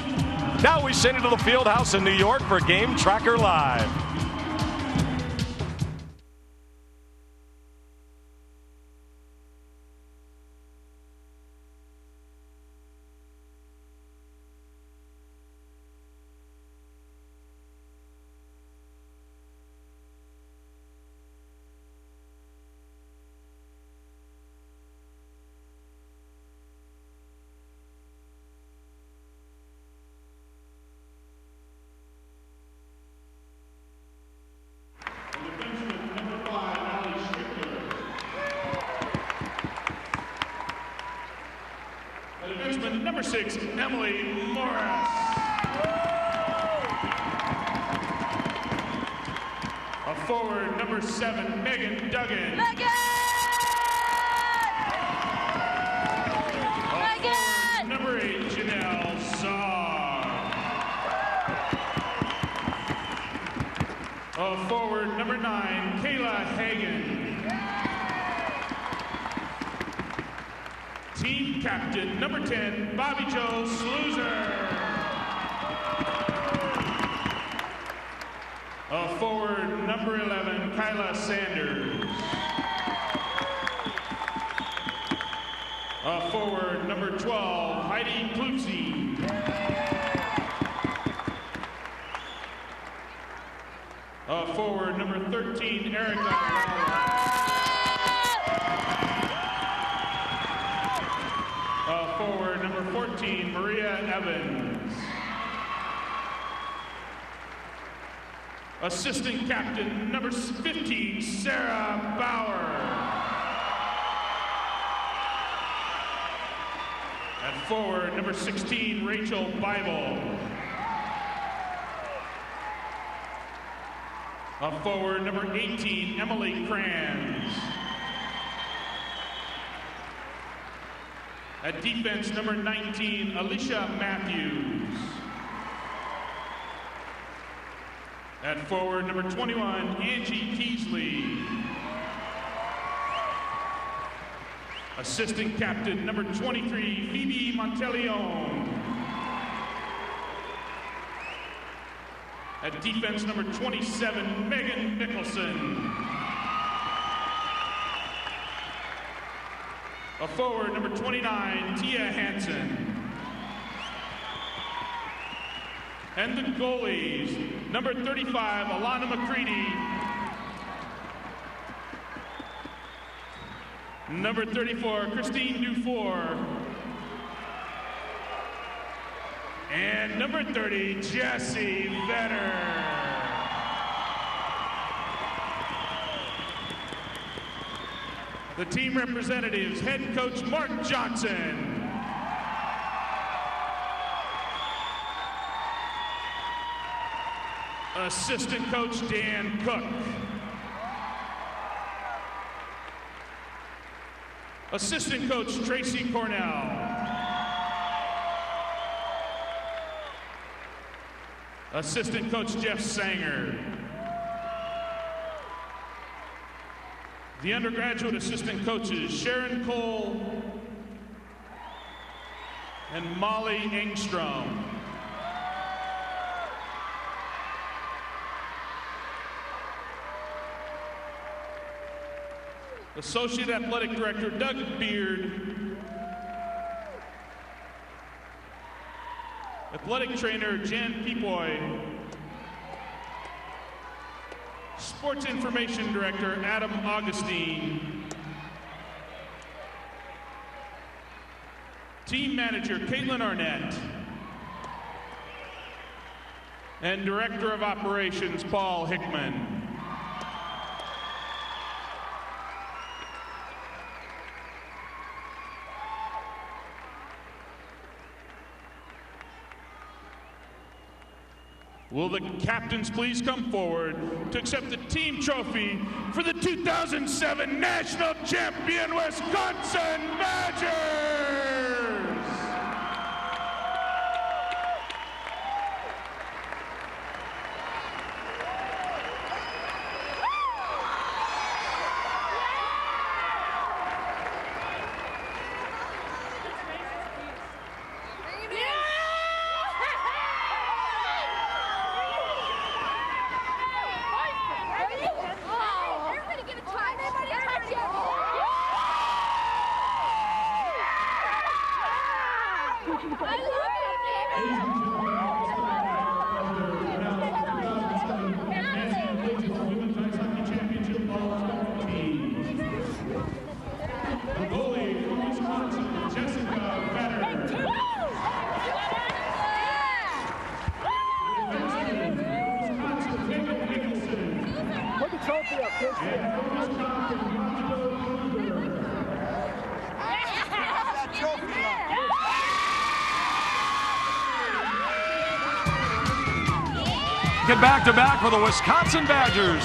Now we send it to the Fieldhouse in New York for Game Tracker Live. Number 6, Emily Morris. A forward, number 7, Megan Duggan. Megan! Forward, number 8, Janelle Saar. A forward, number 9, Kayla Hagan. Team captain, number 10, Bobby Jo Sluizer. A forward, number 11, Kyla Sanders. A forward, number 12, Heidi Klutzy. A forward, number 13, Erica Lawler. Forward, number 14, Maria Evans. Assistant captain, number 15, Sarah Bauer. At forward, number 16, Rachel Bible. At forward, number 18, Emily Kranz. At defense, number 19, Alicia Matthews. At forward, number 21, Angie Keesley. Assistant captain, number 23, Phoebe Monteleone. At defense, number 27, Megan Mickelson. A forward, number 29, Tia Hansen. And the goalies, number 35, Alana McCready. Number 34, Christine Dufour. And number 30, Jessie Vetter. The team representatives, head coach Mark Johnson. Assistant coach Dan Cook. Assistant coach Tracy Cornell. Assistant coach Jeff Sanger. The undergraduate assistant coaches, Sharon Cole and Molly Engstrom. Associate Athletic Director, Doug Beard. Athletic trainer Jan Peepoy. Sports Information Director Adam Augustine. Team Manager Caitlin Arnett. And Director of Operations Paul Hickman. Will the captains please come forward to accept the team trophy for the 2007 National Champion Wisconsin Badgers? Get back-to-back for the Wisconsin Badgers.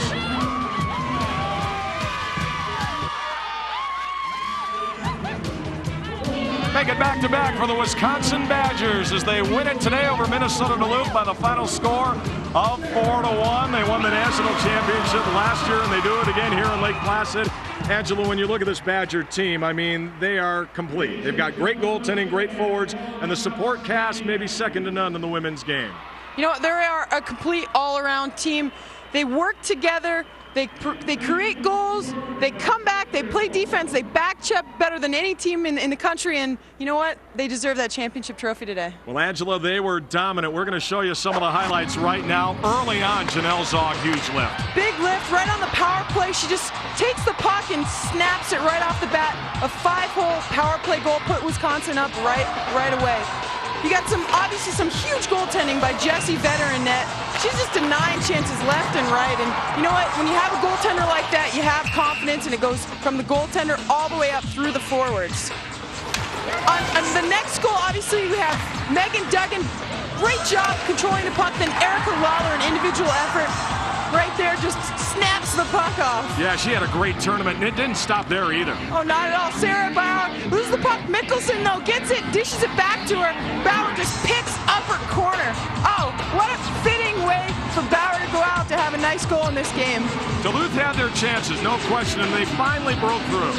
Make it back-to-back for the Wisconsin Badgers as they win it today over Minnesota Duluth by the final score of 4-1. They won the national championship last year, and they do it again here in Lake Placid. Angela, when you look at this Badger team, I mean, they are complete. They've got great goaltending, great forwards, and the support cast maybe second to none in the women's game. You know, they are a complete all-around team. They work together. They create goals. They come back. They play defense. They back check better than any team in the country. And you know what? They deserve that championship trophy today. Well, Angela, they were dominant. We're going to show you some of the highlights right now. Early on, Janelle Zog, huge lift. Big lift right on the power play. She just takes the puck and snaps it right off the bat. A 5-hole power play goal put Wisconsin up right away. You got obviously some huge goaltending by Jessie Vetter in net. She's just denying chances left and right. And you know what? When you have a goaltender like that, you have confidence, and it goes from the goaltender all the way up through the forwards. On the next goal, obviously, we have Megan Duggan. Great job controlling the puck. Then Erica Lawler, an individual effort. Right there, just snaps the puck off. Yeah, she had a great tournament, and it didn't stop there either. Oh, not at all. Sarah Bauer loses the puck. Mickelson, though, gets it, dishes it back to her. Bauer just picks upper corner. Oh, what a fitting way for Bauer to go out to have a nice goal in this game. Duluth had their chances, no question, and they finally broke through.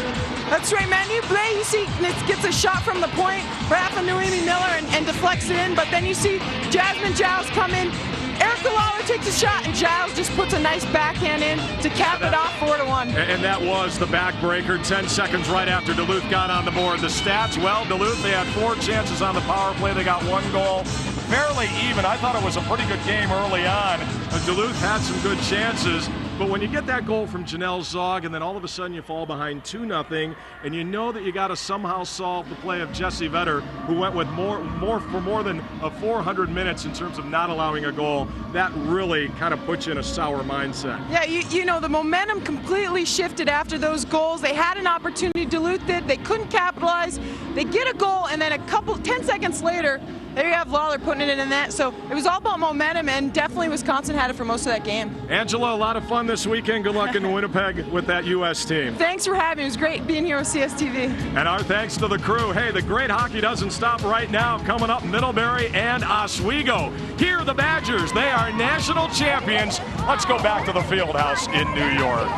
That's right, Manu Blais, you see, gets a shot from the point, Rafa Noemi Miller, and deflects it in, but then you see Jasmine Giles come in. Erica Lawler takes a shot, and Giles just puts a nice backhand in to cap it off 4-1. And that was the backbreaker, 10 seconds right after Duluth got on the board. The stats, well, Duluth, they had 4 chances on the power play. They got 1 goal. Fairly even. I thought it was a pretty good game early on. Duluth had some good chances. But when you get that goal from Janelle Zog, and then all of a sudden you fall behind 2-0, and you know that you got to somehow solve the play of Jessie Vetter, who went with more than 400 minutes in terms of not allowing a goal, that really kind of puts you in a sour mindset. Yeah, you know, the momentum completely shifted after those goals. They had an opportunity, Duluth did. They couldn't capitalize. They get a goal, and then 10 seconds later, there you have Lawler putting it in the net. So it was all about momentum, and definitely Wisconsin had it for most of that game. Angela, a lot of fun this weekend. Good luck in Winnipeg with that U.S. team. Thanks for having me. It was great being here with CSTV. And our thanks to the crew. Hey, the great hockey doesn't stop right now. Coming up, Middlebury and Oswego. Here are the Badgers. They are national champions. Let's go back to the Fieldhouse in New York.